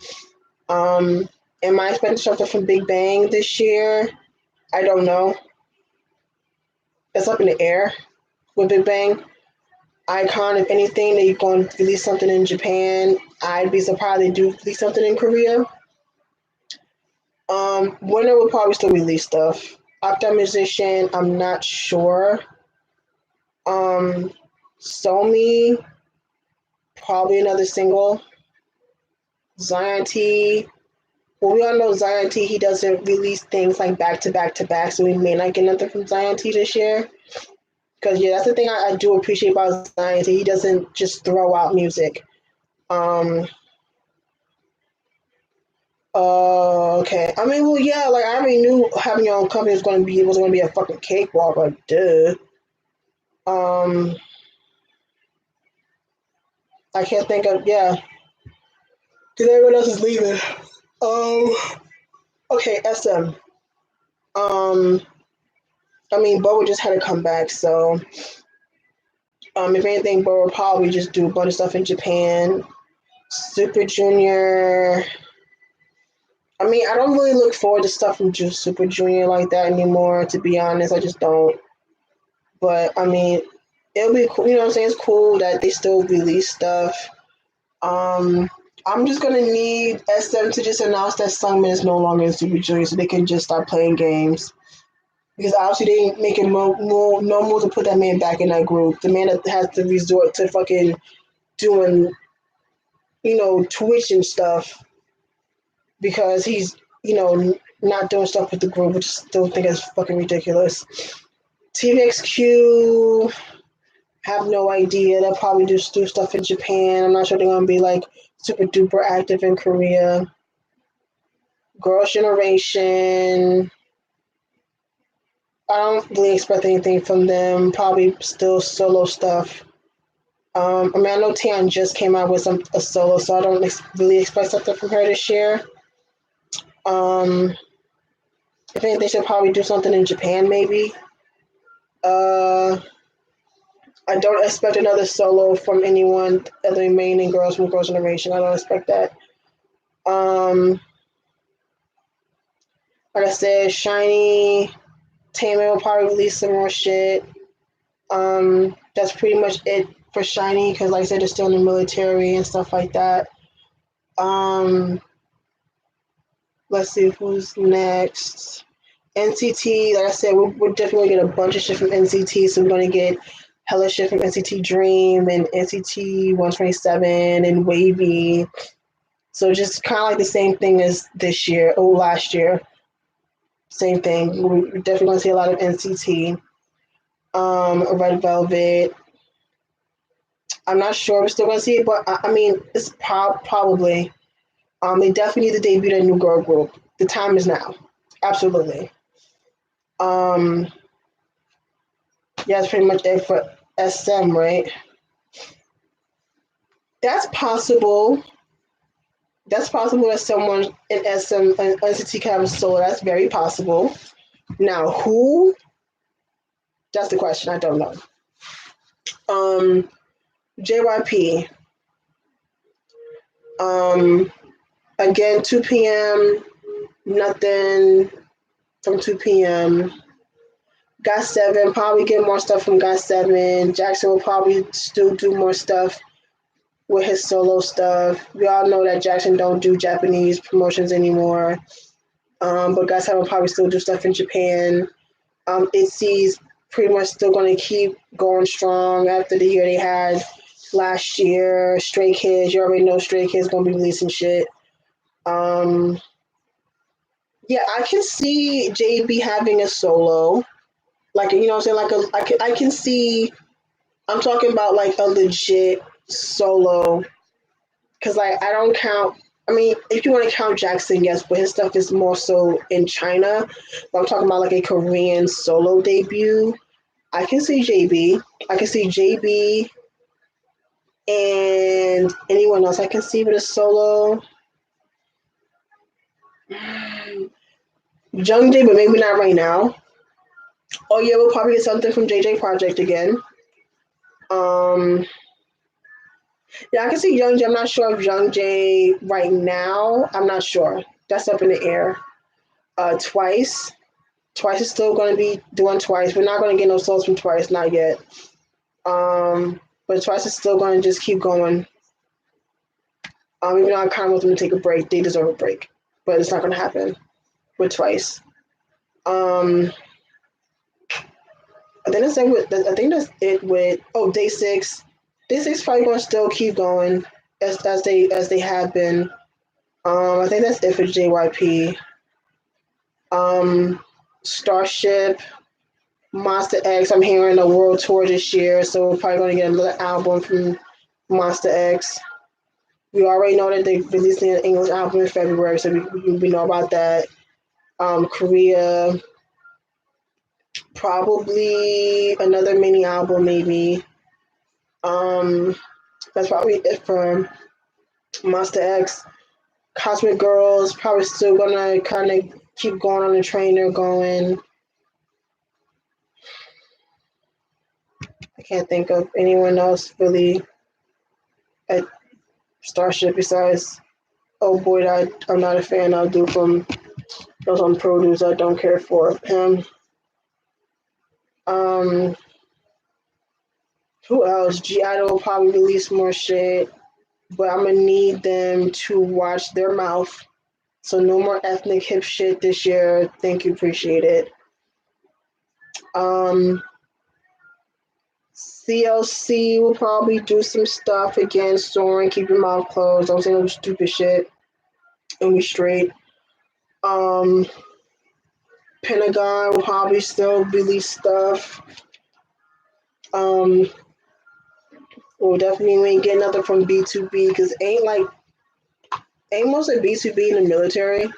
Um, am I expecting something from Big Bang this year? I don't know. It's up in the air with Big Bang. Icon, if anything, they're going to release something in Japan. I'd be surprised they do release something in Korea. Winner will probably still release stuff. Octa Musician, I'm not sure. Um, Somi, probably another single. Zion T, well, we all know Zion T, he doesn't release things like back to back to back, so we may not get nothing from Zion T this year. Because, yeah, that's the thing I do appreciate about Zion T. He doesn't just throw out music. Um, okay. I mean, well, yeah, like I already knew having your own company was going to be a fucking cakewalk, like duh. Um, I can't think of yeah, because everyone else is leaving. Um, okay, SM. Um, I mean, Boa just had to come back, so if anything, Boa will probably just do a bunch of stuff in Japan. Super Junior. I mean, I don't really look forward to stuff from Super Junior like that anymore. To be honest, I just don't. But I mean, it'll be cool. You know what I'm saying? It's cool that they still release stuff. Um, I'm just gonna need SM to just announce that Sungmin is no longer in Super Junior, so they can just start playing games. Because obviously they ain't making no move to put that man back in that group. The man that has to resort to fucking doing, Twitch and stuff because he's, not doing stuff with the group, which I still think is fucking ridiculous. TVXQ, have no idea. They'll probably just do stuff in Japan. I'm not sure they're gonna be like super duper active in Korea. Girls' Generation. I don't really expect anything from them. Probably still solo stuff. I mean, I know Tian just came out with a solo, so I don't really expect something from her this year. Um, I think they should probably do something in Japan, maybe. Uh, I don't expect another solo from anyone of the remaining girls from Girls' Generation. I don't expect that. Um, like I said, Shiny, Tamer will probably release some more shit. That's pretty much it for Shiny because, like I said, they're still in the military and stuff like that. Um, let's see who's next. NCT, like I said, we're definitely gonna get a bunch of shit from NCT. So we're gonna get hella shit from NCT Dream and NCT 127 and Wavy. So just kind of like the same thing as this year or last year. Same thing. We're definitely gonna see a lot of NCT. Red Velvet. I'm not sure we're still gonna see it, but I mean, it's probably. They definitely need to debut a new girl group. The time is now. Absolutely. Um, yeah, that's pretty much it for SM, right? That's possible. That's possible that someone in SM and NCT can have a solo. That's very possible. Now, who? That's the question. I don't know. JYP. Um, again, 2 p.m. Nothing from 2 p.m. GOT7, probably get more stuff from GOT7. Jackson will probably still do more stuff with his solo stuff. We all know that Jackson don't do Japanese promotions anymore. But GOT7 will probably still do stuff in Japan. ITZY's pretty much still going to keep going strong after the year they had last year. Stray Kids, you already know Stray Kids going to be releasing shit. Yeah, I can see JB having a solo. Like, you know what I'm saying? I can see, I'm talking about like a legit solo. Because, like, I don't count, I mean, if you want to count Jackson, yes, but his stuff is more so in China. But I'm talking about like a Korean solo debut. I can see JB. I can see JB and anyone else I can see with a solo. Jungjae, but maybe not right now. Oh yeah, we'll probably get something from JJ Project again. Um, yeah, I can see Young J. I'm not sure if Young J right now. I'm not sure. That's up in the air. Twice. Twice is still going to be doing Twice. We're not going to get no souls from Twice, not yet. But Twice is still going to just keep going. Even though I kind of want them to take a break, they deserve a break, but it's not going to happen with Twice. I think that's it with. I think that's it with. Oh, Day Six. Day Six probably going to still keep going as they have been. I think that's it for JYP. Um, Starship, Monster X. I'm hearing a world tour this year, so we're probably going to get another album from Monster X. We already know that they're releasing an English album in February, so we know about that. Korea, probably another mini album, maybe. Um, that's probably it for Monster X. Cosmic Girls, probably still gonna kind of keep going on the train they're going. I can't think of anyone else really at Starship besides oh boy that I'm not a fan of do from those on Produce. I don't care for him. Um, who else? G-Idol will probably release more shit, but I'm gonna need them to watch their mouth. So no more ethnic hip shit this year. Thank you, appreciate it. Um, CLC will probably do some stuff again, Soaring, keep your mouth closed, don't say no stupid shit, and we straight. Um, Pentagon will probably still release stuff. Um, we'll definitely get nothing from B2B because ain't most of B2B in the military.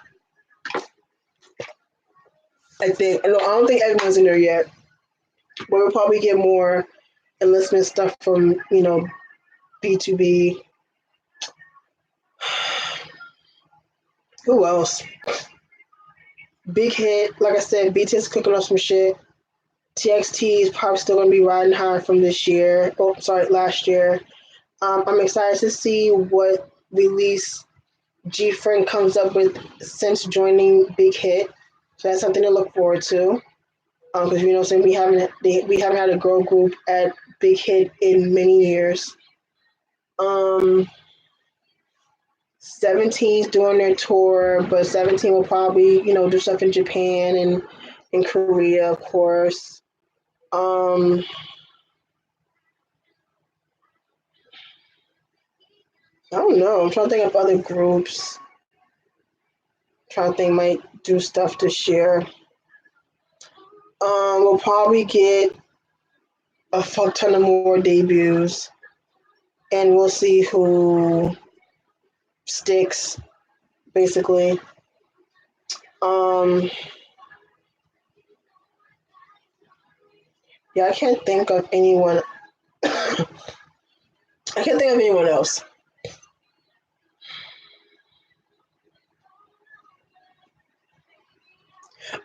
I think. No, I don't think everyone's in there yet, but we'll probably get more enlistment stuff from B2B. Who else? Big Hit, like I said, BTS cooking up some shit. TXT is probably still gonna be riding high from this year. Oh, sorry, last year. I'm excited to see what release G Friend comes up with since joining Big Hit. So that's something to look forward to. Because saying we haven't had a girl group at Big Hit in many years. 17's doing their tour, but 17 will probably do stuff in Japan and in Korea, of course. I don't know. I'm trying to think of other groups. Trying to think might do stuff this year. We'll probably get a fuck ton of more debuts, and we'll see who sticks, basically. Yeah, I can't think of anyone. I can't think of anyone else.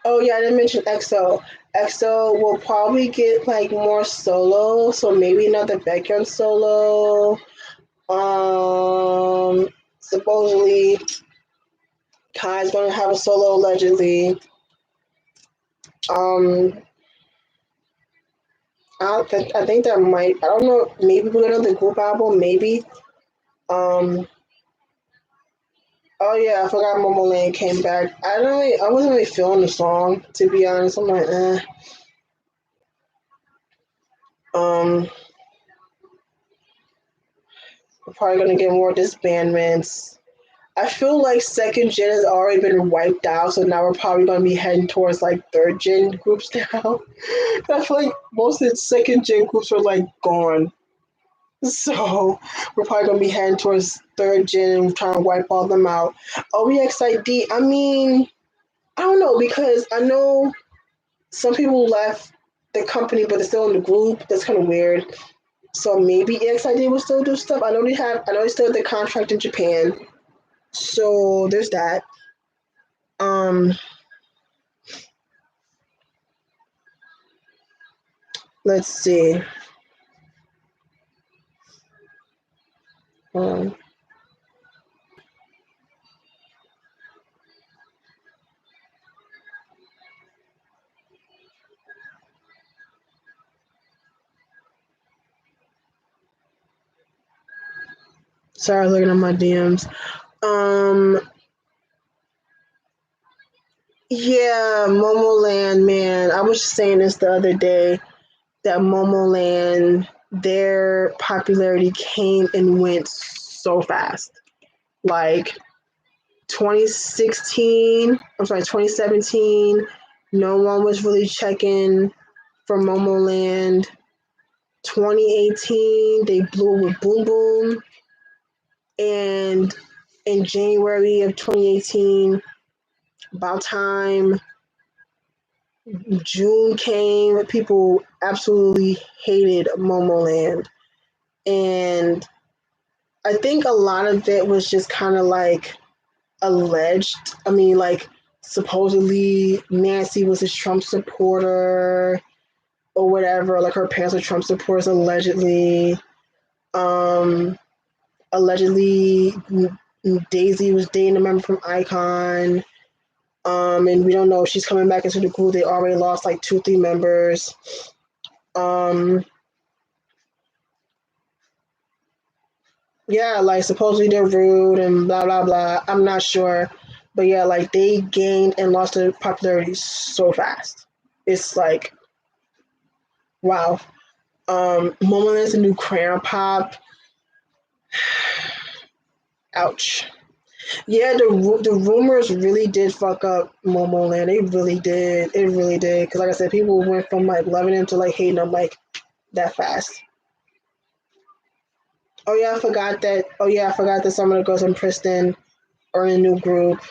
Oh yeah, I didn't mention EXO. EXO will probably get like more solo, so maybe another Baekhyun solo. Supposedly Kai's gonna have a solo allegedly. Um, I think that might. I don't know. Maybe we'll get another group album. Maybe. Um. Oh yeah, I forgot Momoland came back. I wasn't really feeling the song to be honest. I'm like, eh. Um. We're probably gonna get more disbandments. I feel like second gen has already been wiped out, so now we're probably gonna be heading towards like third gen groups now. I feel like most of the second gen groups are like gone. So we're probably gonna be heading towards third gen and trying to wipe all them out. OEXID, I mean, I don't know because I know some people left the company but they're still in the group. That's kind of weird. So maybe EXID will still do stuff. I know they still have the contract in Japan. So there's that. Um, let's see. Um, Sorry, looking at my DMs. Um, yeah, Momoland, man. I was just saying this the other day that Momoland, their popularity came and went so fast. Like I'm sorry, 2017, no one was really checking for Momoland. 2018, they blew with Boom Boom. And in January of 2018, about time June came, people absolutely hated Momoland. And I think a lot of it was just kind of like alleged. I mean, like, supposedly Nancy was a Trump supporter or whatever. Like, her parents were Trump supporters, allegedly. Um, allegedly, Daisy was dating a member from Icon. And we don't know if she's coming back into the group. They already lost like 2, 3 members. Um, yeah, like supposedly they're rude and blah blah blah. I'm not sure, but yeah, like they gained and lost their popularity so fast. It's like wow. Momoland's a new crayon pop. Ouch. Yeah, the rumors really did fuck up Momoland. They really did. It really did. Because like I said, people went from like loving him to like hating him like that fast. Oh yeah, I forgot that. Oh yeah, I forgot that some of the girls in Princeton are in a new group.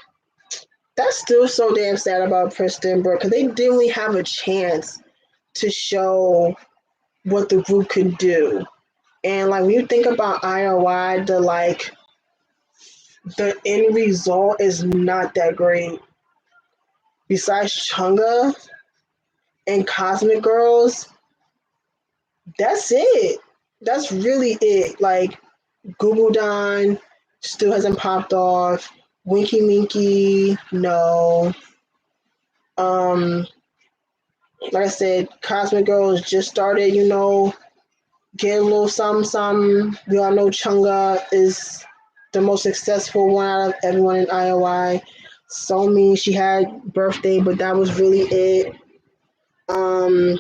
That's still so damn sad about Princeton, bro. Because they didn't really have a chance to show what the group could do. And like when you think about IOI, the end result is not that great. Besides Chunga and Cosmic Girls, that's it. That's really it. Like Google Don still hasn't popped off. Winky Minky, no. Um, like I said, Cosmic Girls just started, get a little something, something. We all know Chunga is the most successful one out of everyone in IOI. So mean she had birthday, but that was really it. Um,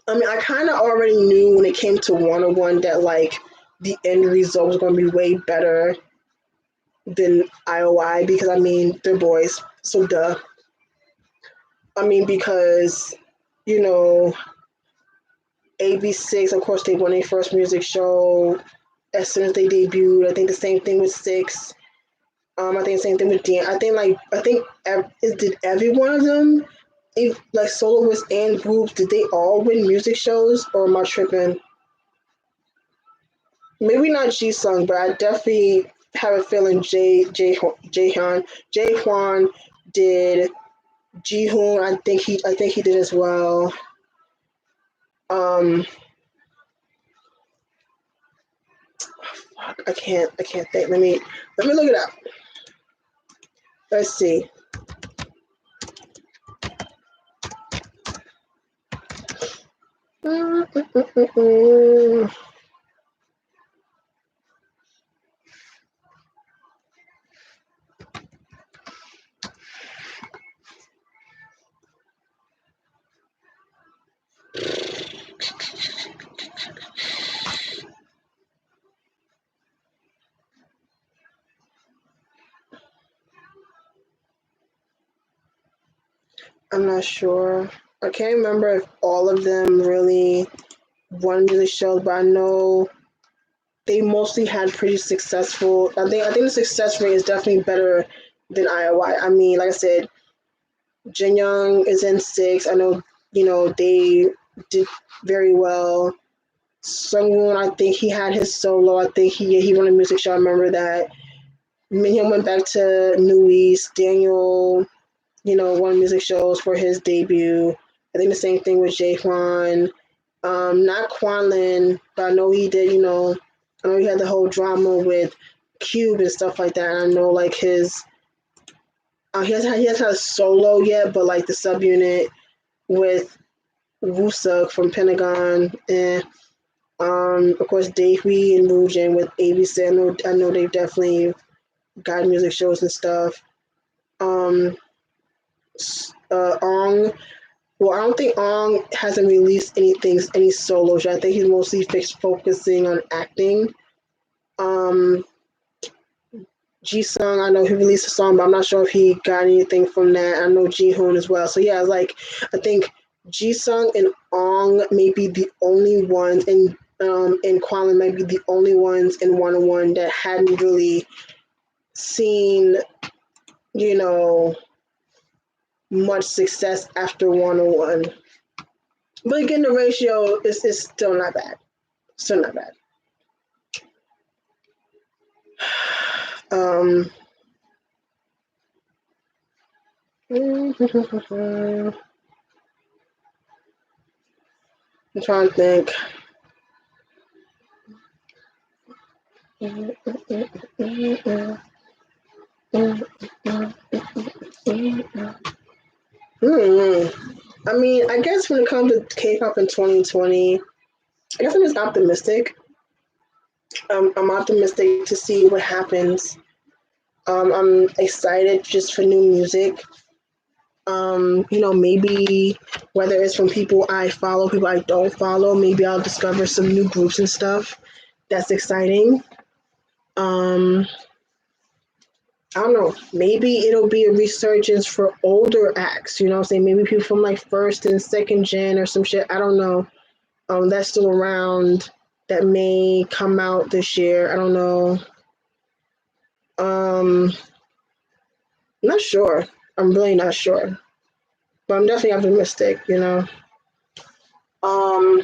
I mean, I kind of already knew when it came to 101 that like the end result was going to be way better than IOI because I mean they're boys, so duh. I mean because you know AB6, of course, they won their first music show as soon as they debuted. I think the same thing with Six. I think the same thing with Dan. Did every one of them, if like soloists and groups, did they all win music shows, or am I tripping? Maybe not G Sung, but I definitely have a feeling Jay Hwan did. Ji Hoon, I think he did as well. Um, I can't think. Let me look it up. Let's see. I'm not sure. I can't remember if all of them really won music shows, but I know they mostly had pretty successful. I think the success rate is definitely better than IOI. I mean, like I said, Jin Young is in Six. I know they did very well. Sungwoon, I think he had his solo. I think he won a music show. I remember that. Minhyun went back to New East. Daniel, won music shows for his debut. I think the same thing with Jaehwan. Not Kwanlin, but I know he did. I know he had the whole drama with Cube and stuff like that. And I know like he hasn't had a solo yet, but like the subunit with Wusuk from Pentagon, and of course Davey and Mujin with ABC. I know they've definitely got music shows and stuff. Um, Ong. Well, I don't think Ong hasn't released any solos yet. I think he's mostly focusing on acting. Um, Ji Sung, I know he released a song, but I'm not sure if he got anything from that. I know Ji Hoon as well. So yeah, like I think Ji Sung and Ong may be the only ones, and Kwalin might be the only ones in 101 that hadn't really seen, you know, much success after 101. But again, the ratio is still not bad. Still not bad. Um, I'm trying to think. I mean, I guess when it comes to K-pop in 2020, I guess I'm just optimistic. I'm optimistic to see what happens. I'm excited just for new music. Maybe whether it's from people I follow, people I don't follow, maybe I'll discover some new groups and stuff. That's exciting. Um, I don't know. Maybe it'll be a resurgence for older acts. You know what I'm saying? Maybe people from like first and second gen or some shit. I don't know. That's still around that may come out this year. I don't know. I'm not sure. I'm really not sure. But I'm definitely optimistic. Um,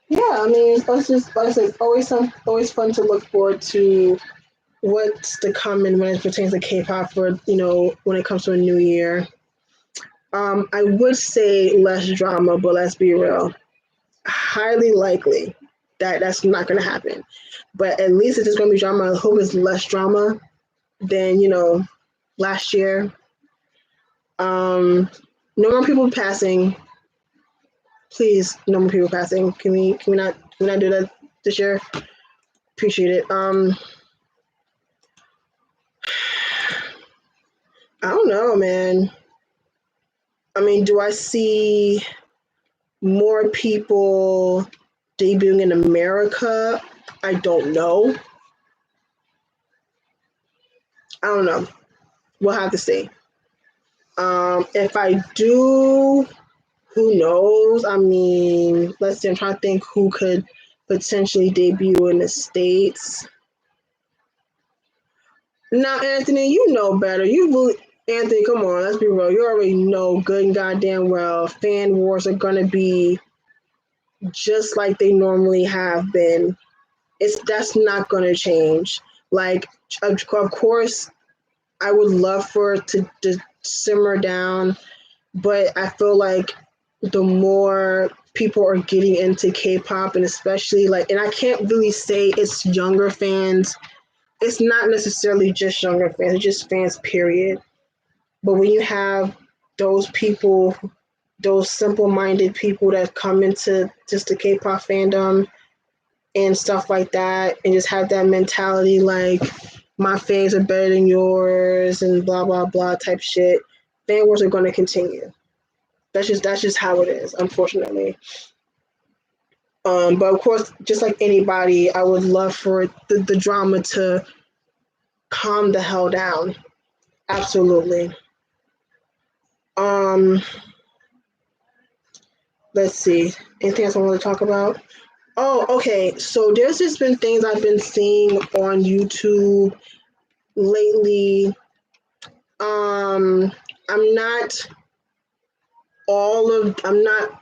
yeah, I mean, it's just like I said, always fun to look forward to what's to come and when it pertains to K-pop for when it comes to a new year. I would say less drama, but let's be real. Highly likely that that's not going to happen. But at least if there's going to be drama, I hope it's less drama than last year. No more people passing. Please, no more people passing. Can we not do that this year? Appreciate it. I don't know, man. I mean, do I see more people debuting in America? I don't know. I don't know. We'll have to see. If I do, who knows? I mean, let's see. I'm trying to think who could potentially debut in the States. Now, Anthony, you know better. Anthony, come on, let's be real. You already know good and goddamn well fan wars are gonna be just like they normally have been. That's not gonna change. Like, of course, I would love for it to simmer down, but I feel like the more people are getting into K-pop, and especially and I can't really say it's younger fans. It's not necessarily just younger fans, it's just fans, period. But when you have those people, those simple-minded people that come into just the K-pop fandom and stuff like that, and just have that mentality like my fans are better than yours and blah blah blah type shit, fan wars are going to continue. That's just how it is, unfortunately. But of course, just like anybody, I would love for the drama to calm the hell down. Absolutely. Um, let's see. Anything else I want to talk about? Oh, okay. So there's just been things I've been seeing on YouTube lately. Um, I'm not I'm not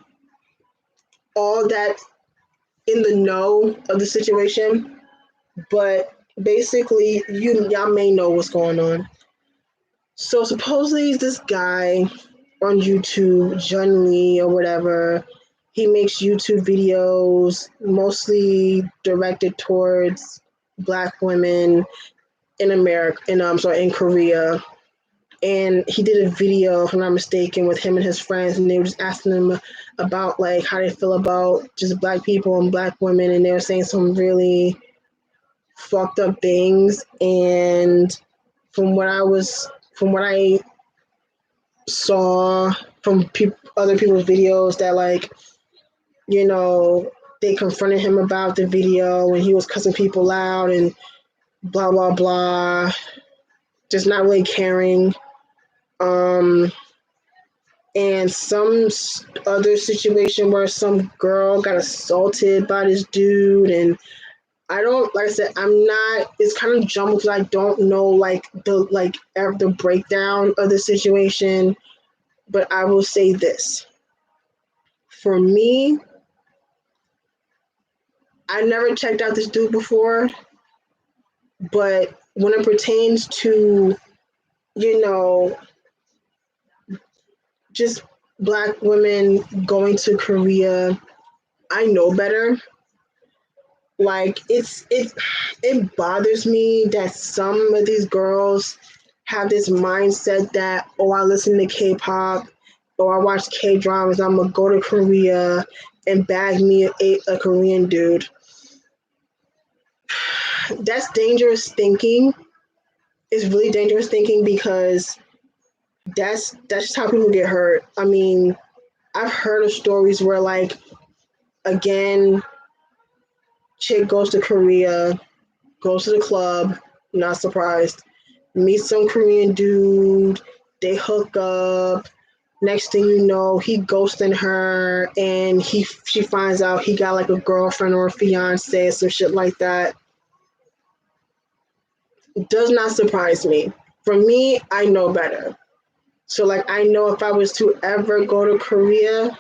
all that in the know of the situation, but basically, y'all may know what's going on. So supposedly this guy on YouTube, Jun Lee or whatever. He makes YouTube videos mostly directed towards Black women in America, in Korea. And he did a video, if I'm not mistaken, with him and his friends, and they were just asking them about like how they feel about just Black people and Black women, and they were saying some really fucked up things. And from what I saw from other people's videos, that like, you know, they confronted him about the video and he was cussing people out and blah blah blah, just not really caring. And some other situation where some girl got assaulted by this dude, and I don't, like I said, I'm not, it's kind of jumbled because I don't know like the breakdown of the situation. But I will say this, for me, I never checked out this dude before, but when it pertains to, you know, just Black women going to Korea, I know better. Like it bothers me that some of these girls have this mindset that, oh, I listen to K-pop or I watch K-dramas, I'm gonna go to Korea and bag me a Korean dude. That's dangerous thinking. It's really dangerous thinking because that's just how people get hurt. I mean, I've heard of stories where like, again, chick goes to Korea, goes to the club, not surprised, meets some Korean dude, they hook up. Next thing you know, he ghosting her, and she finds out he got like a girlfriend or a fiance, some shit like that. It does not surprise me. For me, I know better. So like, I know if I was to ever go to Korea,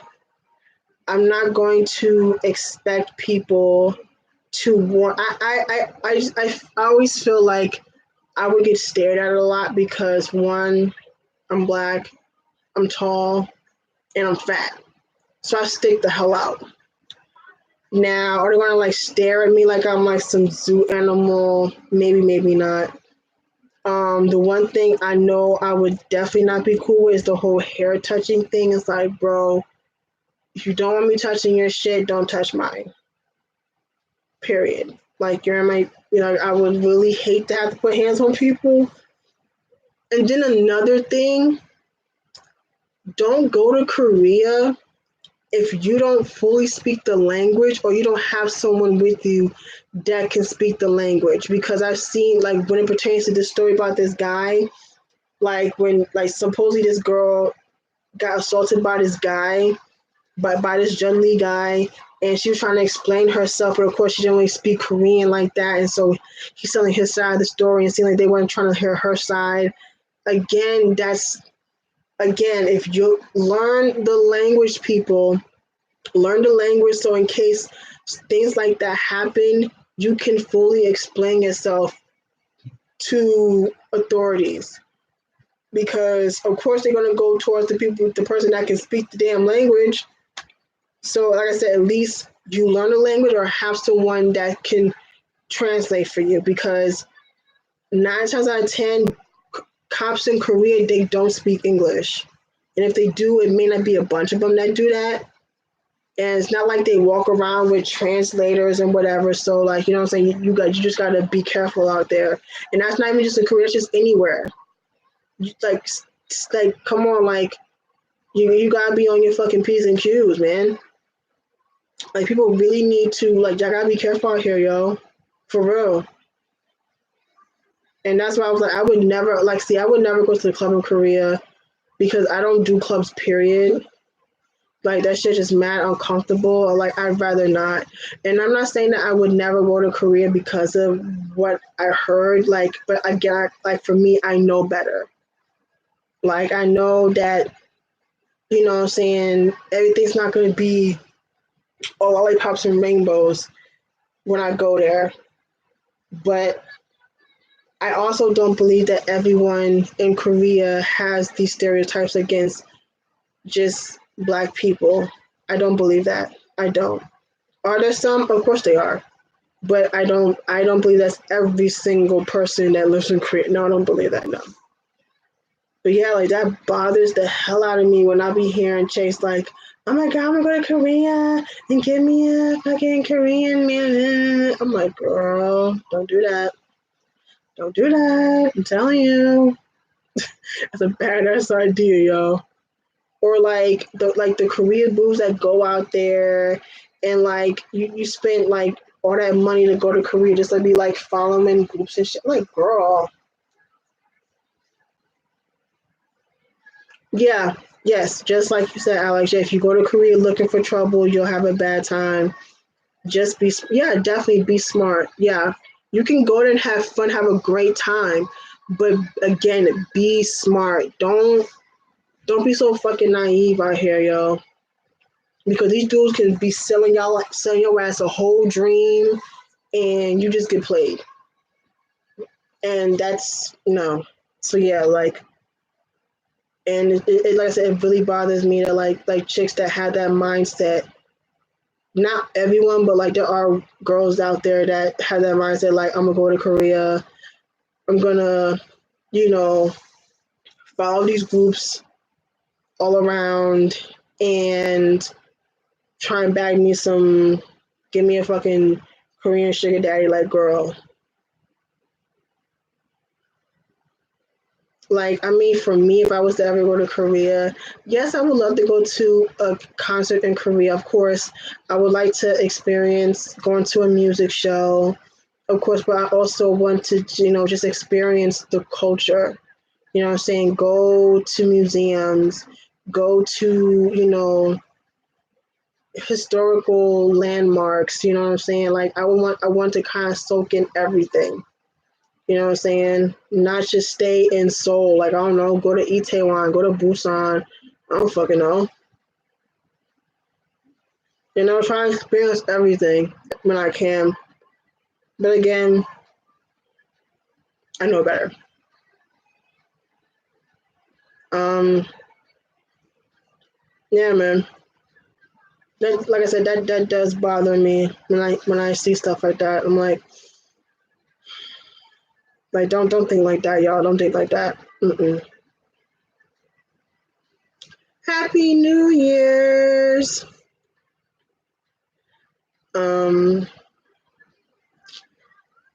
I'm not going to expect people to want. I always feel like I would get stared at a lot because, one, I'm Black, I'm tall, and I'm fat. So I stick the hell out. Now, are they gonna like stare at me like I'm like some zoo animal? Maybe, maybe not. The one thing I know I would definitely not be cool with is the whole hair touching thing. It's like, bro, if you don't want me touching your shit, don't touch mine. Period. Like, you're in my, I would really hate to have to put hands on people. And then another thing, don't go to Korea if you don't fully speak the language or you don't have someone with you that can speak the language. Because I've seen, like, when it pertains to this story about this guy, like, when, like, supposedly this girl got assaulted by this guy, by this Jun Lee guy, and she was trying to explain herself, but of course she didn't really speak Korean like that, and so he's telling his side of the story and seeing like they weren't trying to hear her side. Again, if you learn the language, people, learn the language, so in case things like that happen, you can fully explain yourself to authorities. Because of course they're gonna go towards the person that can speak the damn language. So like I said, at least you learn a language or have someone that can translate for you, because 9 times out of 10, cops in Korea, they don't speak English. And if they do, it may not be a bunch of them that do that. And it's not like they walk around with translators and whatever. So like, you know what I'm saying? You just gotta be careful out there. And that's not even just in Korea, it's just anywhere. Like, come on, like, you gotta be on your fucking P's and Q's, man. Like, people really need to, like, y'all gotta be careful out here, yo. For real. And that's why I was like, I would never go to the club in Korea because I don't do clubs, period. Like, that shit just mad uncomfortable. Or like, I'd rather not. And I'm not saying that I would never go to Korea because of what I heard. Like, but again, like, for me, I know better. Like, I know that, you know what I'm saying, everything's not gonna be all lollipops and rainbows when I go there. But I also don't believe that everyone in Korea has these stereotypes against just Black people. I don't believe that. I don't. Are there some? Of course they are. But I don't believe that's every single person that lives in Korea. No, I don't believe that, no. But yeah, like that bothers the hell out of me when I be hearing Chase like, oh my god, I'm gonna go to Korea and get me a fucking Korean man. I'm like, girl, don't do that. Don't do that. I'm telling you. That's a badass idea, yo. Or like the Korean boos that go out there and like you spend like all that money to go to Korea just to be like following groups and shit. Like, girl. Yeah, yes, just like you said, Alex. If you go to Korea looking for trouble, you'll have a bad time. Just be, yeah, definitely be smart. Yeah, you can go there and have fun, have a great time, but again, be smart. Don't be so fucking naive out here, yo. Because these dudes can be selling your ass a whole dream, and you just get played, and that's no. So yeah, like, and like I said, it really bothers me that like chicks that have that mindset. Not everyone, but like there are girls out there that have that mindset. Like, I'm gonna go to Korea. I'm gonna, you know, follow these groups all around and try and bag me some, give me a fucking Korean sugar daddy. Like, girl, like, I mean, for me, if I was to ever go to Korea, yes, I would love to go to a concert in Korea. Of course, I would like to experience going to a music show, of course, but I also want to, just experience the culture. You know what I'm saying? Go to museums, go to, historical landmarks. You know what I'm saying? Like, I want to kind of soak in everything. You know what I'm saying? Not just stay in Seoul. Like, I don't know, go to Itaewon, go to Busan. I don't fucking know. Try and experience everything when I can. But again, I know better. Um, yeah, man. That, like I said, that does bother me when I see stuff like that. I'm like, don't think like that, y'all. Don't think like that. Mm-mm. Happy New Year's. Um,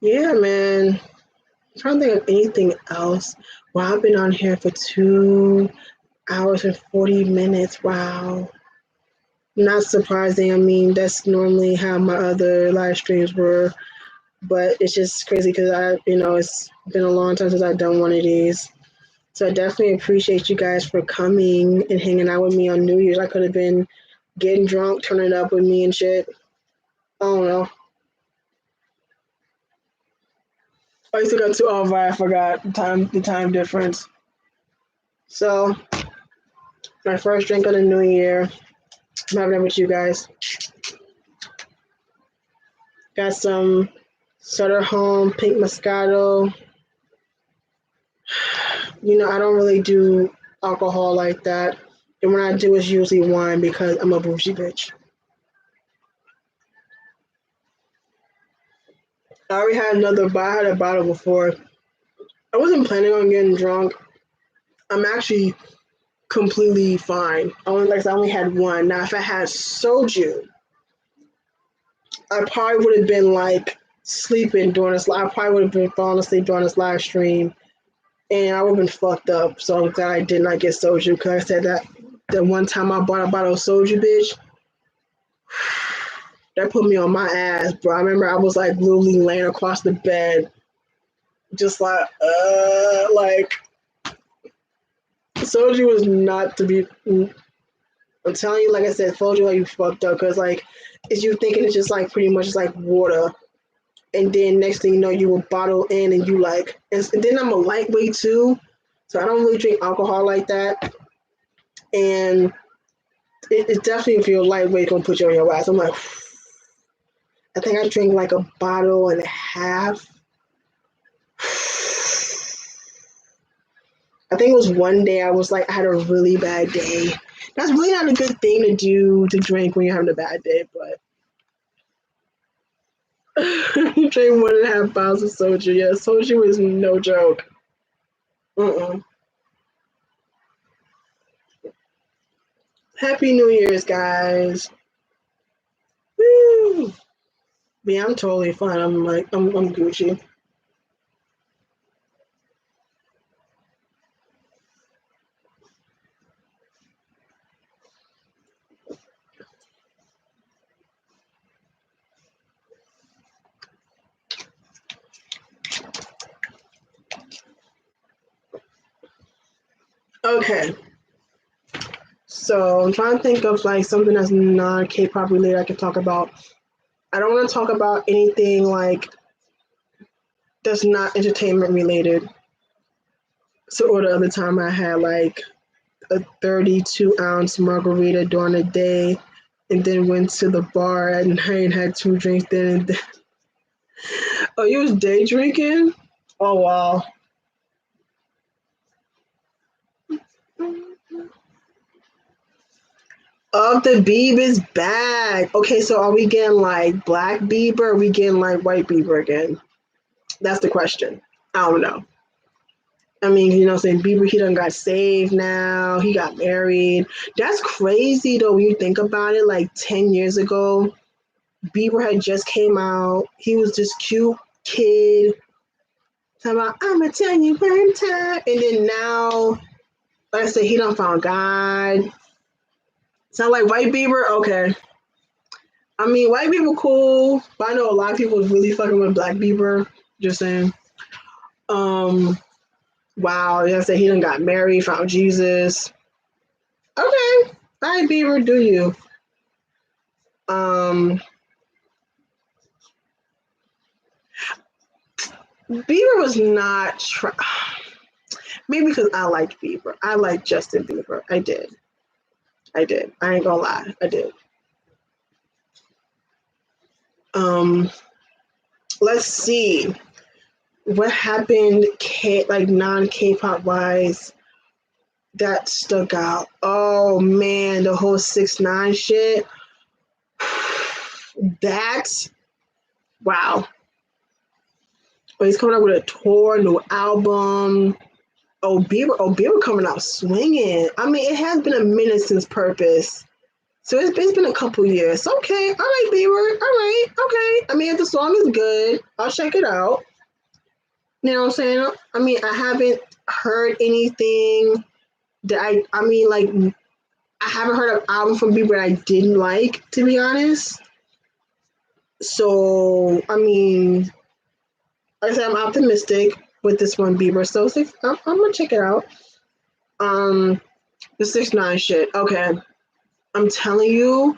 yeah, man. I'm trying to think of anything else. Wow, I've been on here for 2 hours and 40 minutes. Wow. Not surprising. I mean, that's normally how my other live streams were, but it's just crazy because it's been a long time since I've done one of these. So I definitely appreciate you guys for coming and hanging out with me on New Year's. I could have been getting drunk, turning up with me and shit. I don't know. I still got 2 hours. I forgot the time difference. So my first drink of the new year. I'm having it with you guys. Got some Sutter Home Pink Moscato. I don't really do alcohol like that. And when I do, it's usually wine because I'm a bougie bitch. I already had another, but I had a bottle before. I wasn't planning on getting drunk. I'm actually completely fine. I only had one. Now, if I had soju, I probably would have been like sleeping during this. I probably would have been falling asleep during this live stream, and I would have been fucked up. So I'm glad I did not get soju because I said that one time I bought a bottle of soju, bitch. That put me on my ass, bro. I remember I was like literally laying across the bed, just like soju was not to be. I'm telling you, like I said, soju like you fucked up because like is you thinking it's just like pretty much just like water, and then next thing you know you will bottle in and you like, and then I'm a lightweight too, so I don't really drink alcohol like that, and it definitely if you're lightweight gonna put you on your ass. I'm like, I think I drank like a bottle and a half. I think it was one day I was like, I had a really bad day That's really not a good thing to do to drink when you're having a bad day, but you drink 1.5 bottles of soju. Yeah, soju is no joke. Mm-mm. Happy New Year's, guys. Woo! Yeah, I'm totally fine. I'm Gucci. Okay, so I'm trying to think of like something that's non K-pop related I can talk about. I don't want to talk about anything like that's not entertainment related. So, or the other time I had like a 32-ounce margarita during the day, and then went to the bar at night and had 2 drinks then. And then. Oh, you was day drinking? Oh wow. Of the Beeb is back. Okay, so are we getting like black Bieber or are we getting like white Bieber again? That's the question. I don't know. I mean, you know what I'm saying? Bieber, he done got saved now. He got married. That's crazy though when you think about it. Like 10 years ago, Bieber had just came out. He was this cute kid. Talking about, I'ma tell you one time. And then now, like I said, he done found God. Sound like white Bieber? Okay. I mean, white people cool, but I know a lot of people is really fucking with Black Bieber. Just saying. Um, wow, yeah, I said he done got married, found Jesus. Okay, all right, Bieber, do you? Um, Bieber was not. Maybe because I liked Bieber. I liked Justin Bieber. I did. I did. I ain't gonna lie. I did. Um, let's see what happened. Like non K-pop wise that stuck out. Oh man, the whole 6ix9ine shit. That wow. But he's coming out with a tour, new album. Oh Bieber coming out swinging. I mean, it has been a minute since Purpose, so it's been a couple years. Okay, all right, Bieber. All right, okay. I mean, if the song is good, I'll check it out. You know what I'm saying? I mean, I haven't heard anything that I mean, like I haven't heard an album from Bieber I didn't like, to be honest. So, I mean, like I said, I'm optimistic with this one, Bieber. So, I'm gonna check it out. Um, the 6ix9ine shit. Okay, I'm telling you,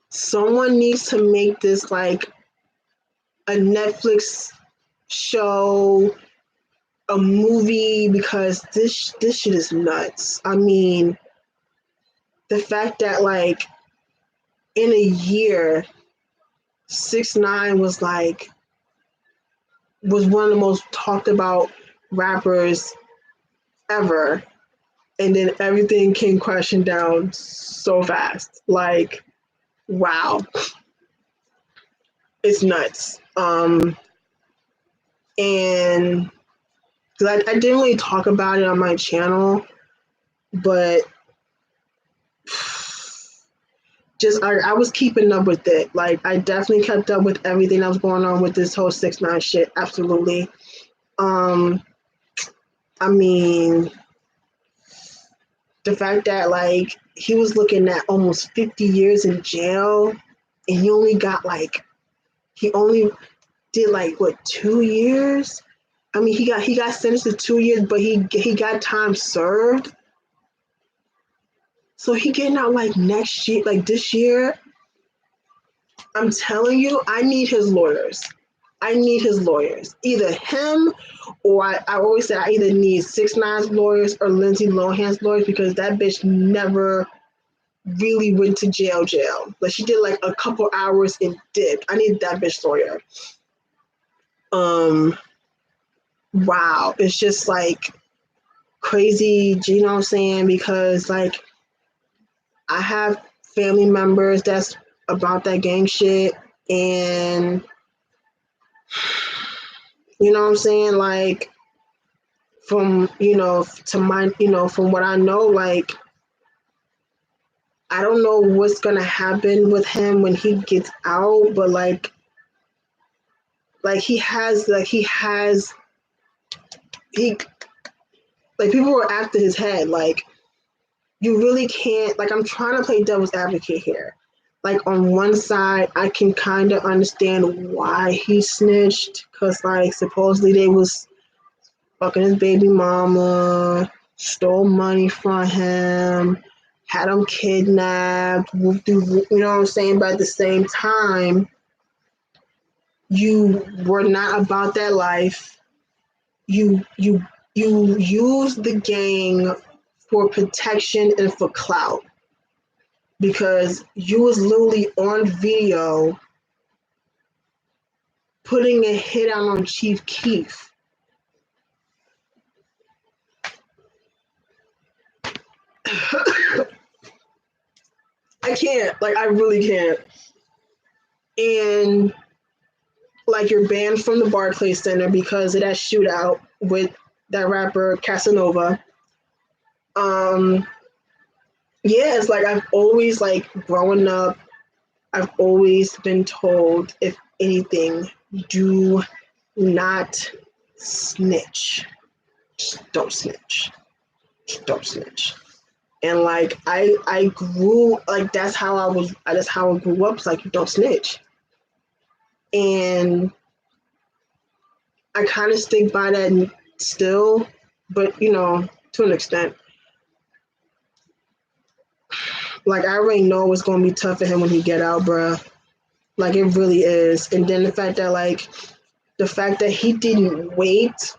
someone needs to make this like a Netflix show, a movie, because this shit is nuts. I mean, the fact that like in a year, 6ix9ine was one of the most talked about rappers ever, and then everything came crashing down so fast. Like, wow, it's nuts. And I didn't really talk about it on my channel, but just I was keeping up with it. Like, I definitely kept up with everything that was going on with this whole 6ix9ine shit. Absolutely. Um, I mean, the fact that like he was looking at almost 50 years in jail, and he only did like what 2 years. I mean, he got sentenced to 2 years, but he got time served. So he getting out like next year, like this year. I'm telling you, I need his lawyers. I need his lawyers. Either him or I always say I either need 6ix9ine's lawyers or Lindsay Lohan's lawyers, because that bitch never really went to jail. Like, she did like a couple hours and dipped. I need that bitch lawyer. Um, wow. It's just like crazy, you know what I'm saying? Because like I have family members that's about that gang shit, and you know what I'm saying? Like, from, to my, from what I know, like, I don't know what's gonna happen with him when he gets out, but he like, people are after his head. Like, you really can't, like, I'm trying to play devil's advocate here. Like, on one side, I can kind of understand why he snitched, because, like, supposedly they was fucking his baby mama, stole money from him, had him kidnapped, you know what I'm saying? But at the same time, you were not about that life. You used the gang for protection and for clout, because you was literally on video putting a hit out on Chief Keef. I can't. Like, I really can't. And, like, you're banned from the Barclays Center because of that shootout with that rapper Casanova. Yeah, it's like, I've always, like, growing up, I've always been told, if anything, do not snitch. Just don't snitch. Just don't snitch. And, like, I grew, like, that's how I grew up. It's like, you don't snitch. And I kind of stick by that still, but, to an extent. Like, I already know it's gonna be tough for him when he get out, bruh. Like, it really is. And then the fact that he didn't wait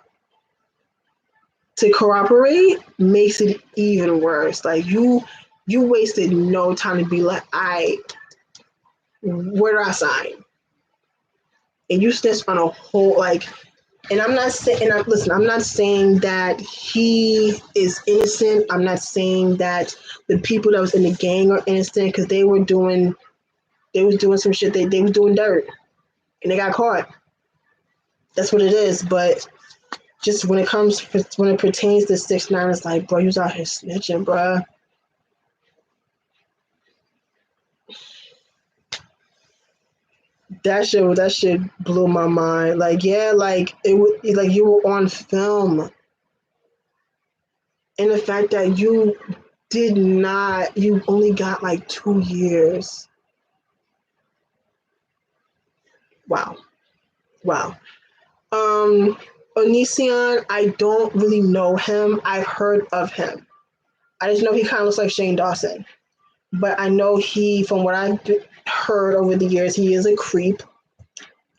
to cooperate makes it even worse. Like, you wasted no time to be like, where do I sign? And you snitched on a whole, like, and I'm not saying, listen, I'm not saying that he is innocent. I'm not saying that the people that was in the gang are innocent, because they was doing some shit. They was doing dirt, and they got caught. That's what it is. But just when it pertains to 6ix9ine, it's like, bro, you was out here snitching, bro. That shit blew my mind. Like, yeah, like, like, you were on film, and the fact that you only got like 2 years. Wow. Wow. Onision, I don't really know him. I've heard of him. I just know he kind of looks like Shane Dawson. But I know from what I've heard over the years, he is a creep.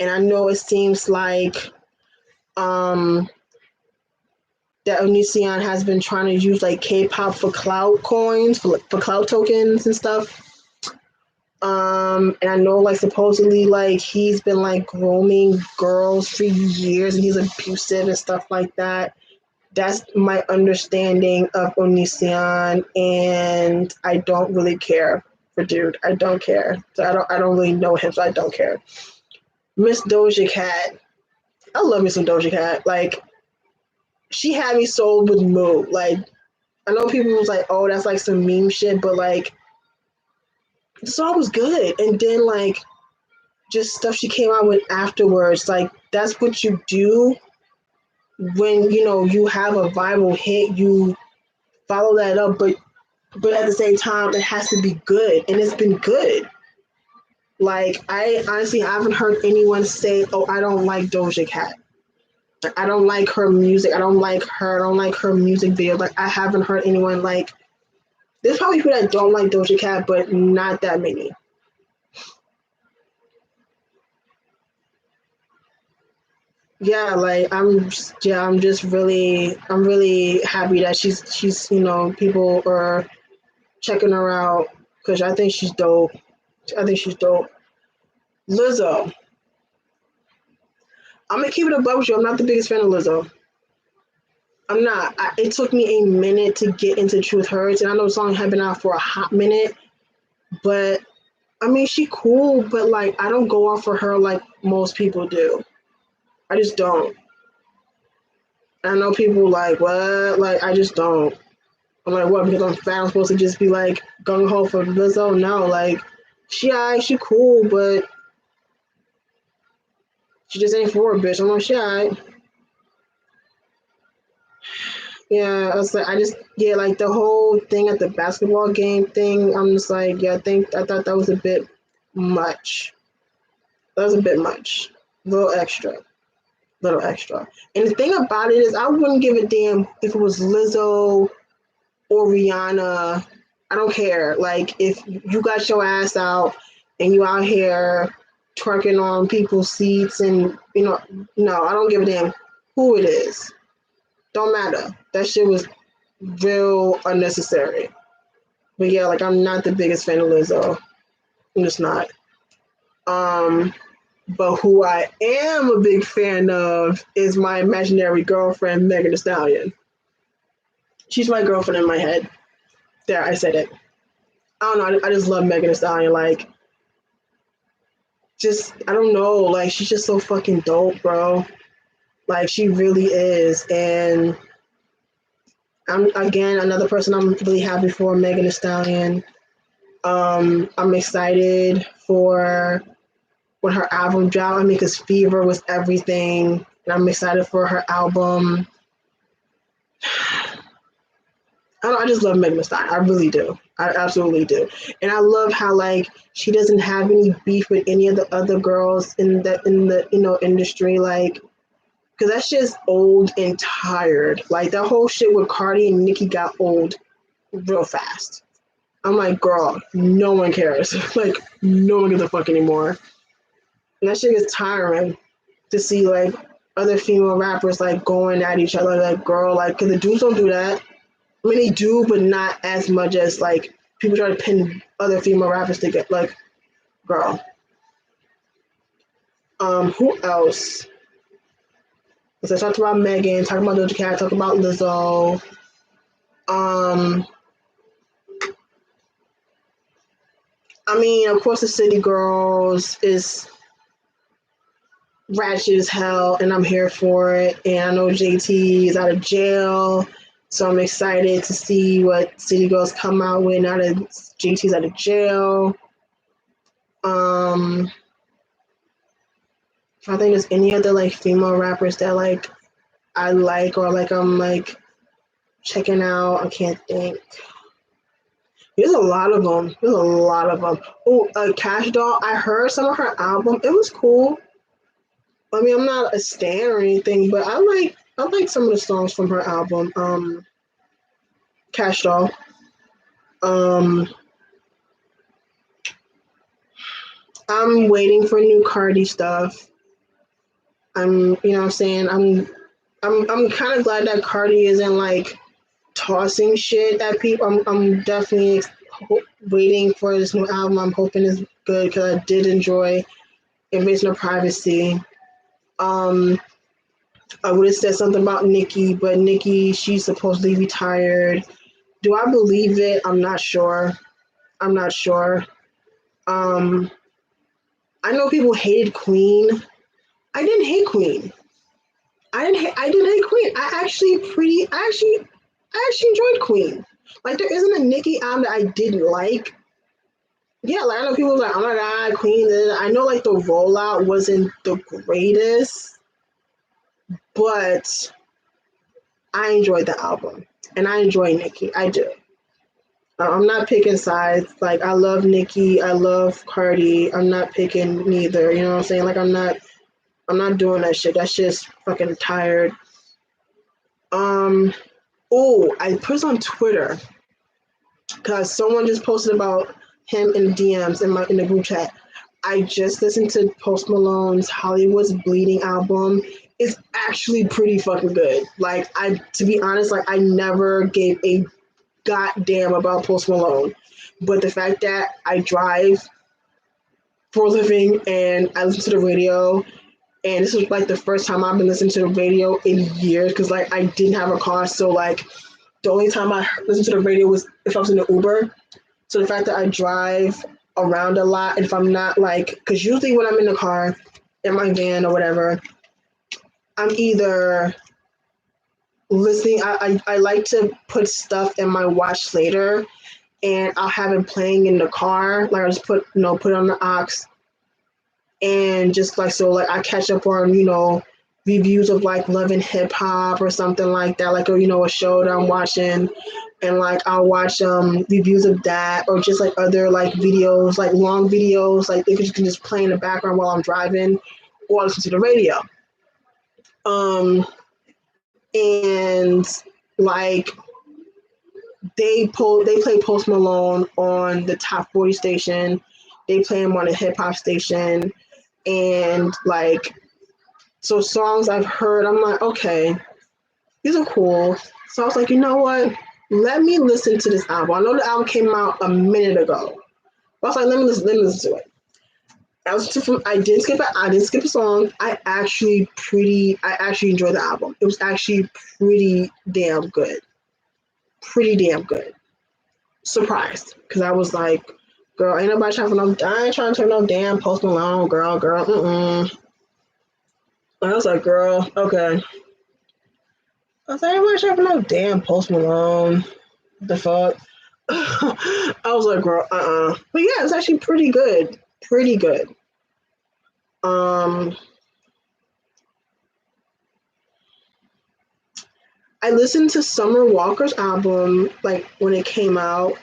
And I know it seems like that Onision has been trying to use, like, K-pop for clout coins, for clout tokens and stuff. And I know, like, supposedly, like, he's been, like, grooming girls for years, and he's abusive and stuff like that. That's my understanding of Onision, and I don't really care for dude. I don't care. So I don't really know him, so I don't care. Miss Doja Cat. I love me some Doja Cat. Like, she had me sold with Moo. Like, I know people was like, oh, that's like some meme shit, but, like, the song was good. And then, like, just stuff she came out with afterwards, like, that's what you do when, you have a viral hit. You follow that up, but at the same time, it has to be good, and it's been good. Like, I honestly haven't heard anyone say, oh, I don't like Doja Cat. I don't like her music. I don't like her. I don't like her music video. Like, I haven't heard anyone, like, there's probably people that don't like Doja Cat, but not that many. Yeah, like, I'm just I'm really happy that she's people are checking her out, because I think she's dope. Lizzo. I'm gonna keep it above with you. I'm not the biggest fan of Lizzo. I'm not. It took me a minute to get into Truth Hurts, and I know the song had been out for a hot minute, but I mean, she cool, but like, I don't go off for her like most people do. I just don't. I know people like, what? Like, I just don't. I'm like, what? Because I'm fat, I'm supposed to just be like gung ho for Lizzo? No, like, she cool, but she just ain't for a bitch. I'm like, she alright. Yeah, I was like, yeah, like the whole thing at the basketball game thing. I'm just like, yeah, I thought that was a bit much. That was a bit much. A little extra. Little extra. And the thing about it is, I wouldn't give a damn if it was Lizzo or Rihanna. I don't care. Like, if you got your ass out and you out here twerking on people's seats and, no, I don't give a damn who it is. Don't matter. That shit was real unnecessary. But yeah, like, I'm not the biggest fan of Lizzo. I'm just not. But who I am a big fan of is my imaginary girlfriend, Megan Thee Stallion. She's my girlfriend in my head. There, I said it. I don't know. I just love Megan Thee Stallion. Like, I don't know. Like, she's just so fucking dope, bro. Like, she really is. And I'm, again, another person I'm really happy for, Megan Thee Stallion. I'm excited for when her album dropped. I mean, because Fever was everything. And I'm excited for her album. I just love Megan Thee Stallion. I really do. I absolutely do. And I love how, like, she doesn't have any beef with any of the other girls in the industry. Like, because that shit's old and tired. Like, that whole shit with Cardi and Nicki got old real fast. I'm like, girl, no one cares. Like, no one gives a fuck anymore. And that shit is tiring to see, like, other female rappers, like, going at each other. Like, girl, like, because the dudes don't do that. I mean, they do, but not as much as, like, people try to pin other female rappers to get, like, girl. Who else? So I talked about Megan, talked about Doja Cat, talked about Lizzo. I mean, of course, the City Girls is ratchet as hell, and I'm here for it. And I know JT is out of jail, so I'm excited to see what City Girls come out with now that JT's out of jail. I think there's any other like female rappers that like I like or like I'm like checking out. I can't think. There's a lot of them. There's a lot of them. Oh, Cash Doll. I heard some of her album. It was cool. I mean, I'm not a stan or anything, but I like some of the songs from her album. Cash Doll. Um, I'm waiting for new Cardi stuff. You know what I'm saying? I'm kind of glad that Cardi isn't like tossing shit at people. I'm definitely waiting for this new album. I'm hoping it's good because I did enjoy Invasion of Privacy. I would have said something about Nicki, but Nicki, she's supposedly retired. Do I believe it? I'm not sure. I'm not sure. I know people hated Queen. I didn't hate Queen. I didn't hate Queen. I actually enjoyed Queen. Like, there isn't a Nicki album that I didn't like. Yeah, like, I know people like, oh my god, Queen. I know like the rollout wasn't the greatest, but I enjoyed the album. And I enjoy Nicki. I do. I'm not picking sides. Like, I love Nicki. I love Cardi. I'm not picking neither. You know what I'm saying? Like, I'm not doing that shit. That shit's fucking tired. Oh, I put this on Twitter because someone just posted about him in DMs in the group chat. I just listened to Post Malone's Hollywood's Bleeding album. It's actually pretty fucking good. Like, to be honest, like, I never gave a goddamn about Post Malone, but the fact that I drive for a living and I listen to the radio, And this was like the first time I've been listening to the radio in years because like I didn't have a car, so like the only time I listened to the radio was if I was in an Uber. So the fact that I drive around a lot, and if I'm not like, because usually when I'm in the car, in my van or whatever, I'm either listening. I like to put stuff in my watch later, and I'll have it playing in the car. Like I just put it on the aux, and just like so, like I catch up on reviews of like Love and Hip Hop or something like that, like a show that I'm watching, and like I'll watch reviews of that or just like other like videos, like long videos, like they can just play in the background while I'm driving or listen to the radio. Um, and like they play Post Malone on the Top 40 station. They play him on a hip hop station, and like so songs I've heard, I'm like, okay, these are cool. So I was like, you know what? Let me listen to this album. I know the album came out a minute ago. But I was like, let me listen to it. I didn't skip a song. I actually enjoyed the album. It was actually pretty damn good. Pretty damn good. Surprised. Because I was like, girl, ain't nobody trying to I ain't trying to turn no damn Post Malone, girl. I was like, girl, okay. I was like, ain't nobody trying to no damn Post Malone. The fuck? I was like, girl, But yeah, it's actually pretty good. Pretty good. I listened to Summer Walker's album like when it came out.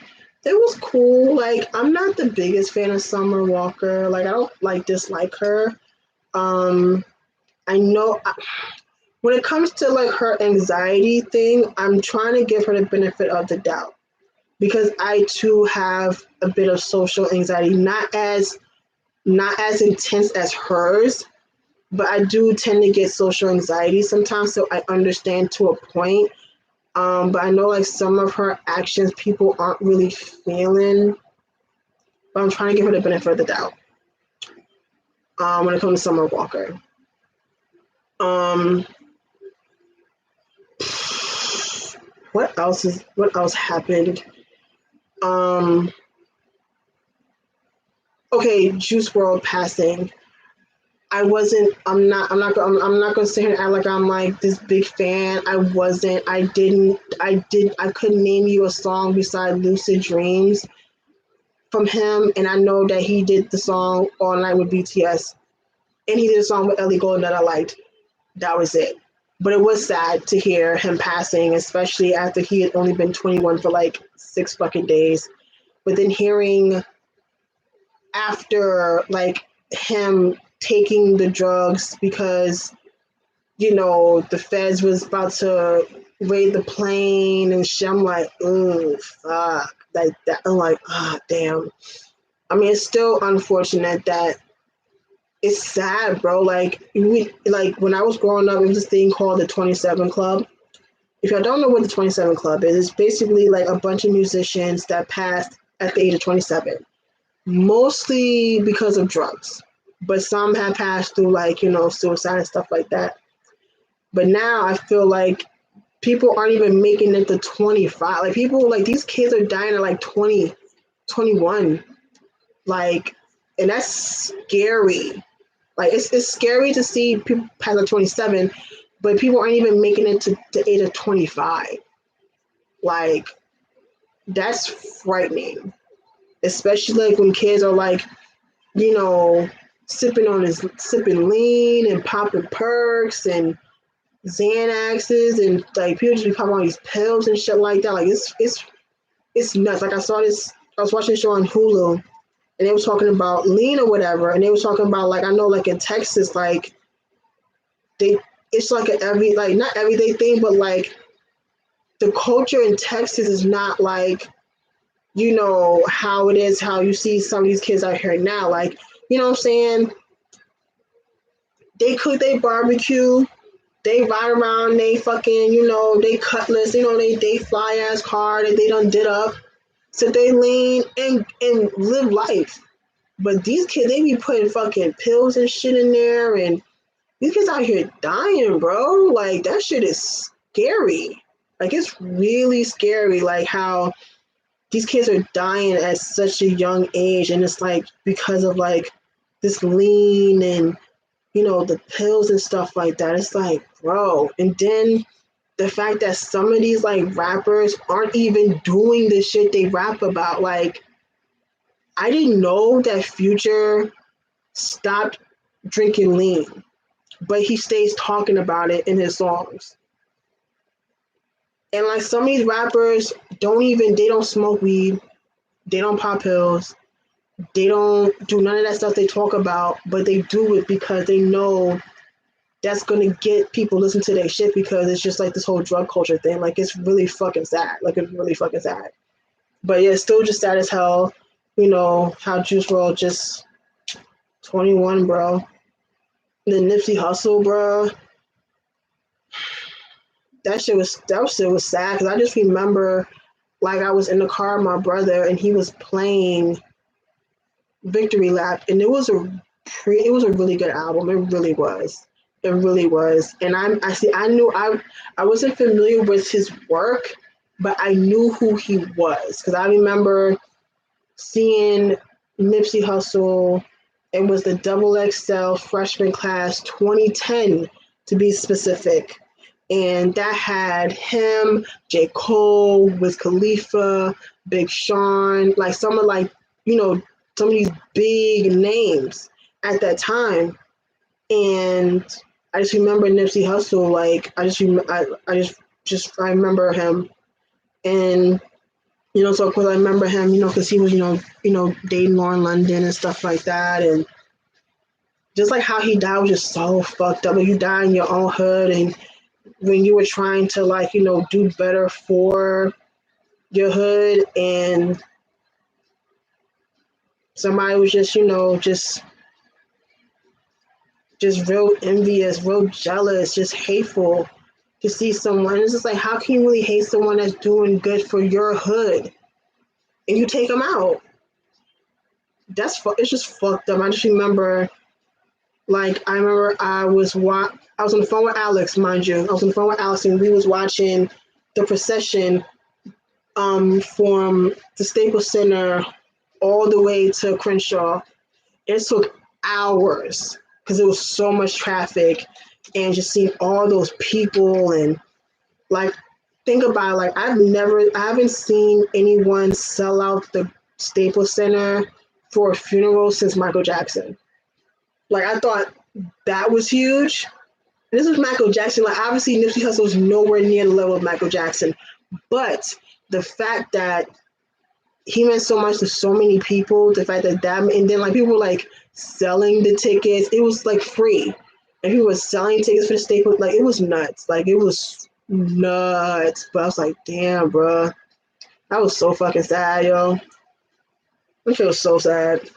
It was cool. Like I'm not the biggest fan of Summer Walker. Like I don't like dislike her. Um I know when it comes to like her anxiety thing, I'm trying to give her the benefit of the doubt because I too have a bit of social anxiety, not as intense as hers, but I do tend to get social anxiety sometimes, so I understand to a point. But I know like some of her actions people aren't really feeling, but I'm trying to give her the benefit of the doubt. When it comes to Summer Walker. Um, what else happened? Um, okay, Juice WRLD passing. I'm not gonna sit here and act like I'm like this big fan. I wasn't. I couldn't name you a song beside Lucid Dreams from him, and I know that he did the song All Night with BTS, and he did a song with Ellie Goulding that I liked. That was it. But it was sad to hear him passing, especially after he had only been 21 for like 6 fucking days. But then hearing after like him taking the drugs because the feds was about to raid the plane and shit. I'm like, oh fuck, like that. I'm like, ah, damn. I mean, it's still unfortunate that it's sad, bro. Like when I was growing up, it was this thing called the 27 Club. If y'all don't know what the 27 Club is, it's basically like a bunch of musicians that passed at the age of 27, mostly because of drugs, but some have passed through like suicide and stuff like that. But now I feel like people aren't even making it to 25. Like people, like these kids are dying at like 20, 21. Like, and that's scary. Like it's scary to see people pass at 27, but people aren't even making it to the age of 25. Like that's frightening. Especially like when kids are like, sipping lean and popping perks and Xanaxes and like people just be popping all these pills and shit like that. Like it's nuts. Like I was watching a show on Hulu and they were talking about lean or whatever, and they were talking about like I know like in Texas, like it's like not everyday thing, but like the culture in Texas is not like how it is, how you see some of these kids out here now. Like, you know what I'm saying? They cook, they barbecue, they ride around, they fucking, they cutlass, they fly ass car that they done did up. So they lean and live life. But these kids, they be putting fucking pills and shit in there and these kids out here dying, bro. Like that shit is scary. Like it's really scary. Like how these kids are dying at such a young age, and it's like because of like this lean and the pills and stuff like that. It's like, bro. And then the fact that some of these like rappers aren't even doing the shit they rap about. Like, I didn't know that Future stopped drinking lean, but he stays talking about it in his songs. And like some of these rappers they don't smoke weed, they don't pop pills, they don't do none of that stuff they talk about, but they do it because they know that's gonna get people listen to their shit because it's just like this whole drug culture thing. Like it's really fucking sad. Like it's really fucking sad. But yeah, it's still just sad as hell. How Juice WRLD just 21, bro. The Nipsey Hussle, bro. That shit was sad because I just remember like I was in the car with my brother and he was playing Victory Lap and it was a really good album. It really was. It really was. And I wasn't familiar with his work, but I knew who he was because I remember seeing Nipsey Hussle. It was the Double XL freshman class 2010 to be specific. And that had him, J. Cole, Wiz Khalifa, Big Sean, like some of some of these big names at that time. And I just remember Nipsey Hussle, like I remember him. And so of course I remember him, because he was, dating Lauren London and stuff like that. And just like how he died was just so fucked up. Like you die in your own hood and when you were trying to do better for your hood and somebody was just real envious, real jealous, just hateful to see someone. It's just like, how can you really hate someone that's doing good for your hood and you take them out? It's just fucked up. I just remember, I was on the phone with Alex, mind you. I was on the phone with Alex and we was watching the procession from the Staples Center all the way to Crenshaw. It took hours because there was so much traffic and just seeing all those people and think about it, I haven't seen anyone sell out the Staples Center for a funeral since Michael Jackson. I thought that was huge. This is Michael Jackson. Obviously Nipsey Hussle is nowhere near the level of Michael Jackson, but the fact that he meant so much to so many people, the fact that and then people were selling the tickets, it was free. And people were selling tickets for the Staples, it was nuts. It was nuts. But I was like, damn, bro. That was so fucking sad, yo. That shit was so sad.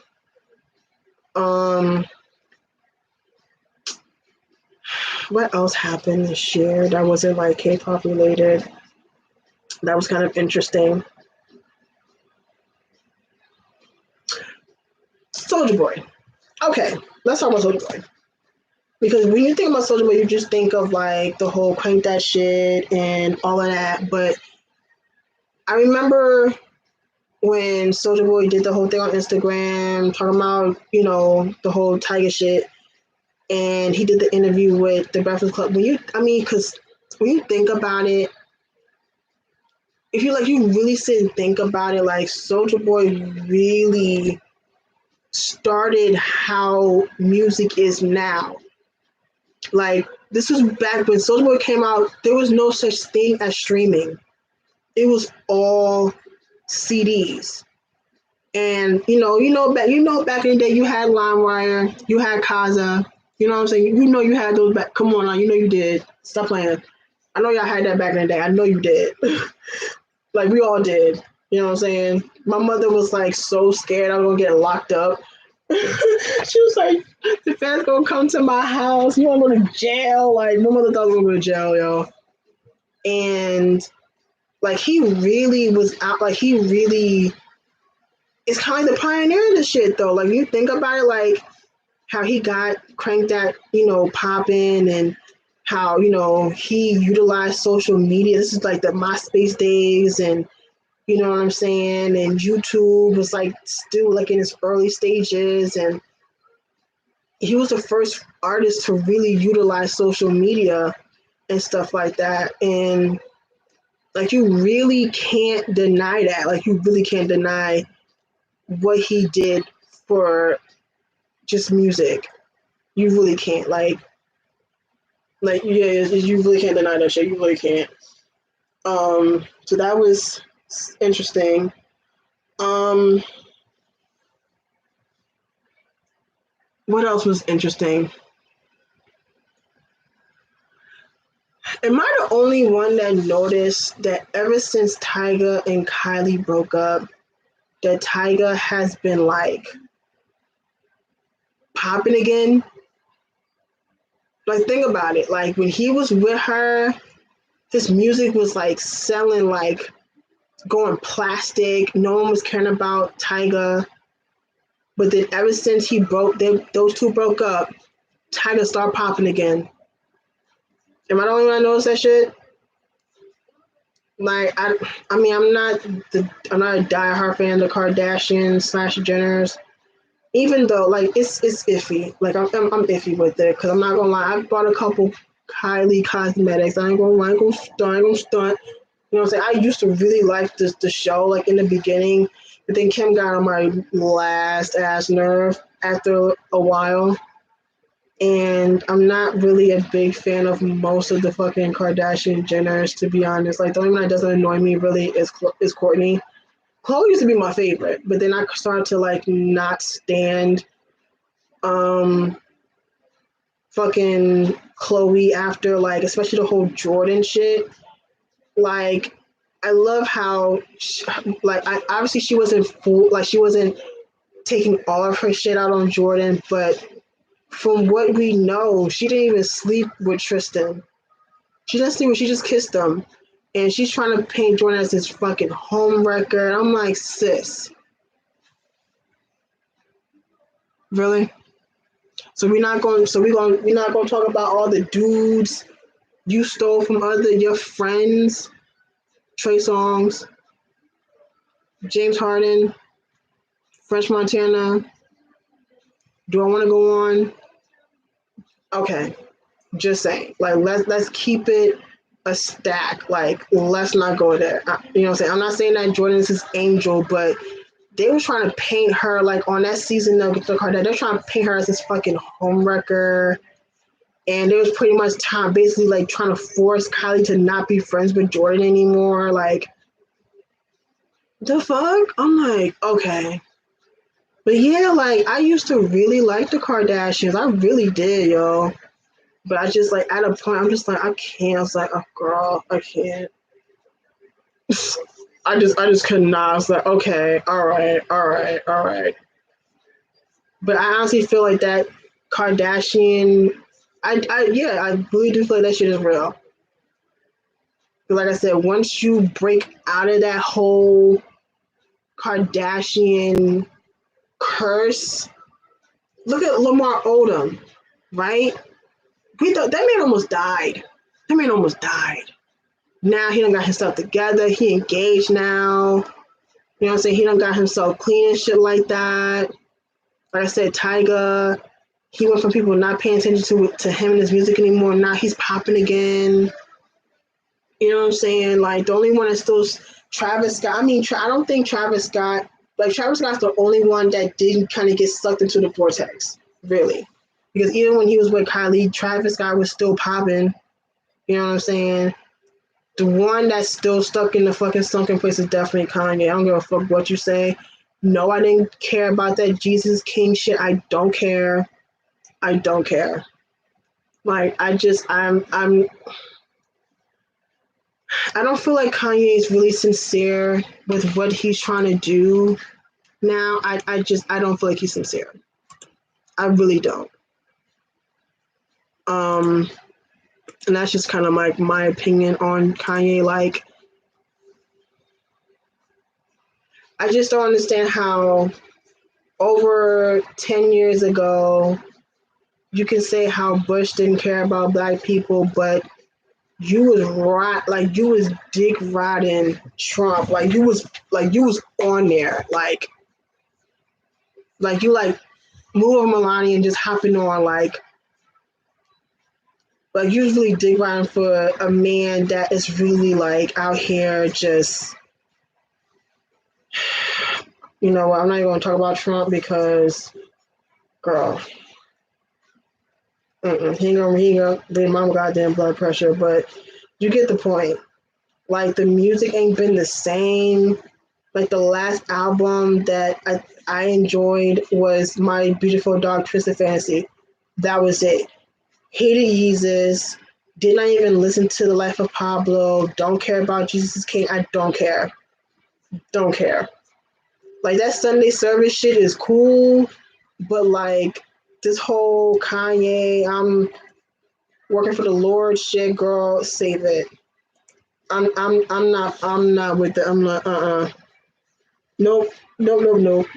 What else happened this year that wasn't K-pop related? That was kind of interesting. Soulja Boy. Okay, let's talk about Soulja Boy. Because when you think about Soulja Boy, you just think of the whole Crank That Shit and all of that. But I remember when Soulja Boy did the whole thing on Instagram, talking about, the whole Tiger shit. And he did the interview with the Breakfast Club. Because when you think about it, if you really sit and think about it, Soulja Boy really started how music is now. This was back when Soulja Boy came out, there was no such thing as streaming. It was all CDs. And back in the day you had LimeWire, you had Kazaa, you know what I'm saying? You had those back. Come on now, you did. Stop playing. I know y'all had that back in the day. I know you did. We all did. You know what I'm saying? My mother was so scared I was gonna get locked up. She was like, the fans gonna come to my house, you wanna go to jail. My mother thought I was gonna go to jail, yo. And he really was out, he really is kind of the pioneer of this shit though. You think about it, how he got cranked that, popping, and how, he utilized social media. This is like the MySpace days, and you know what I'm saying? And YouTube was like still like in its early stages, and he was the first artist to really utilize social media and stuff like that. And like you really can't deny that. Like you really can't deny what he did for just music. You really can't. Yeah, you really can't deny that shit. You really can't. So that was interesting. Um, what else was interesting? Am I the only one that noticed that ever since Tyga and Kylie broke up, that Tyga has been like popping again? Like, think about it. Like, when he was with her, his music was like selling, like going plastic. No one was caring about Tyga. But then ever since those two broke up, Tyga started popping again. Am I the only one that knows that shit? Like, I mean, I'm not a diehard fan of the Kardashians slash Jenners. Even though, like, it's iffy. Like, I'm iffy with it because I'm not gonna lie. I bought a couple Kylie cosmetics. I ain't gonna lie. I ain't gonna stunt. You know what I'm saying? I used to really like the show, like in the beginning, but then Kim got on my last ass nerve after a while. And I'm not really a big fan of most of the fucking Kardashian Jenners, to be honest. Like, the only one that doesn't annoy me really is Kourtney. Khloe used to be my favorite, but then I started to like not stand um fucking Khloe after, like, especially the whole Jordan shit. Like, I love how obviously she wasn't she wasn't taking all of her shit out on Jordan, but from what we know, she didn't even sleep with Tristan. She didn't sleep with, she just kissed him. And she's trying to paint Jordan as this fucking home wrecker. I'm like, sis. Really? We're not gonna talk about all the dudes you stole from your friends, Trey Songz, James Harden, French Montana. Do I want to go on? Okay, just saying. Like, let's keep it a stack. Like, let's not go there. You know what I'm saying? I'm not saying that Jordan is his angel, but they were trying to paint her, like, on that season of the Kardashians. They're trying to paint her as this fucking homewrecker. And there was pretty much time, basically, like, trying to force Kylie to not be friends with Jordan anymore. Like, the fuck? I'm like, okay. But yeah, like, I used to really like the Kardashians. I really did, yo. But I just, like, at a point, I'm just like, I can't. I was like, oh, girl, I can't. I just could not. I was like, okay, all right, all right, all right. But I honestly feel like that Kardashian, yeah, I really do feel like that shit is real. Like I said, once you break out of that whole Kardashian curse, look at Lamar Odom, right? We thought that man almost died. That man almost died. Now he done got himself together. He engaged now. You know what I'm saying? He done got himself clean and shit like that. Like I said, Tyga, he went from people not paying attention to him and his music anymore. Now he's popping again. You know what I'm saying? Like, the only one that's still Travis Scott. I mean, I don't think Travis Scott, like, Travis Scott's the only one that didn't kind of get sucked into the vortex, really. Because even when he was with Kylie, Travis Scott was still popping. You know what I'm saying? The one that's still stuck in the fucking sunken place is definitely Kanye. I don't give a fuck what you say. No, I didn't care about that Jesus King shit. I don't care. I don't care. Like, I don't feel like Kanye is really sincere with what he's trying to do now. I don't feel like he's sincere. I really don't. And that's just kind of like my opinion on Kanye. Like, I just don't understand how over 10 years ago you can say how Bush didn't care about black people, but you was right, like you was dick riding Trump, like you was on there, like you like moving Melania and just hopping on, like you was really dick riding for a man that is really like out here just, you know what? I'm not even gonna talk about Trump because, girl, he ain't gonna bring my goddamn blood pressure, but you get the point. Like the music ain't been the same. Like the last album that I enjoyed was My Beautiful Dark Twisted Fantasy. That was it. Hated Yeezus. Did not even listen to The Life of Pablo. Don't care about Jesus is King. I don't care. Don't care. Like that Sunday service shit is cool, but like this whole Kanye, I'm working for the Lord shit, girl, save it. I'm not with the I'm not nope, nope.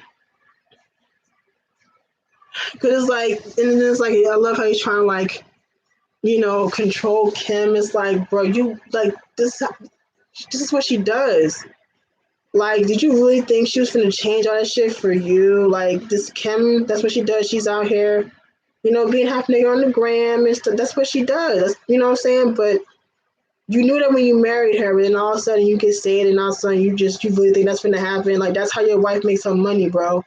Cause it's like, and then it's like, I love how he's trying to like, you know, control Kim. It's like, bro, you like this. This is what she does. Like, did you really think she was gonna change all that shit for you? Like, this Kim, that's what she does. She's out here, you know, being half nigga on the gram and stuff. That's what she does. That's, you know what I'm saying? But you knew that when you married her, and all of a sudden you get say it, and all of a sudden you really think that's gonna happen. Like, that's how your wife makes her money, bro.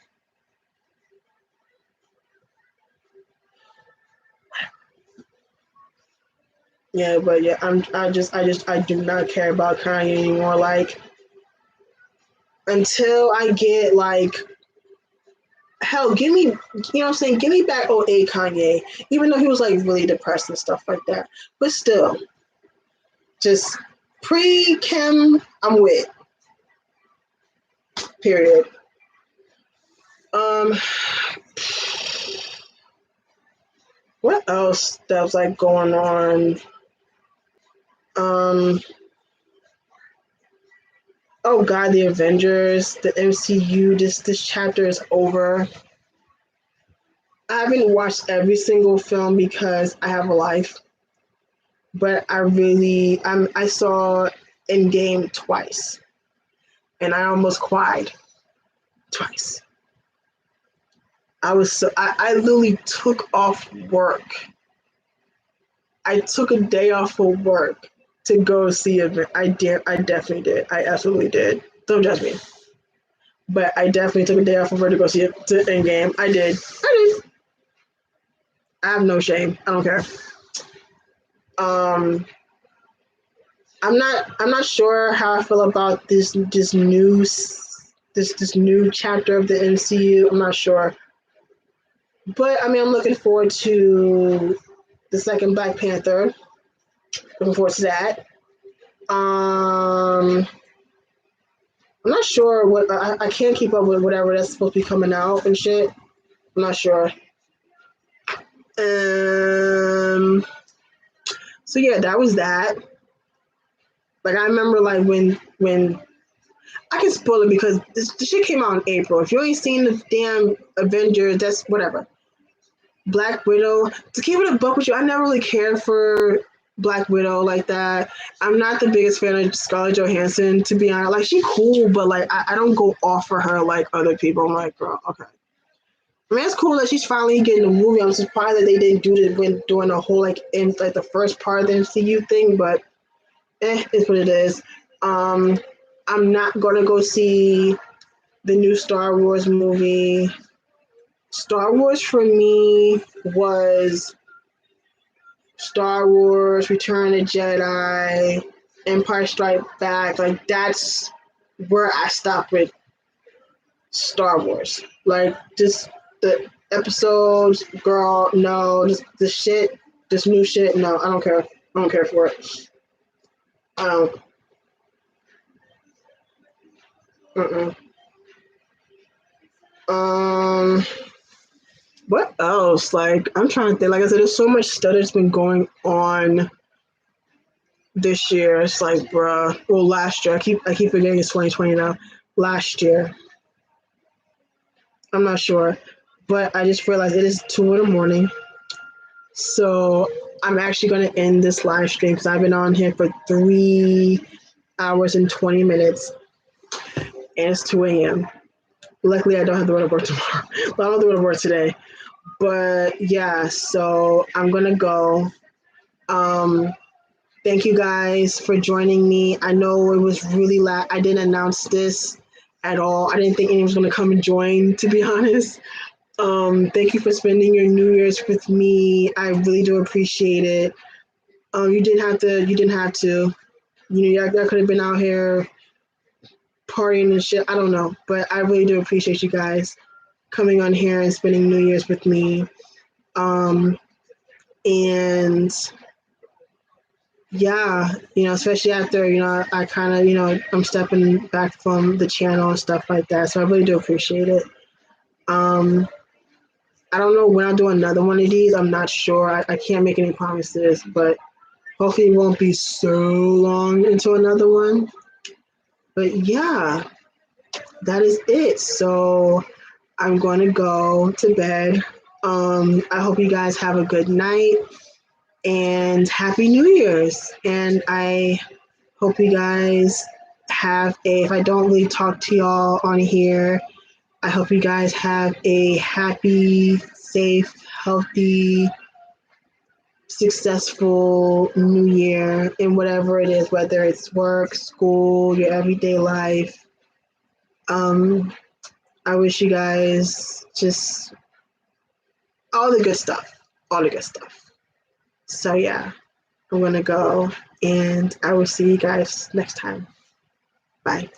Yeah, but yeah, I do not care about Kanye anymore. Like, until I get like, hell, give me, you know what I'm saying? Give me back '08 Kanye, even though he was like really depressed and stuff like that. But still, just pre Kim, I'm with. Period. Um, what else that was like going on? Um, oh God, the Avengers, the MCU. This chapter is over. I haven't watched every single film because I have a life, but I saw Endgame twice, and I almost cried twice. I literally took off work. I took a day off of work to go see it. I definitely did. I absolutely did. Don't judge me. But I definitely took a day off of work to go see it to Endgame. I did. I did. I have no shame. I don't care. Um, I'm not sure how I feel about this new chapter of the MCU. I'm not sure, but I mean, I'm looking forward to the second Black Panther. Looking forward to that. Um, I'm not sure what I can't keep up with whatever that's supposed to be coming out and shit. I'm not sure. Um, so yeah, that was that. Like I remember like when I can spoil it because this shit came out in April. If you ain't seen the damn Avengers, that's whatever. Black Widow. To keep it a buck with you, I never really cared for Black Widow like that. I'm not the biggest fan of Scarlett Johansson, to be honest. Like, she cool, but like I don't go off for her like other people. I'm like, girl, okay. I mean, it's cool that she's finally getting a movie. I'm surprised that they didn't do it when doing the whole like in like the first part of the MCU thing, but it's what it is. Um, I'm not gonna go see the new Star Wars movie. Star Wars for me was Star Wars, Return of the Jedi, Empire Strike Back. Like that's where I stopped with Star Wars. Like just the episodes, girl, no, just the shit, this new shit, no, I don't care. I don't care for it. Um, uh-uh. Um, what else? Like I'm trying to think. Like I said, there's so much stuff that's been going on this year. It's like, bruh. Well, last year. I keep forgetting it's 2020 now. Last year. I'm not sure, but I just realized it is 2 in the morning. So I'm actually going to end this live stream because I've been on here for 3 hours and 20 minutes, and it's 2 a.m. Luckily, I don't have to go to work tomorrow. Well, I don't have to go to work today. But yeah, so I'm going to go. Um, Thank you guys for joining me. I know it was really late. I didn't announce this at all. I didn't think anyone was going to come and join, to be honest. Thank you for spending your New Year's with me. I really do appreciate it. You didn't have to. You didn't have to. You know, y'all could have been out here partying and shit. I don't know, but I really do appreciate you guys coming on here and spending New Year's with me. Um, and yeah, especially after, I kind of, I'm stepping back from the channel and stuff like that. So I really do appreciate it. Um, I don't know when I'll do another one of these. I'm not sure. I can't make any promises, but hopefully it won't be so long until another one. But yeah, that is it. So I'm going to go to bed. I hope you guys have a good night and Happy New Year's. And I hope you guys if I don't really talk to y'all on here, I hope you guys have a happy, safe, healthy, successful new year in whatever it is, whether it's work, school, your everyday life. I wish you guys just all the good stuff, all the good stuff. So yeah, I'm gonna go and I will see you guys next time. Bye.